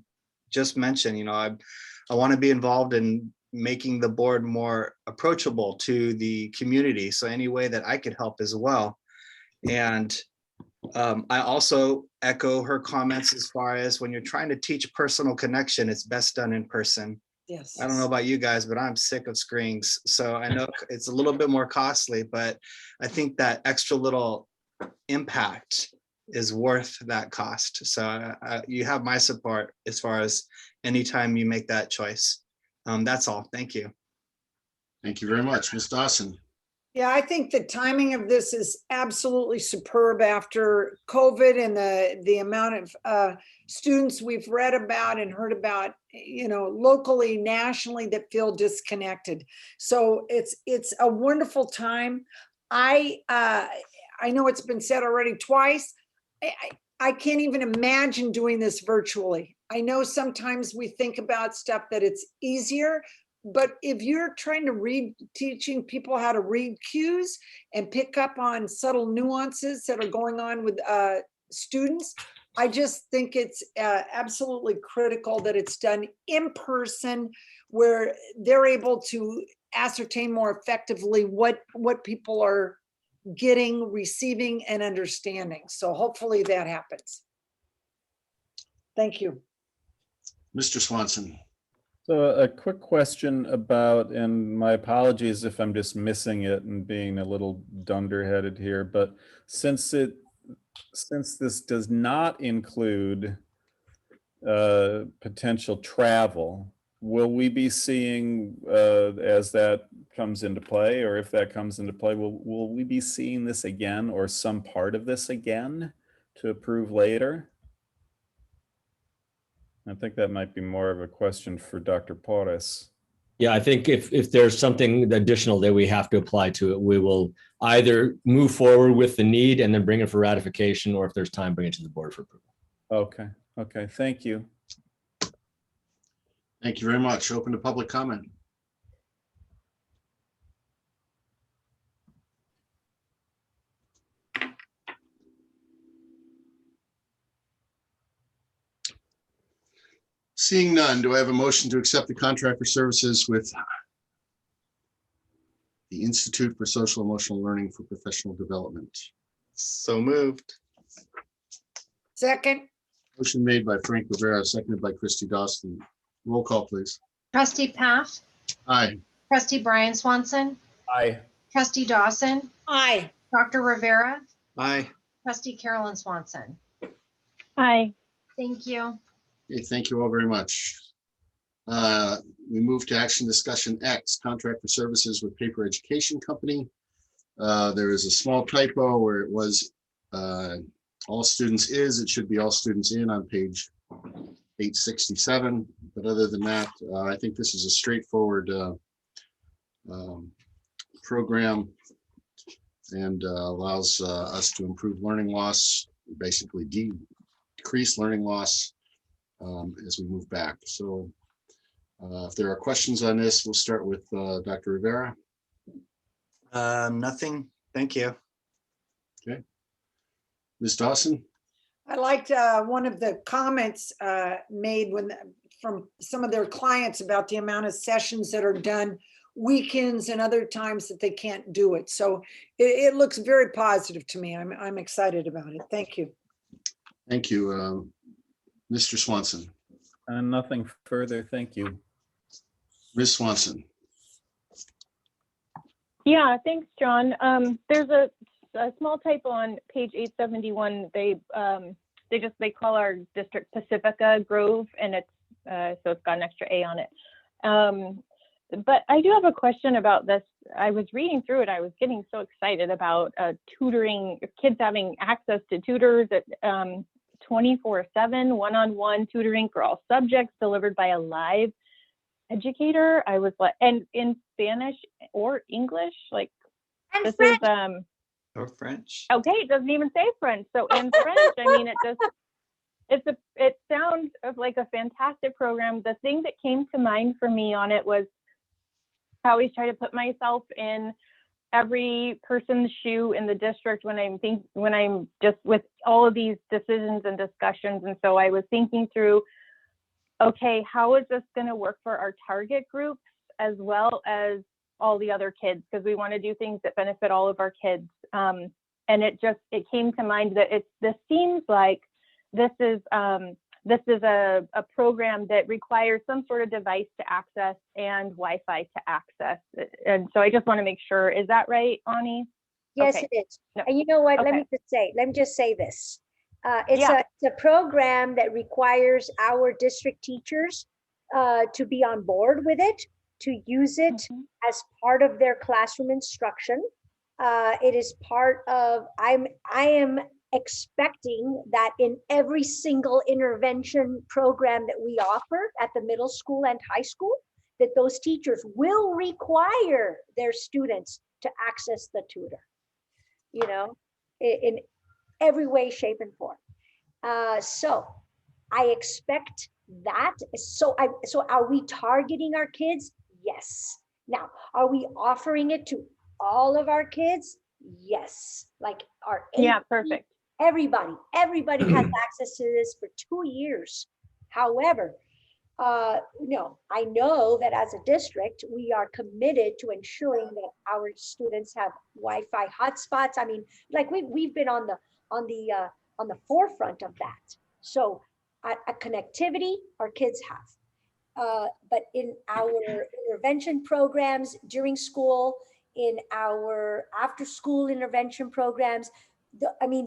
just mentioned. You know, I want to be involved in making the board more approachable to the community. So any way that I could help as well. And I also echo her comments as far as when you're trying to teach personal connection, it's best done in person. Yes. I don't know about you guys, but I'm sick of screens. So I know it's a little bit more costly, but I think that extra little impact is worth that cost. So you have my support as far as anytime you make that choice. That's all. Thank you. Thank you very much. Ms. Dawson. Yeah, I think the timing of this is absolutely superb after COVID and the amount of students we've read about and heard about, you know, locally, nationally, that feel disconnected. So it's a wonderful time. I know it's been said already twice. I can't even imagine doing this virtually. I know sometimes we think about stuff that it's easier, but if you're trying to teaching people how to read cues and pick up on subtle nuances that are going on with students, I just think it's absolutely critical that it's done in person, where they're able to ascertain more effectively what people are getting, receiving, and understanding. So hopefully that happens. Thank you. Mr. Swanson. So a quick question about, and my apologies if I'm just missing it and being a little dunderheaded here, but since this does not include potential travel, will we be seeing as that comes into play, or if that comes into play, will we be seeing this again or some part of this again to approve later? I think that might be more of a question for Dr. Porras. Yeah, I think if there's something additional that we have to apply to it, we will either move forward with the need and then bring it for ratification, or if there's time, bring it to the board for approval. Okay, thank you. Thank you very much. Open to public comment. Seeing none, do I have a motion to accept the contract for services with the Institute for Social Emotional Learning for Professional Development? So moved. Second. Motion made by Frank Rivera, seconded by Christy Dawson. Roll call, please. Trustee Paff, Aye. trustee Brian Swanson, Aye. trustee Dawson, Aye. Dr. Rivera, Aye. trustee Carolyn Swanson. Hi. Thank you. Okay, thank you all very much. We move to action discussion X, contract for services with Paper Education Company. There is a small typo where it was all students is, it should be all students in on page 867. But other than that, I think this is a straightforward program and allows us to improve learning loss, basically decrease learning loss as we move back. So if there are questions on this, we'll start with Dr. Rivera. Nothing. Thank you. Okay. Ms. Dawson? I liked one of the comments made from some of their clients about the amount of sessions that are done weekends and other times that they can't do it. So it looks very positive to me. I'm excited about it. Thank you. Thank you. Mr. Swanson? Nothing further. Thank you. Ms. Swanson? Yeah, thanks, John. There's a small typo on page 871. They call our district Pacifica Grove, and it's so it's got an extra A on it. But I do have a question about this. I was reading through it. I was getting so excited about tutoring, kids having access to tutors at 24/7, one-on-one tutoring for all subjects delivered by a live educator. I was like, and in Spanish or English, like And this French. is Or French. okay. It doesn't even say French. So in French, I mean, it sounds like a fantastic program. The thing that came to mind for me on it was I always try to put myself in every person's shoe in the district when I'm just with all of these decisions and discussions. And so I was thinking through, okay, how is this going to work for our target groups as well as all the other kids? Because we want to do things that benefit all of our kids. And it came to mind that this seems like this is a program that requires some sort of device to access and Wi-Fi to access. And so I just want to make sure, is that right, Ani? Yes, Okay. it is. No. And you know what? Let Okay. me just say this. It's Yeah. a program that requires our district teachers to be on board with it, to use it Mhm. as part of their classroom instruction. It is part of, I am expecting that in every single intervention program that we offer at the middle school and high school, that those teachers will require their students to access the tutor, you know, in every way, shape, and form. So I expect that. So are we targeting our kids? Yes. Now, are we offering it to all of our kids? Yes. Like our Yeah, perfect. everybody has access to this for 2 years. However, I know that as a district, we are committed to ensuring that our students have Wi-Fi hotspots. I mean, like we've been on the forefront of that. So a connectivity our kids have. But in our intervention programs during school, in our after-school intervention programs,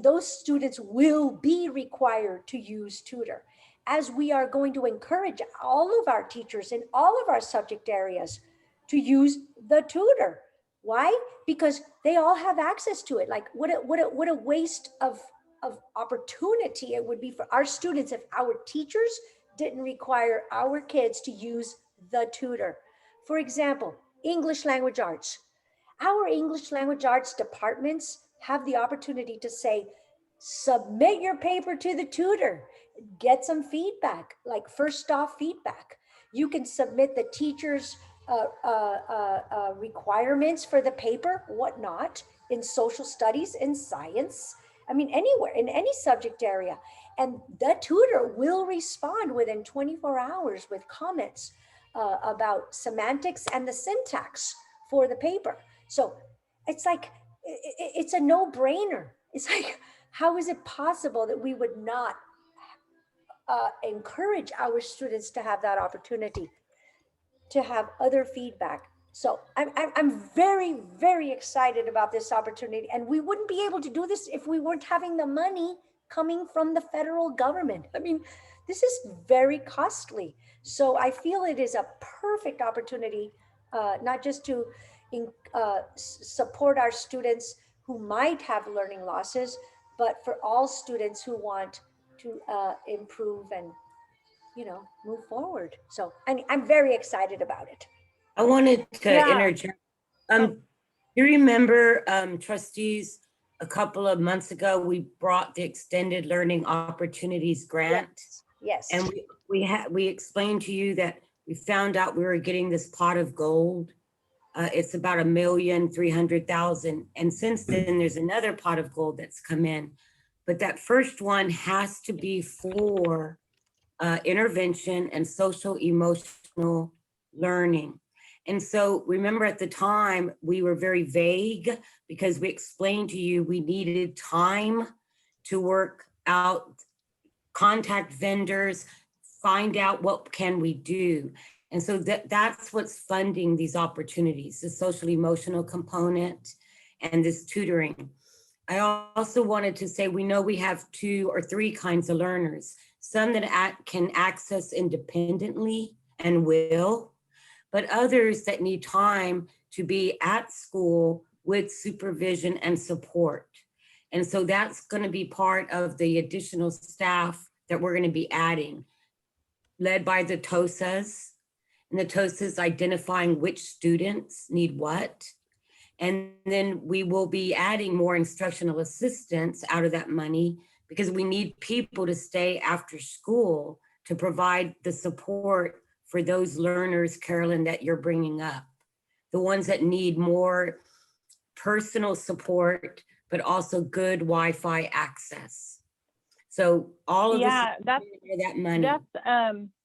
those students will be required to use tutor, as we are going to encourage all of our teachers in all of our subject areas to use the tutor. Why? Because they all have access to it. Like what a waste of opportunity it would be for our students if our teachers didn't require our kids to use the tutor. For example, English language arts. Our English language arts departments have the opportunity to say, submit your paper to the tutor, get some feedback, like first off feedback. You can submit the teacher's requirements for the paper, whatnot, in social studies, in science, anywhere, in any subject area. And the tutor will respond within 24 hours with comments about semantics and the syntax for the paper. So it's like, it's a no-brainer. It's like, how is it possible that we would not encourage our students to have that opportunity to have other feedback? So I'm very, very excited about this opportunity, and we wouldn't be able to do this if we weren't having the money coming from the federal government. This is very costly. So I feel it is a perfect opportunity, not just to support our students who might have learning losses, but for all students who want to improve and move forward. So I'm very excited about it. I wanted to Yeah. interject. You remember, trustees, a couple of months ago, we brought the Extended Learning Opportunities Grant. Yes. And we explained to you that we found out we were getting this pot of gold. It's about $1,300,000. And since then, there's another pot of gold that's come in. But that first one has to be for intervention and social emotional learning. And so remember at the time, we were very vague because we explained to you we needed time to work out, contact vendors, find out what can we do. And so that's what's funding these opportunities, the social emotional component and this tutoring. I also wanted to say, we know we have 2 or 3 kinds of learners, some that can access independently and will, but others that need time to be at school with supervision and support. And so that's going to be part of the additional staff that we're going to be adding, led by the TOSAs, and the TOSAs identifying which students need what. And then we will be adding more instructional assistants out of that money because we need people to stay after school to provide the support for those learners, Carolyn, that you're bringing up, the ones that need more personal support, but also good Wi-Fi access. So all of Yeah, this, that money.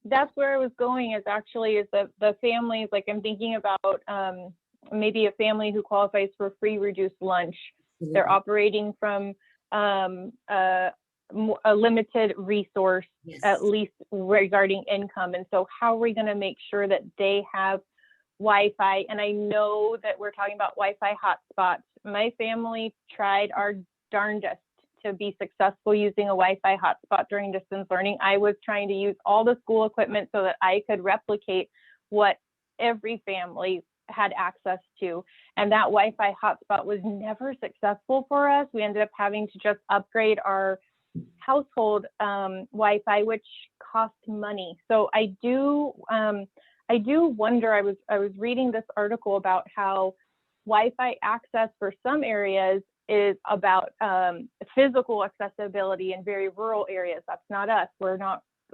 That's where I was going, is the families, like I'm thinking about maybe a family who qualifies for free reduced lunch. They're operating from a limited resource, Yes. at least regarding income. And so how are we going to make sure that they have Wi-Fi? And I know that we're talking about Wi-Fi hotspots. My family tried our darndest to be successful using a Wi-Fi hotspot during distance learning. I was trying to use all the school equipment so that I could replicate what every family had access to. And that Wi-Fi hotspot was never successful for us. We ended up having to just upgrade our household Wi-Fi, which cost money. So I do wonder, I was reading this article about how Wi-Fi access for some areas is about physical accessibility in very rural areas. That's not us.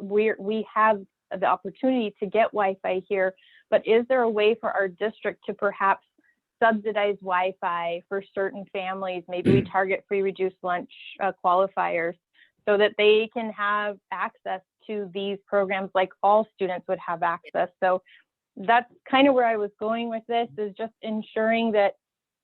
We have the opportunity to get Wi-Fi here, but is there a way for our district to perhaps subsidize Wi-Fi for certain families? Maybe we target free reduced lunch qualifiers so that they can have access to these programs like all students would have access. So that's kind of where I was going with this, is just ensuring that,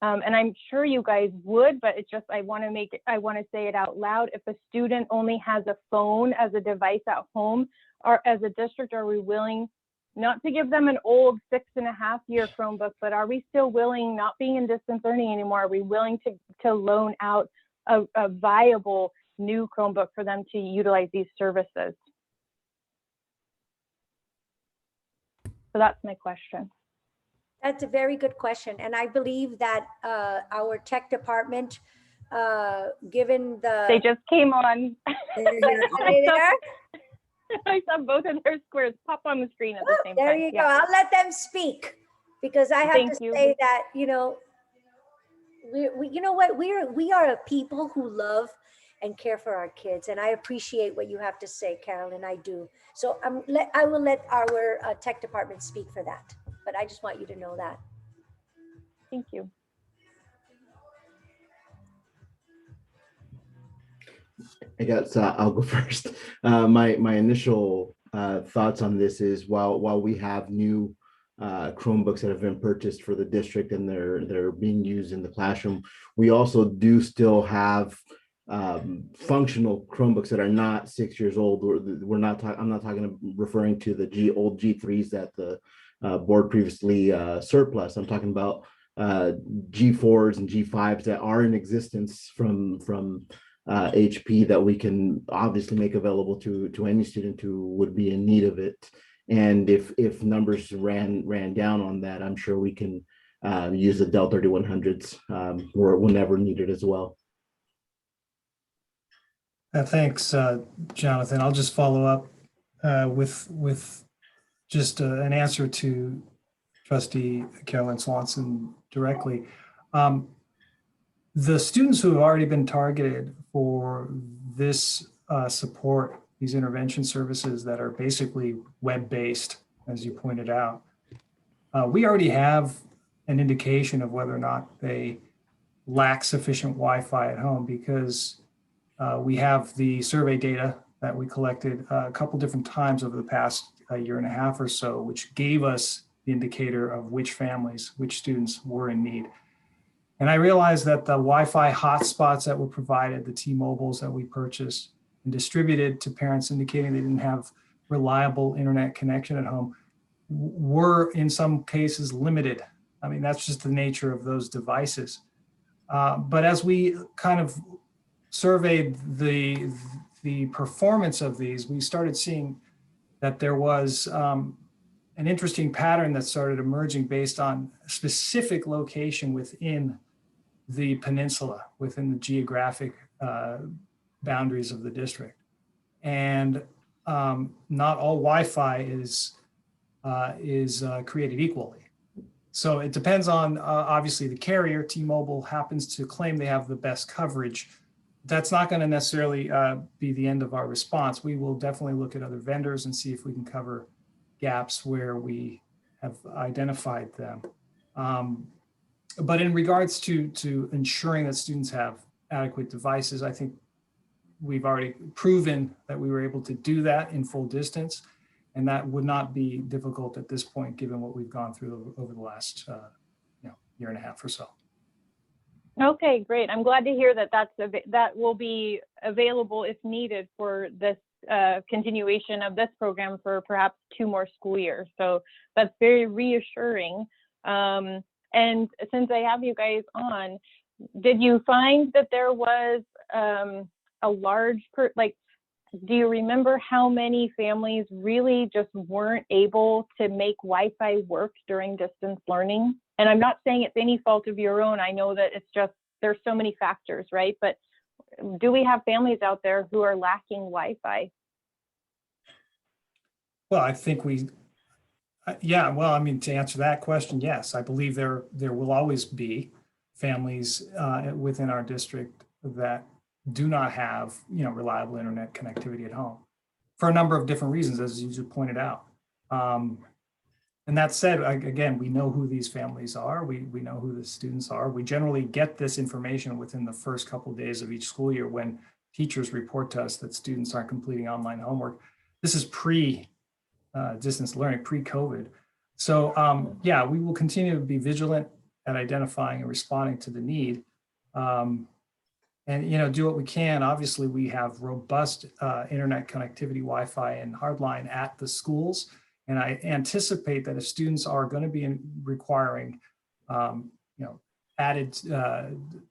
and I'm sure you guys would, but it's just, I want to say it out loud. If a student only has a phone as a device at home, or as a district, are we willing not to give them an old 6.5-year Chromebook, but are we still willing, not being in distance learning anymore, are we willing to loan out a viable new Chromebook for them to utilize these services? So that's my question. That's a very good question. And I believe that our tech department, given the... They just came on. Are they there? I saw both of their squares pop on the screen at the same time. There you go. I'll let them speak, because I have to say that, you know what, we are a people who love and care for our kids, and I appreciate what you have to say, Carolyn. I do. So I will let our tech department speak for that, but I just want you to know that. Thank you. I guess I'll go first. My initial thoughts on this is, while we have new Chromebooks that have been purchased for the district and they're being used in the classroom, we also do still have functional Chromebooks that are not 6 years old. I'm not referring to the old G3s that the board previously surplus. I'm talking about G4s and G5s that are in existence from HP that we can obviously make available to any student who would be in need of it. And if numbers ran down on that, I'm sure we can use the Dell 3100s whenever needed as well. Thanks, Jonathan. I'll just follow up with just an answer to Trustee Carolyn Swanson directly. The students who have already been targeted for this support, these intervention services that are basically web-based, as you pointed out, we already have an indication of whether or not they lack sufficient Wi-Fi at home, because we have the survey data that we collected a couple different times over the past year and a half or so, which gave us the indicator of which families, which students were in need. And I realized that the Wi-Fi hotspots that were provided, the T-Mobiles that we purchased and distributed to parents indicating they didn't have reliable internet connection at home, were in some cases limited. I mean, that's just the nature of those devices. But as we kind of surveyed the performance of these, we started seeing that there was an interesting pattern that started emerging based on specific location within the peninsula, within the geographic boundaries of the district. And not all Wi-Fi is created equally. So it depends on, obviously, the carrier. T-Mobile happens to claim they have the best coverage. That's not going to necessarily be the end of our response. We will definitely look at other vendors and see if we can cover gaps where we have identified them. But in regards to ensuring that students have adequate devices, I think we've already proven that we were able to do that in full distance. And that would not be difficult at this point, given what we've gone through over the last year and a half or so. Okay, great. I'm glad to hear that that will be available if needed for this continuation of this program for perhaps 2 more school years. So that's very reassuring. And since I have you guys on, did you find that there was a large, do you remember how many families really just weren't able to make Wi-Fi work during distance learning? And I'm not saying it's any fault of your own. I know that it's just, there's so many factors, right? But do we have families out there who are lacking Wi-Fi? Well, I think well, I mean, to answer that question, yes, I believe there will always be families within our district that do not have, reliable internet connectivity at home for a number of different reasons, as you just pointed out. And that said, again, we know who these families are. We know who the students are. We generally get this information within the first couple of days of each school year when teachers report to us that students aren't completing online homework. This is pre-distance learning, pre-COVID. So yeah, we will continue to be vigilant at identifying and responding to the need. And do what we can. Obviously, we have robust internet connectivity, Wi-Fi, and hardline at the schools. And I anticipate that if students are going to be requiring, added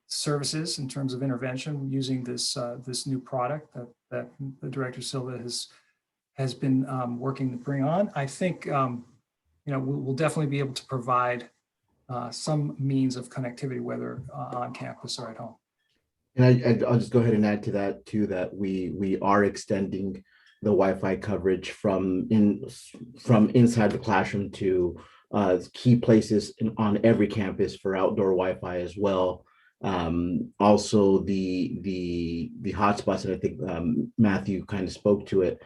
services in terms of intervention using this new product that the Director Silva has been working to bring on, I think we'll definitely be able to provide some means of connectivity, whether on campus or at home. And I'll just go ahead and add to that too, that we are extending the Wi-Fi coverage from inside the classroom to key places on every campus for outdoor Wi-Fi as well. Also the hotspots, and I think Matthew kind of spoke to it.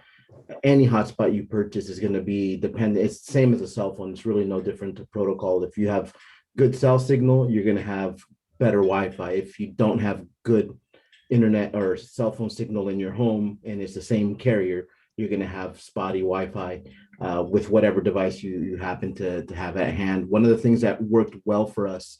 Any hotspot you purchase is going to be dependent. It's the same as a cell phone. It's really no different to protocol. If you have good cell signal, you're going to have better Wi-Fi. If you don't have good internet or cell phone signal in your home and it's the same carrier, you're going to have spotty Wi-Fi with whatever device you happen to have at hand. One of the things that worked well for us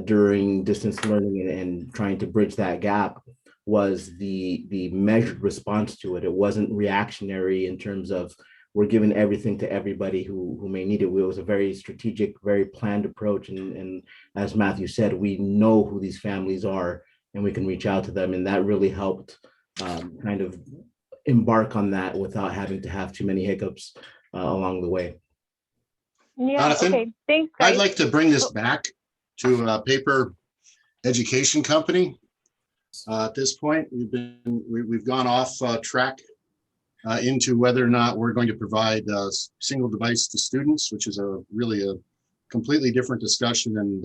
during distance learning and trying to bridge that gap was the measured response to it. It wasn't reactionary in terms of we're giving everything to everybody who may need it. It was a very strategic, very planned approach. And as Matthew said, we know who these families are and we can reach out to them. And that really helped kind of embark on that without having to have too many hiccups along the way. Yeah, Jonathan, okay, thanks, guys. I'd like to bring this back to a paper education company. At this point, we've gone off track into whether or not we're going to provide a single device to students, which is really a completely different discussion. And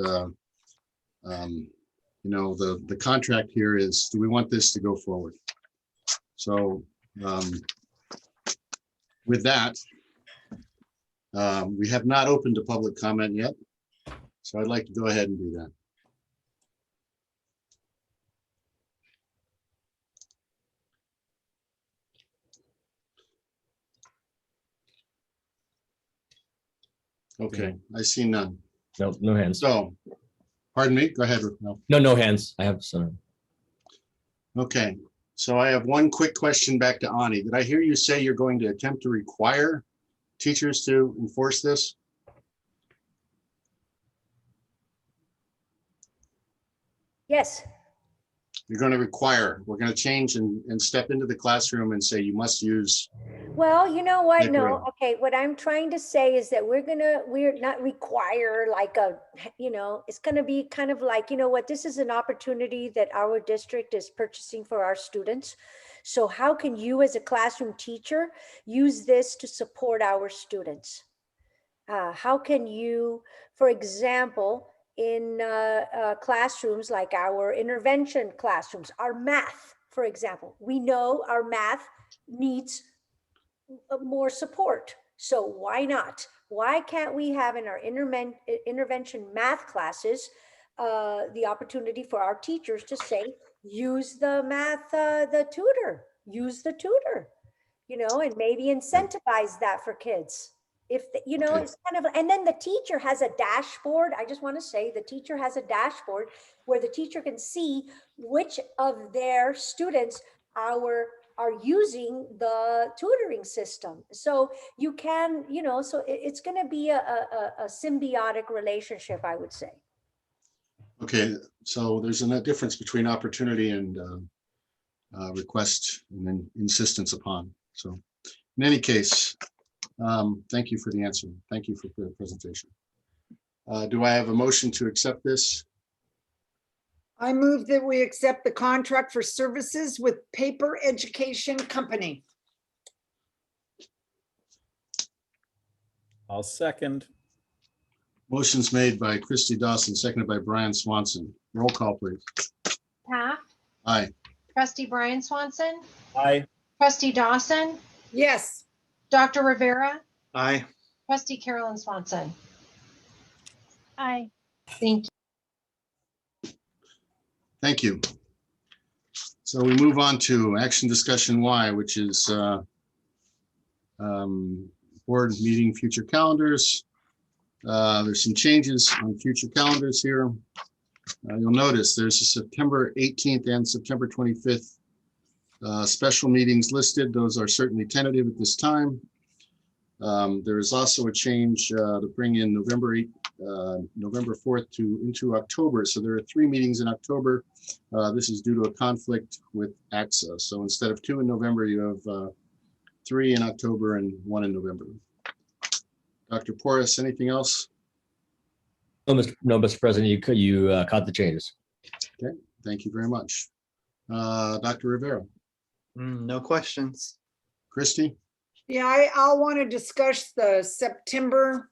the contract here is, do we want this to go forward? So with that, we have not opened to public comment yet. So I'd like to go ahead and do that. Okay, I see none. No, no hands. So, pardon me, go ahead. No. No hands. I have some. Okay, so I have one quick question back to Ani. Did I hear you say you're going to attempt to require teachers to enforce this? Yes. You're going to require, we're going to change and step into the classroom and say you must use. Well, you know what? No, Decorative. okay. What I'm trying to say is that we're not require like it's gonna be kind of like, this is an opportunity that our district is purchasing for our students. So how can you as a classroom teacher use this to support our students? How can you, for example, in classrooms like our intervention classrooms, our math, for example, we know our math needs more support. So why not? Why can't we have in our intervention math classes the opportunity for our teachers to say, use the math, the tutor, use the tutor, and maybe incentivize that for kids. If, Okay. it's kind of, and then the teacher has a dashboard. I just want to say the teacher has a dashboard where the teacher can see which of their students are using the tutoring system. So you can, so it's going to be a symbiotic relationship, I would say. Okay, so there's a difference between opportunity and request and then insistence upon. So in any case, thank you for the answer. Thank you for the presentation. Do I have a motion to accept this? I move that we accept the contract for services with Paper Education Company. I'll second. Motion's made by Christy Dawson, seconded by Brian Swanson. Roll call, please. Taft, Aye. trustee Brian Swanson, Aye. trustee Dawson, Yes. Dr. Rivera, Aye. trustee Carolyn Swanson. Aye. Thank you. Thank you. So we move on to action discussion Y, which is board meeting future calendars. There's some changes on future calendars here. You'll notice there's a September 18th and September 25th special meetings listed. Those are certainly tentative at this time. There is also a change to bring in November 4th into October. So there are 3 meetings in October. This is due to a conflict with AXA. So instead of 2 in November, you have 3 in October and 1 in November. Dr. Porras, anything else? No, Mr. President, you caught the changes. Okay, thank you very much. Dr. Rivera. No questions. Christy? Yeah, I'll want to discuss the September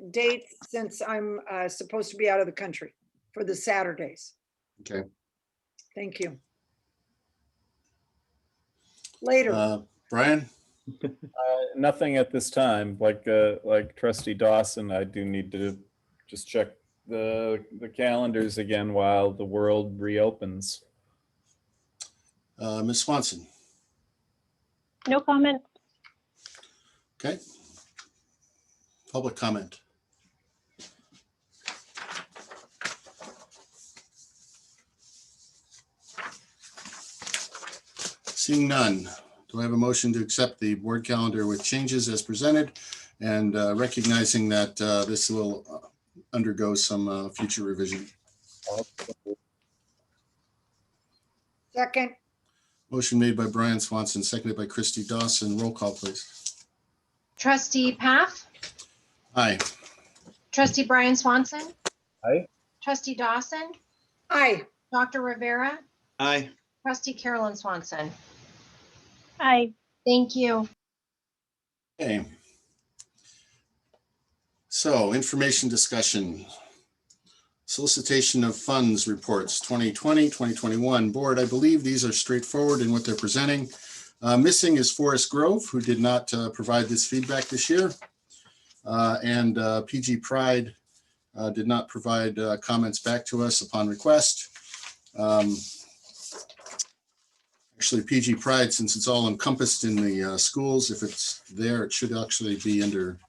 date since I'm supposed to be out of the country for the Saturdays. Okay. Thank you. Later. Brian? Nothing at this time. Like Trustee Dawson, I do need to just check the calendars again while the world reopens. Ms. Swanson? No comment. Okay. Public comment. Seeing none, do I have a motion to accept the board calendar with changes as presented and recognizing that this will undergo some future revision? Second. Motion made by Brian Swanson, seconded by Christy Dawson. Roll call, please. Trustee Paff, Aye. trustee Brian Swanson, Aye. trustee Dawson, Aye. Dr. Rivera, Aye. trustee Carolyn Swanson. Aye. Thank you. Okay. So information discussion. Solicitation of funds reports 2020, 2021. Board, I believe these are straightforward in what they're presenting. Missing is Forest Grove, who did not provide this feedback this year. And PG Pride did not provide comments back to us upon request. Actually, PG Pride, since it's all encompassed in the schools, if it's there, it should actually be under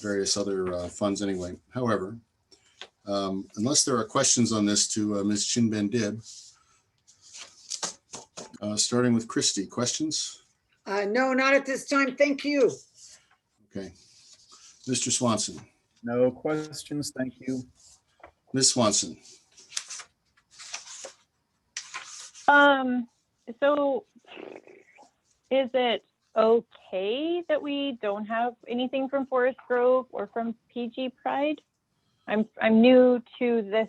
various other funds anyway. However, unless there are questions on this to Ms. Chinben Dib, starting with Christy, questions? No, not at this time. Thank you. Okay. Mr. Swanson. No questions, thank you. Ms. Swanson. So is it okay that we don't have anything from Forest Grove or from PG Pride? I'm new to this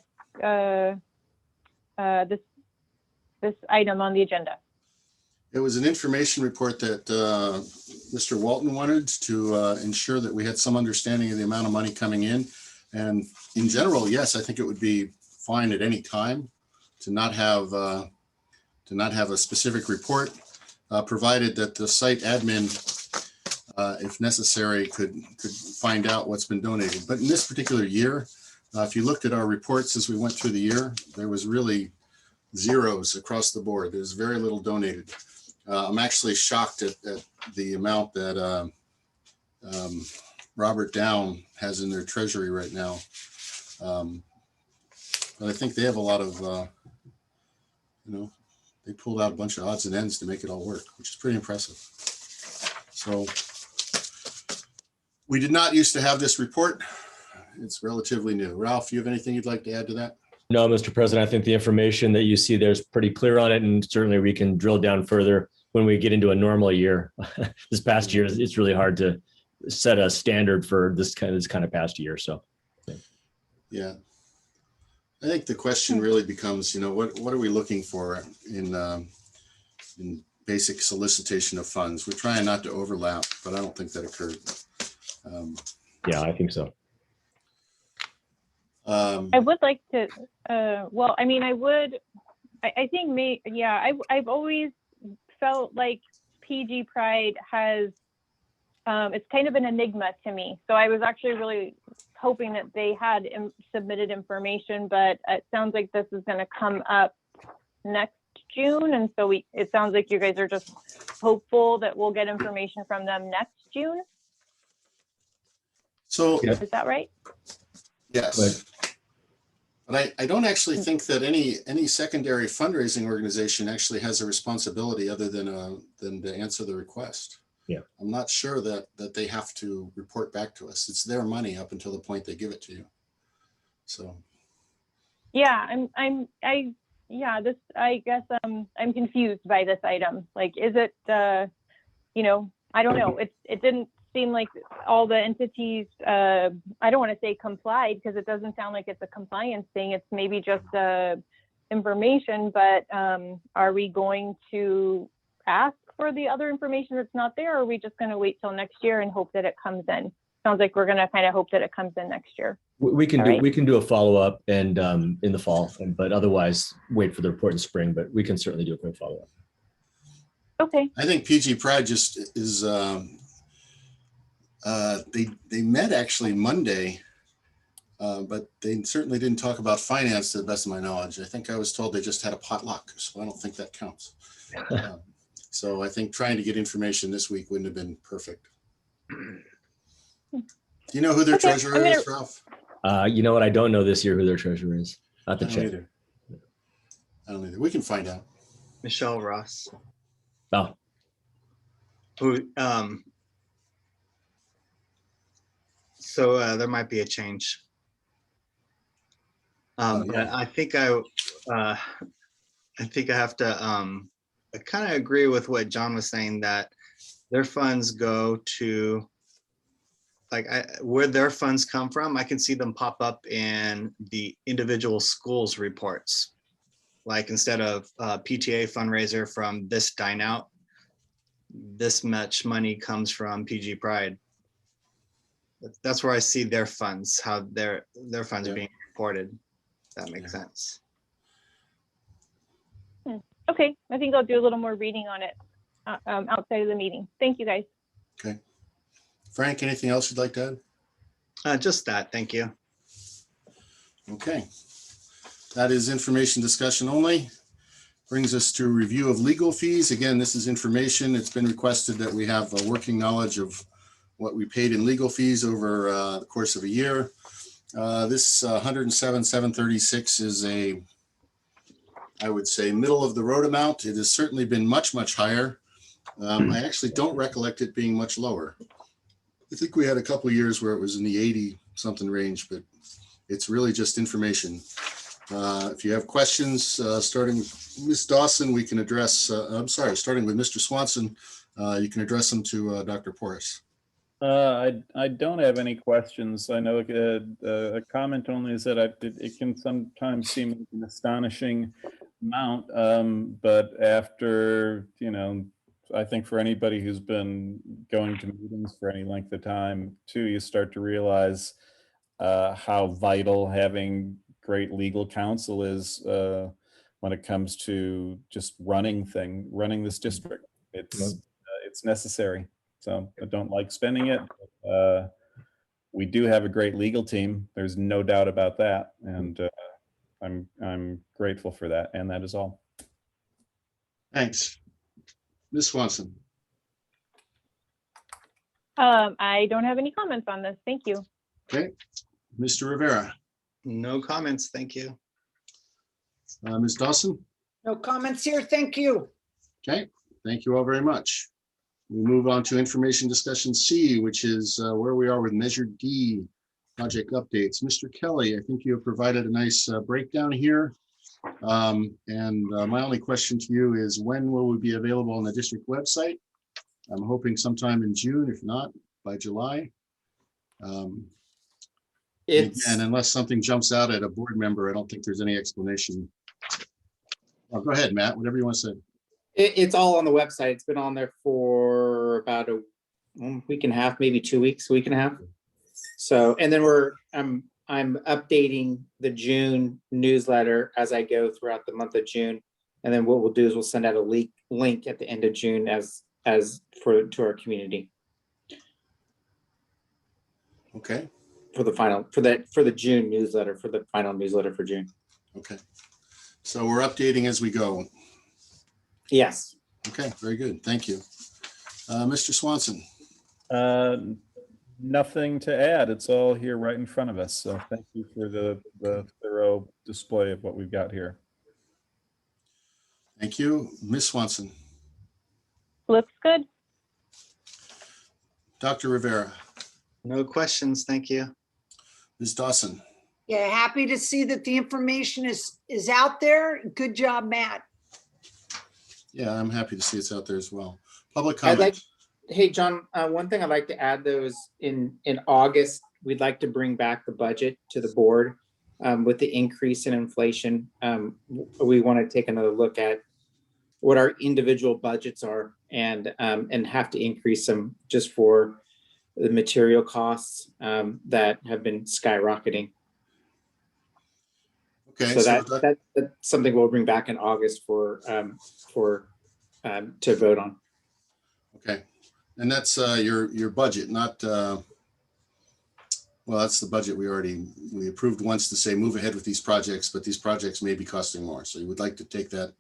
this item on the agenda. It was an information report that Mr. Walton wanted to ensure that we had some understanding of the amount of money coming in. And in general, yes, I think it would be fine at any time to not have a specific report, provided that the site admin, if necessary, could find out what's been donated. But in this particular year, if you looked at our reports as we went through the year, there was really zeros across the board. There's very little donated. I'm actually shocked at the amount that Robert Down has in their treasury right now. But I think they have a lot of, they pulled out a bunch of odds and ends to make it all work, which is pretty impressive. So we did not used to have this report. It's relatively new. Ralph, you have anything you'd like to add to that? No, Mr. President, I think the information that you see there is pretty clear on it, and certainly we can drill down further when we get into a normal year. This past year, it's really hard to set a standard for this kind of past year. So, yeah, I think the question really becomes, what are we looking for in basic solicitation of funds? We're trying not to overlap, but I don't think that occurred. Yeah, I think so. I would like to, well, I mean, I think, I've always felt like PG Pride has, it's kind of an enigma to me. So I was actually really hoping that they had submitted information, but it sounds like this is going to come up next June. And so it sounds like you guys are just hopeful that we'll get information from them next June. So is that right? Yes. But I don't actually think that any secondary fundraising organization actually has a responsibility other than to answer the request. Yeah. I'm not sure that they have to report back to us. It's their money up until the point they give it to you. So. Yeah, I guess I'm confused by this item. Like, is it, I don't know. It didn't seem like all the entities, I don't want to say complied, because it doesn't sound like it's a compliance thing. It's maybe just information, but are we going to ask for the other information that's not there, or are we just going to wait till next year and hope that it comes in? Sounds like we're going to kind of hope that it comes in next year. We can do a follow-up and in the fall, but otherwise wait for the report in spring, but we can certainly do a quick follow-up. Okay. I think PG Pride just is, they met actually Monday, but they certainly didn't talk about finance to the best of my knowledge. I think I was told they just had a potluck, so I don't think that counts. So I think trying to get information this week wouldn't have been perfect. Do you know who their treasurer is, Ralph? You know what? I don't know this year who their treasurer is. Not the check. I don't either. We can find out. Michelle Ross. Oh. Who, so there might be a change. But I think I have to I kind of agree with what John was saying, that their funds go to, like, where their funds come from. I can see them pop up in the individual schools reports. Like, instead of PTA fundraiser from this dine out, this much money comes from PG Pride. That's where I see their funds, how their funds are being reported. that makes sense. Okay, I think I'll do a little more reading on it outside of the meeting. Thank you, guys. Okay. Frank, anything else you'd like to add? Just that, thank you. Okay. That is information discussion only. Brings us to review of legal fees. Again, this is information. It's been requested that we have a working knowledge of what we paid in legal fees over the course of a year. This 107,736 is I would say, middle of the road amount. It has certainly been much, much higher. I actually don't recollect it being much lower. I think we had a couple of years where it was in the 80 something range, but it's really just information. If you have questions, starting with Ms. Dawson, we can address, starting with Mr. Swanson, you can address them to Dr. Porras. I don't have any questions. I know a comment only is that it can sometimes seem like an astonishing amount, but after, I think for anybody who's been going to meetings for any length of time too, you start to realize how vital having great legal counsel is when it comes to just running this district. It's necessary. So I don't like spending it. But, we do have a great legal team. There's no doubt about that, and I'm grateful for that. And that is all. Thanks, Ms. Swanson. I don't have any comments on this. Thank you. Okay, Mr. Rivera. No comments, thank you. Ms. Dawson. No comments here. Thank you. Okay, thank you all very much. We move on to information discussion C, which is where we are with Measure D project updates. Mr. Kelly, I think you have provided a nice breakdown here. My only question to you is, when will we be available on the district website? I'm hoping sometime in June, if not by July. Again, unless something jumps out at a board member, I don't think there's any explanation. Oh, go ahead, Matt, whatever you want to say. It's all on the website. It's been on there for about a week and a half, maybe 2 weeks, week and a half. So, and then I'm updating the June newsletter as I go throughout the month of June. And then what we'll do is we'll send out a link at the end of June to our community. Okay. For the June newsletter, for the final newsletter for June. Okay. So we're updating as we go. Yes. Okay, very good. Thank you. Mr. Swanson. Nothing to add. It's all here right in front of us. So thank you for the thorough display of what we've got here. Thank you. Ms. Swanson. Looks good. Dr. Rivera. No questions, thank you. Ms. Dawson. Yeah, happy to see that the information is out there. Good job, Matt. Yeah, I'm happy to see it's out there as well. Public comment. Hey, John, one thing I'd like to add though is in August, we'd like to bring back the budget to the board with the increase in inflation. We want to take another look at what our individual budgets are and have to increase them just for the material costs that have been skyrocketing. Okay, so that's something we'll bring back in August to vote on. Okay, and that's your budget, not well, that's the budget we approved once to say move ahead with these projects, but these projects may be costing more. So you would like to take that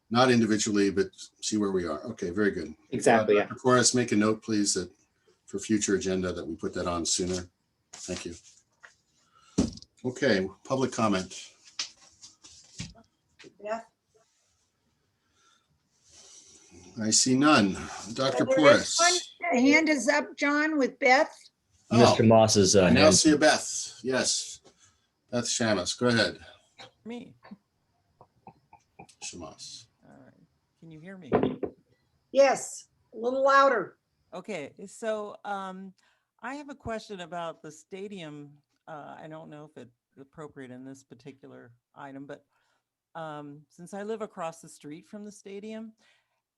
not individually, but see where we are. Okay, very good. Exactly. Dr. Porras, make a note, please, that for future agenda that we put that on sooner. Thank you. Okay, public comment. Yeah. I see none. Dr. There is Porras. one. A hand is up, John, with Beth. Mr. Moss's I now hand. see a Beth. Yes. Beth Shamus. Go ahead. Me. Shamus. All right. Can you hear me? Yes, a little louder. Okay. So I have a question about the stadium. I don't know if it's appropriate in this particular item, but since I live across the street from the stadium,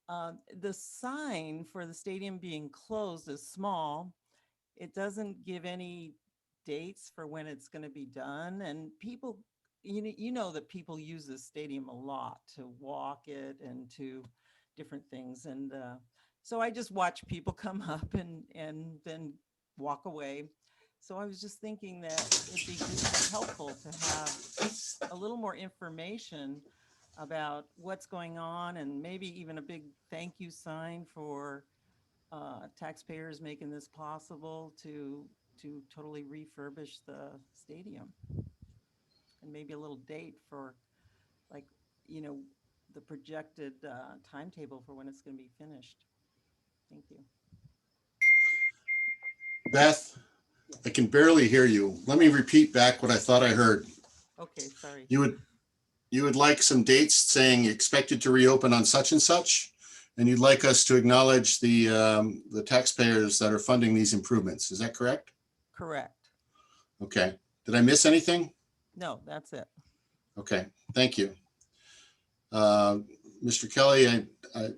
the sign for the stadium being closed is small. It doesn't give any dates for when it's going to be done. And people, you know that people use this stadium a lot to walk it and to different things. And so I just watch people come up and then walk away. So I was just thinking that it'd be helpful to have a little more information about what's going on, and maybe even a big thank you sign for taxpayers making this possible to totally refurbish the stadium, and maybe a little date for, like, you know, the projected timetable for when it's going to be finished. Thank you. Beth, I can barely hear you. Let me repeat back what I thought I heard. Okay, sorry. You would like some dates saying expected to reopen on such and such, and you'd like us to acknowledge the taxpayers that are funding these improvements. Is that correct? Correct. Okay. Did I miss anything? No, that's it. Okay, thank you. Mr. Kelly, I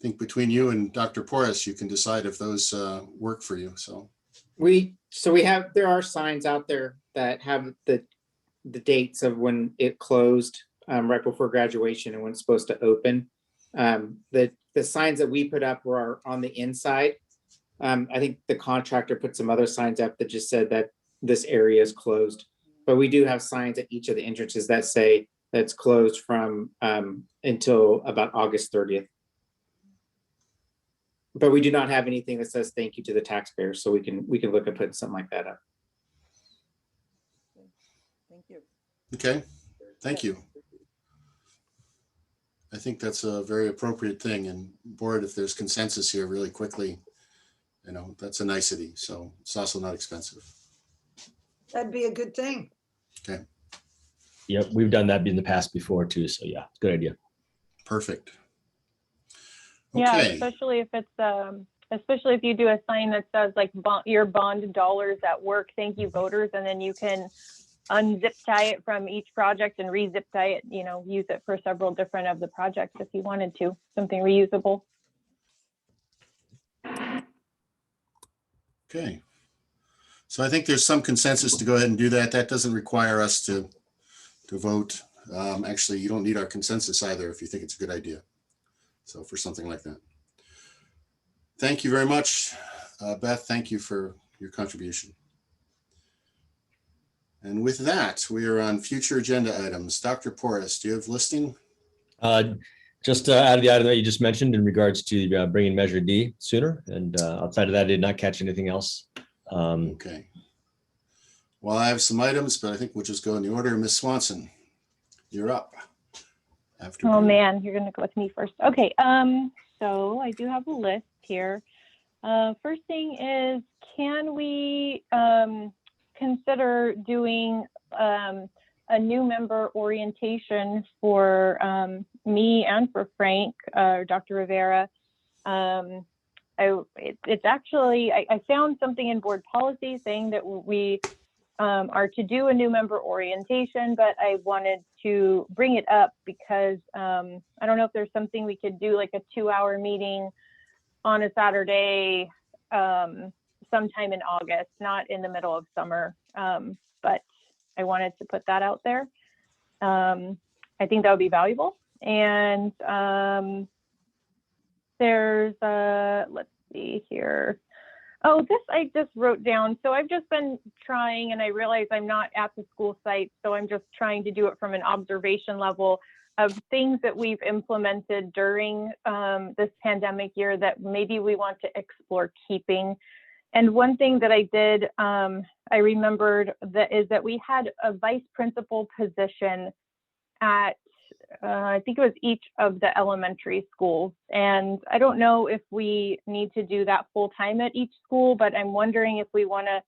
think between you and Dr. Porras, you can decide if those work for you. So there are signs out there that have the dates of when it closed, right before graduation and when it's supposed to open. The signs that we put up were on the inside. I think the contractor put some other signs up that just said that this area is closed, but we do have signs at each of the entrances that say that's closed from until about August 30th. But we do not have anything that says thank you to the taxpayers, so we can look at putting something like that up. Thank you. okay, thank you. I think that's a very appropriate thing, and board, if there's consensus here really quickly, you know, that's a nicety. So it's also not expensive. That'd be a good thing. Okay, Yep, we've done that in the past before too. So yeah, good idea. perfect. Yeah, Okay, especially if you do a sign that says like your bond dollars at work, thank you voters, and then you can unzip tie it from each project and re-zip tie it, you know, use it for several different of the projects if you wanted to, something reusable. okay. So I think there's some consensus to go ahead and do that. That doesn't require us to vote. Actually, you don't need our consensus either if you think it's a good idea. So for something like that. Thank you very much, Beth. Thank you for your contribution. And with that, we are on future agenda items. Dr. Porras, do you have listing? Just out of the item that you just mentioned in regards to bringing Measure D sooner, and outside of that, I did not catch anything else. Okay. Well, I have some items, but I think we'll just go in the order. Ms. Swanson, you're up. After Oh Bree. man, you're gonna go with me first. Okay, so I do have a list here. First thing is, can we consider doing a new member orientation for me and for Frank, Dr. Rivera? It's actually, I found something in board policy saying that we are to do a new member orientation, but I wanted to bring it up because I don't know if there's something we could do, like a 2-hour meeting on a Saturday sometime in August, not in the middle of summer, but I wanted to put that out there. I think that would be valuable. And there's let's see here. Oh, this I just wrote down. So I've just been trying, and I realize I'm not at the school site, so I'm just trying to do it from an observation level of things that we've implemented during this pandemic year that maybe we want to explore keeping. And one thing that I did, I remembered that we had a vice principal position at I think it was each of the elementary schools. And I don't know if we need to do that full time at each school, but I'm wondering if we want to,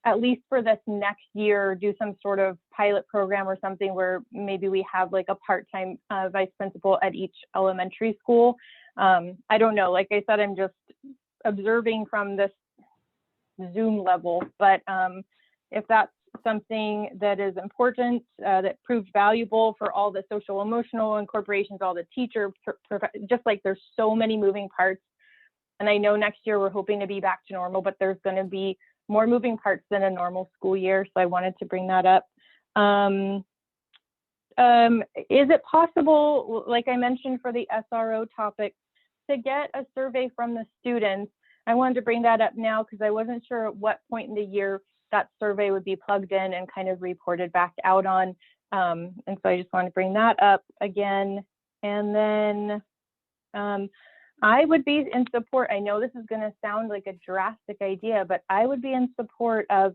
at least for this next year, do some sort of pilot program or something where maybe we have like a part-time vice principal at each elementary school. I don't know. Like I said, I'm just observing from this Zoom level, but if that's something that is important, that proved valuable for all the social emotional incorporations, all the teacher, just like there's so many moving parts. And I know next year we're hoping to be back to normal, but there's going to be more moving parts than a normal school year. So I wanted to bring that up. is it possible, like I mentioned for the SRO topic, to get a survey from the students? I wanted to bring that up now because I wasn't sure at what point in the year that survey would be plugged in and kind of reported back out on. And so I just wanted to bring that up again. And then I would be in support. I know this is going to sound like a drastic idea, but I would be in support of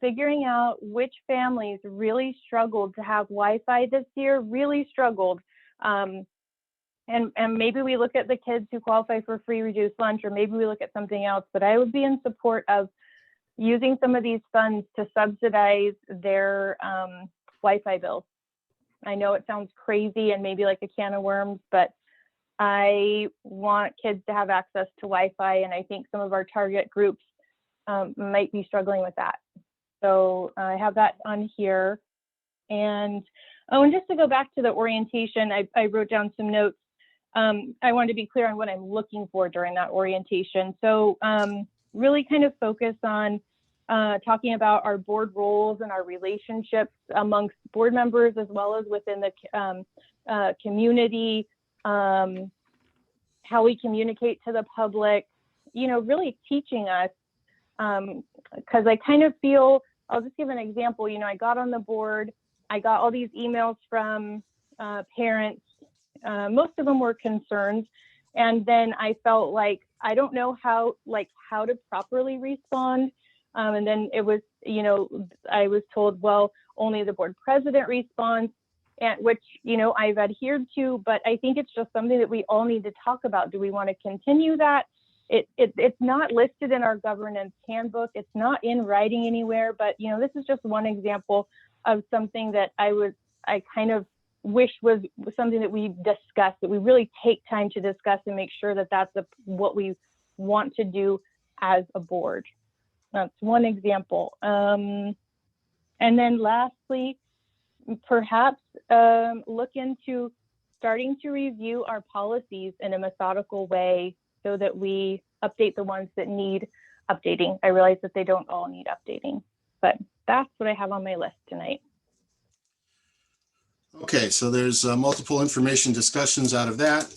figuring out which families really struggled to have Wi-Fi this year, really struggled. And maybe we look at the kids who qualify for free reduced lunch, or maybe we look at something else, but I would be in support of using some of these funds to subsidize their Wi-Fi bills. I know it sounds crazy and maybe like a can of worms, but I want kids to have access to Wi-Fi, and I think some of our target groups might be struggling with that. So I have that on here. And just to go back to the orientation, I wrote down some notes. I wanted to be clear on what I'm looking for during that orientation. So really kind of focus on talking about our board roles and our relationships amongst board members, as well as within the community, how we communicate to the public, really teaching us, because I kind of feel, I'll just give an example. I got on the board, I got all these emails from parents. Most of them were concerns. And then I felt like, I don't know how to properly respond. And then it was, I was told, well, only the board president responds, and which, I've adhered to, but I think it's just something that we all need to talk about. Do we want to continue that? It's not listed in our governance handbook. It's not in writing anywhere, but this is just one example of something that I kind of wish was something that we discussed, that we really take time to discuss and make sure that that's what we want to do as a board. That's one example. And then lastly, perhaps look into starting to review our policies in a methodical way so that we update the ones that need updating. I realize that they don't all need updating, but that's what I have on my list tonight. Okay, so there's multiple information discussions out of that.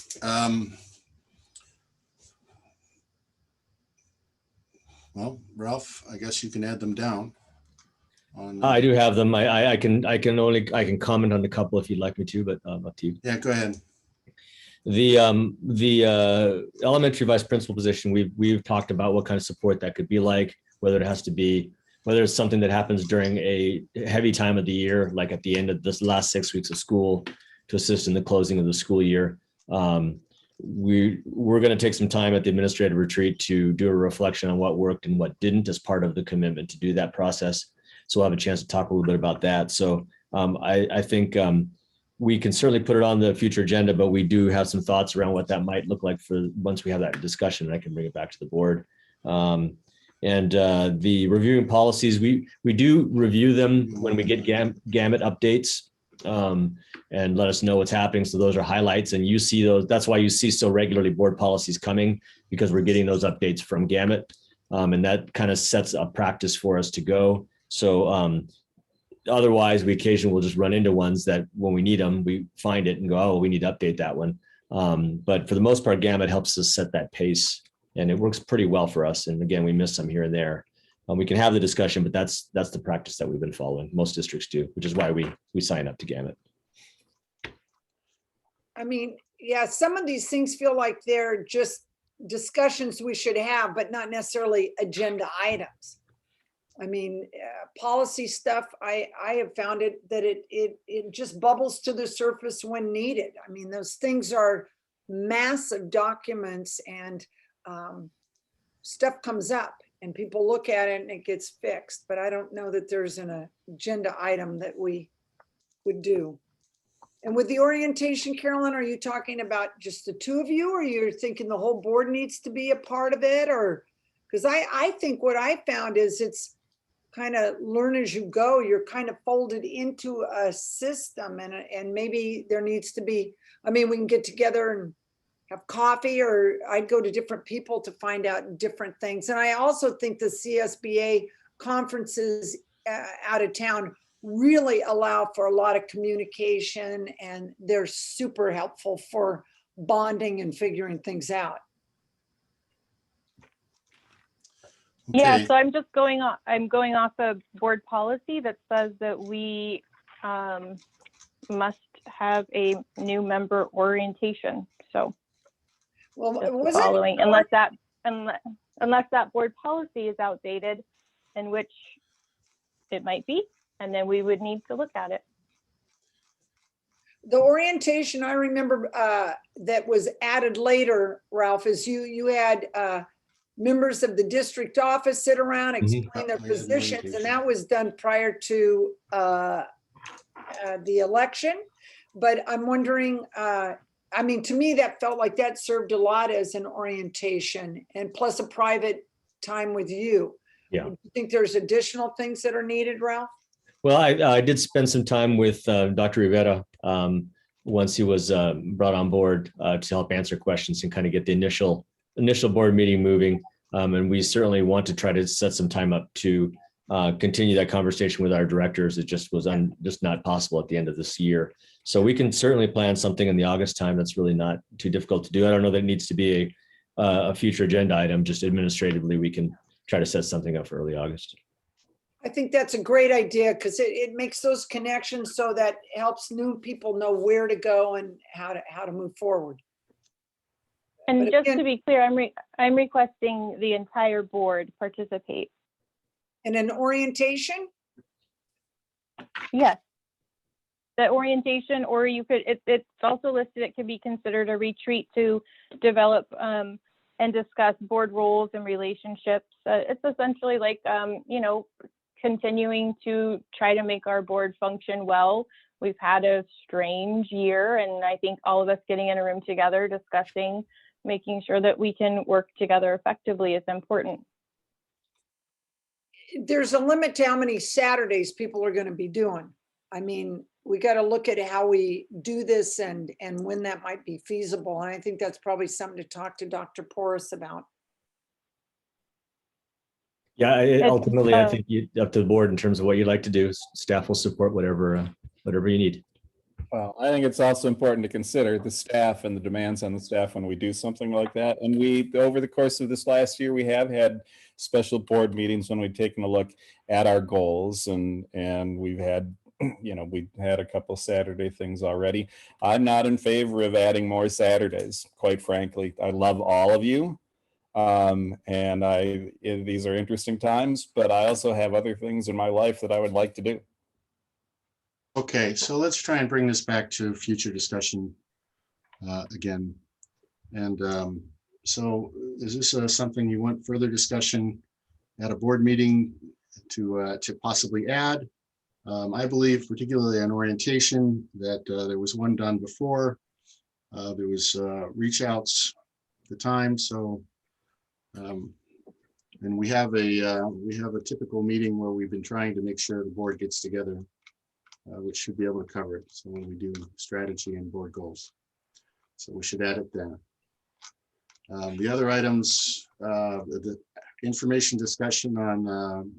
Well, Ralph, I guess you can add them down. I do have them. I can comment on a couple if you'd like me to, but up to you. Yeah, go ahead. The elementary vice principal position, we've talked about what kind of support that could be like, whether it's something that happens during a heavy time of the year, like at the end of this last 6 weeks of school, to assist in the closing of the school year. We're going to take some time at the administrative retreat to do a reflection on what worked and what didn't as part of the commitment to do that process. So we'll have a chance to talk a little bit about that. So I think we can certainly put it on the future agenda, but we do have some thoughts around what that might look like for once we have that discussion, and I can bring it back to the board. And the reviewing policies, we do review them when we get gamut updates, and let us know what's happening. So those are highlights, and you see those. That's why you see so regularly board policies coming, because we're getting those updates from gamut, and that kind of sets a practice for us to go. So otherwise, we occasionally will just run into ones that when we need them, we find it and go, oh, we need to update that one. But for the most part, gamut helps us set that pace, and it works pretty well for us. And again, we miss some here and there. We can have the discussion, but that's the practice that we've been following. Most districts do, which is why we sign up to gamut. I mean, yeah, some of these things feel like they're just discussions we should have, but not necessarily agenda items. I mean, policy stuff, I have found that it just bubbles to the surface when needed. I mean, those things are massive documents, and stuff comes up and people look at it and it gets fixed, but I don't know that there's an agenda item that we would do. And with the orientation, Carolyn, are you talking about just the two of you, or you're thinking the whole board needs to be a part of it? Or, because I think what I found is it's kind of learn as you go. You're kind of folded into a system, and maybe there needs to be, I mean, we can get together and have coffee, or I'd go to different people to find out different things. And I also think the CSBA conferences out of town really allow for a lot of communication, and they're super helpful for bonding and figuring things out. Yeah, Okay. so I'm going off a board policy that says that we must have a new member orientation. So Well, just was following, it? unless that board policy is outdated, in which it might be, and then we would need to look at it. The orientation I remember that was added later, Ralph, is you had members of the district office sit around, explain their We had an positions, and orientation. that was done prior to the election. But I'm wondering, I mean, to me, that felt like that served a lot as an orientation, and plus a private time with you. Yeah. Do you think there's additional things that are needed, Ralph? Well, I did spend some time with Dr. Rivera once he was brought on board to help answer questions and kind of get the initial board meeting moving. And we certainly want to try to set some time up to continue that conversation with our directors. It just was just not possible at the end of this year. So we can certainly plan something in the August time. That's really not too difficult to do. I don't know that it needs to be a future agenda item. Just administratively, we can try to set something up for early August. I think that's a great idea, because it makes those connections, so that helps new people know where to go and how to move forward. And But just again- to be clear, I'm requesting the entire board participate. In an orientation? Yes. The orientation, or you could, it's also listed, it could be considered a retreat to develop and discuss board roles and relationships. It's essentially like, continuing to try to make our board function well. We've had a strange year, and I think all of us getting in a room together, discussing, making sure that we can work together effectively is important. There's a limit to how many Saturdays people are going to be doing. I mean, we got to look at how we do this and when that might be feasible. And I think that's probably something to talk to Dr. Porras about. Yeah, ultimately, I think up to the board in terms of what you'd like to do. Staff will support whatever you need. Well, I think it's also important to consider the staff and the demands on the staff when we do something like that. And we, over the course of this last year, we have had special board meetings when we've taken a look at our goals, and we've had, we've had a couple Saturday things already. I'm not in favor of adding more Saturdays, quite frankly. I love all of you. And these are interesting times, but I also have other things in my life that I would like to do. Okay, so let's try and bring this back to future discussion again. And so is this something you want further discussion at a board meeting to possibly add? I believe particularly on orientation that there was one done before. There was reach outs at the time. So and we have a typical meeting where we've been trying to make sure the board gets together, which should be able to cover it. So when we do strategy and board goals, so we should add it then. The other items, the information discussion on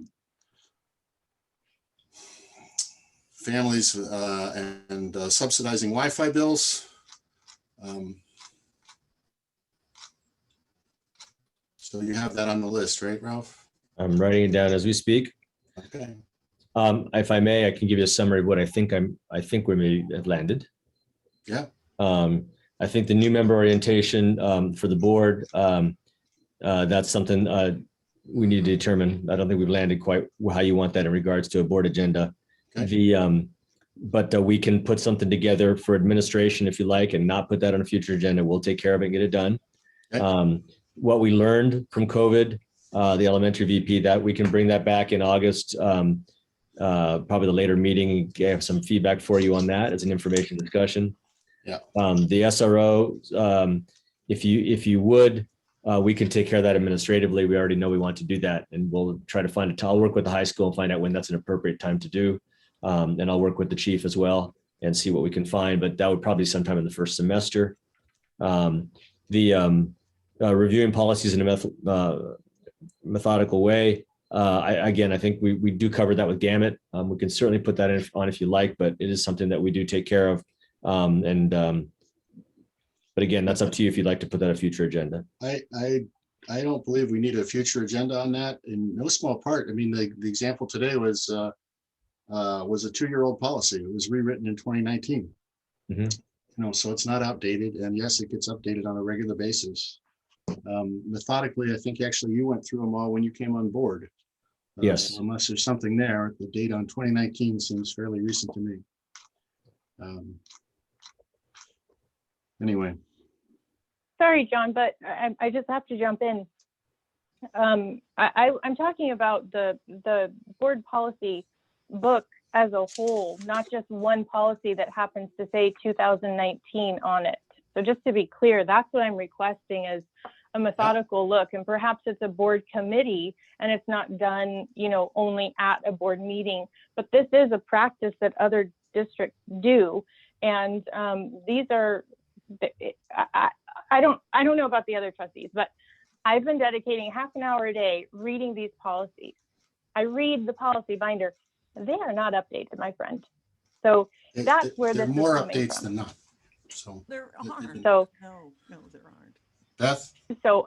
families and subsidizing Wi-Fi bills. So you have that on the list, right, Ralph? I'm writing it down as we speak. Okay. If I may, I can give you a summary of what I think we may have landed. Yeah. I think the new member orientation for the board, that's something we need to determine. I don't think we've landed quite how you want that in regards to a board agenda. Okay. But we can put something together for administration if you like, and not put that on a future agenda. We'll take care of it and get it done. Okay. What we learned from COVID, the elementary VP, that we can bring that back in August, probably the later meeting, have some feedback for you on that as an information discussion. Yeah. The SRO, if you would, we can take care of that administratively. We already know we want to do that, and we'll try to find it. I'll work with the high school and find out when that's an appropriate time to do. And I'll work with the chief as well and see what we can find, but that would probably be sometime in the first semester. Reviewing policies in a methodical way. Again, I think we do cover that with Gamut. We can certainly put that on if you like, but it is something that we do take care of. But again, that's up to you if you'd like to put that on a future agenda. I don't believe we need a future agenda on that in no small part. I mean, the example today was a 2-year-old policy. It was rewritten in 2019. So it's not outdated, and yes, it gets updated on a regular basis. Methodically, I think actually you went through them all when you came on board. Yes. So unless there's something there, the date on 2019 seems fairly recent to me. Anyway. Sorry, John, but I just have to jump in. I'm talking about the board policy book as a whole, not just one policy that happens to say 2019 on it. So just to be clear, that's what I'm requesting is a methodical look, and perhaps it's a board committee and it's not done, only at a board meeting, but this is a practice that other districts do. And these are, I don't know about the other trustees, but I've been dedicating half an hour a day reading these policies. I read the policy binder. They are not updated, my friend. So that's where this is more coming updates from. than not. So there aren't. So no, there aren't. Beth? So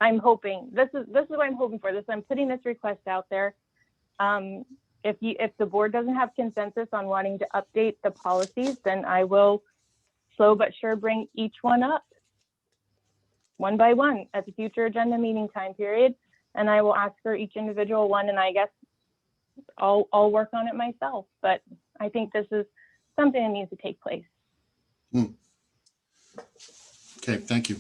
I'm hoping this is what I'm hoping for. I'm putting this request out there. If the board doesn't have consensus on wanting to update the policies, then I will slow but sure bring each one up one by one at the future agenda meeting time period. And I will ask for each individual one, and I guess I'll work on it myself. But I think this is something that needs to take place. Okay, thank you.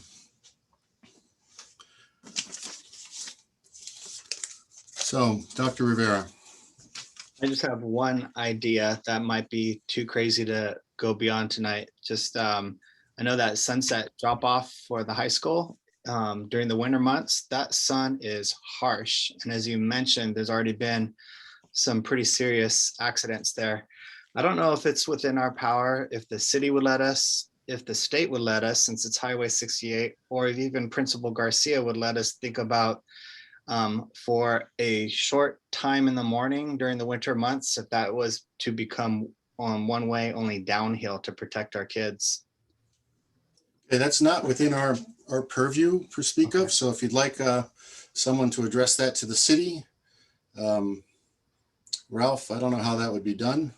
So, Dr. Rivera. I just have one idea that might be too crazy to go beyond tonight. Just, I know that sunset drop off for the high school during the winter months, that sun is harsh. And as you mentioned, there's already been some pretty serious accidents there. I don't know if it's within our power, if the city would let us, if the state would let us, since it's Highway 68, or if even Principal Garcia would let us think about for a short time in the morning during the winter months, if that was to become one way only downhill to protect our kids. Okay, that's not within our purview to speak of. So if you'd like someone to address that to the city, Ralph, I don't know how that would be done.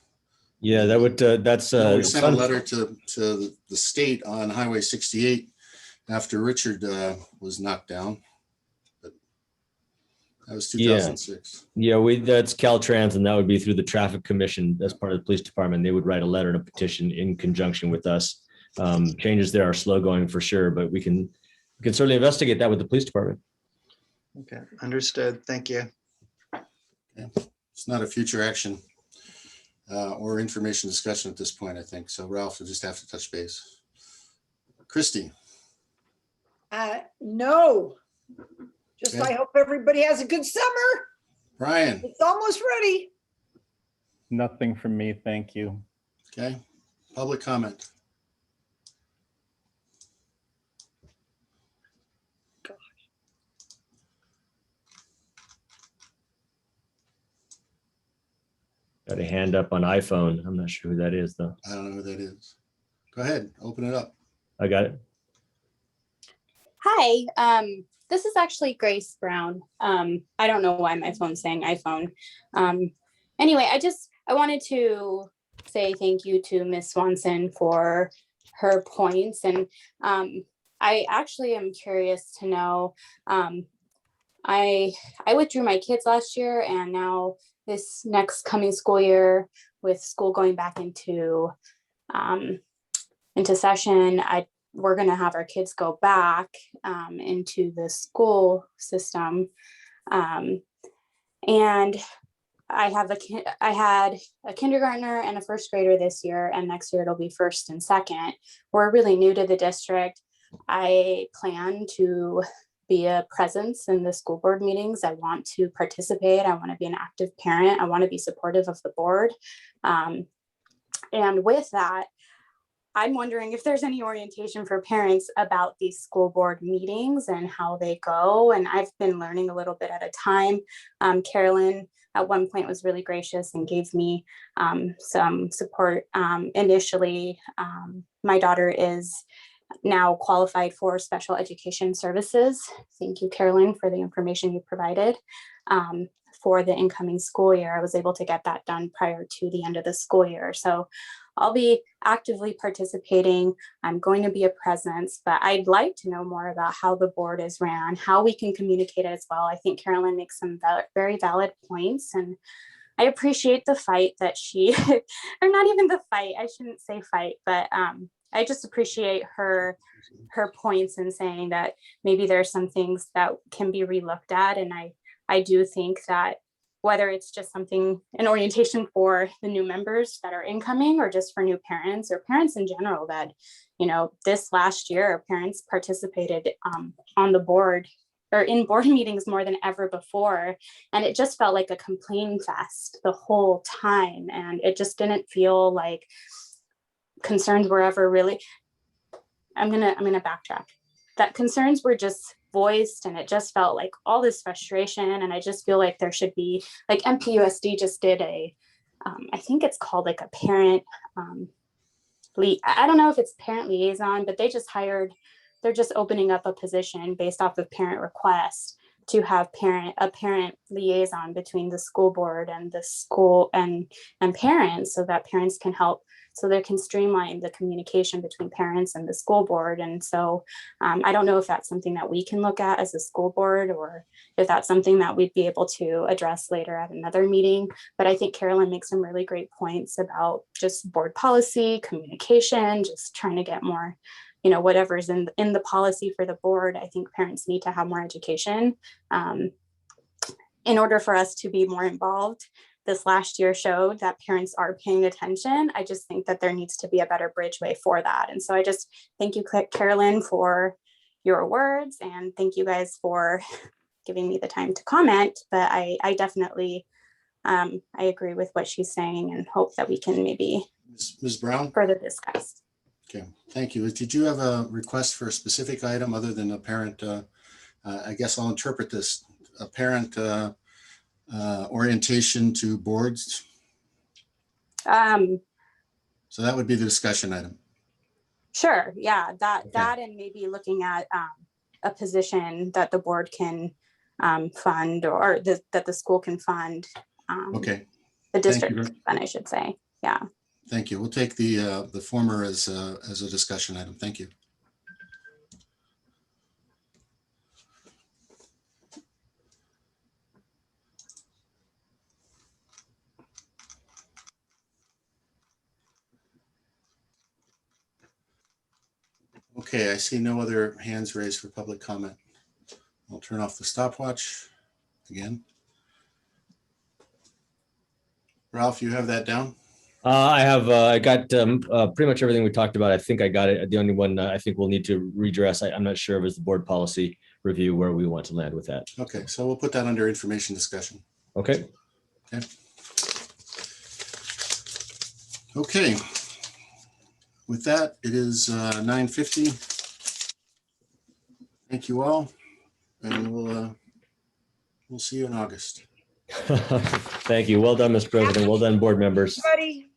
Yeah, that would, that's. We sent a letter to the state on Highway 68 after Richard was knocked down. But that was 2006. Yeah, that's Caltrans, and that would be through the Traffic Commission as part of the police department. They would write a letter and a petition in conjunction with us. Changes there are slow going for sure, but we can certainly investigate that with the police department. Okay, understood. Thank you. Okay. It's not a future action or information discussion at this point, I think. So Ralph will just have to touch base. Christy. No, just Okay. I hope everybody has a good summer. Brian. It's almost ready. Nothing from me, thank you. Okay, public comment. Got a hand up on iPhone. I'm not sure who that is though. I don't know who that is. Go ahead, open it up. I got it. Hi, this is actually Grace Brown. I don't know why my phone's saying iPhone. Anyway, I wanted to say thank you to Miss Swanson for her points. And I actually am curious to know, I withdrew my kids last year, and now this next coming school year with school going back into session, we're going to have our kids go back into the school system. And I had a kindergartner and a first grader this year, and next year it'll be first and second. We're really new to the district. I plan to be a presence in the school board meetings. I want to participate. I want to be an active parent. I want to be supportive of the board. And with that, I'm wondering if there's any orientation for parents about these school board meetings and how they go. And I've been learning a little bit at a time. Carolyn at one point was really gracious and gave me some support initially. My daughter is now qualified for special education services. Thank you, Carolyn, for the information you provided. For the incoming school year, I was able to get that done prior to the end of the school year. So I'll be actively participating. I'm going to be a presence, but I'd like to know more about how the board is ran, how we can communicate as well. I think Carolyn makes some very valid points, and I appreciate the fight that she, or not even the fight, I shouldn't say fight, but I just appreciate her points in saying that maybe there are some things that can be relooked at. And I do think that whether it's just something, an orientation for the new members that are incoming, or just for new parents or parents in general, that, you know, this last year, parents participated on the board or in board meetings more than ever before. And it just felt like a complaint fest the whole time. And it just didn't feel like concerns were ever really, I'm gonna backtrack. That concerns were just voiced, and it just felt like all this frustration. And I just feel like there should be, like MPUSD just did a, I think it's called like a parent, I don't know if it's parent liaison, but they just hired, they're just opening up a position based off of parent request to have a parent liaison between the school board and the school and parents, so that parents can help, so they can streamline the communication between parents and the school board. And so I don't know if that's something that we can look at as a school board, or if that's something that we'd be able to address later at another meeting. But I think Carolyn makes some really great points about just board policy, communication, just trying to get more, you know, whatever's in the policy for the board. I think parents need to have more education in order for us to be more involved. This last year showed that parents are paying attention. I just think that there needs to be a better bridgeway for that. And so I just thank you, Carolyn, for your words, and thank you guys for giving me the time to comment. But I definitely, I agree with what she's saying, and hope that we can maybe Ms. Brown? further discuss. Okay, thank you. Did you have a request for a specific item other than a parent? I guess I'll interpret this, a parent orientation to boards. So that would be the discussion item. Sure, yeah, that Okay. and maybe looking at a position that the board can fund, or that the school can fund. Okay, The district very- can fund, I should say. Yeah. thank you. We'll take the former as a discussion item. Thank you. Okay, I see no other hands raised for public comment. I'll turn off the stopwatch again. Ralph, you have that down? I got pretty much everything we talked about. I think I got it. The only one I think we'll need to redress, I'm not sure if it's the board policy review where we want to land with that. Okay, so we'll put that under information discussion. Okay. Okay. Okay. With that, it is 9:50. Thank you all, and we'll see you in August. Thank you. Well done, Mr. President. Well done, board members. Everybody.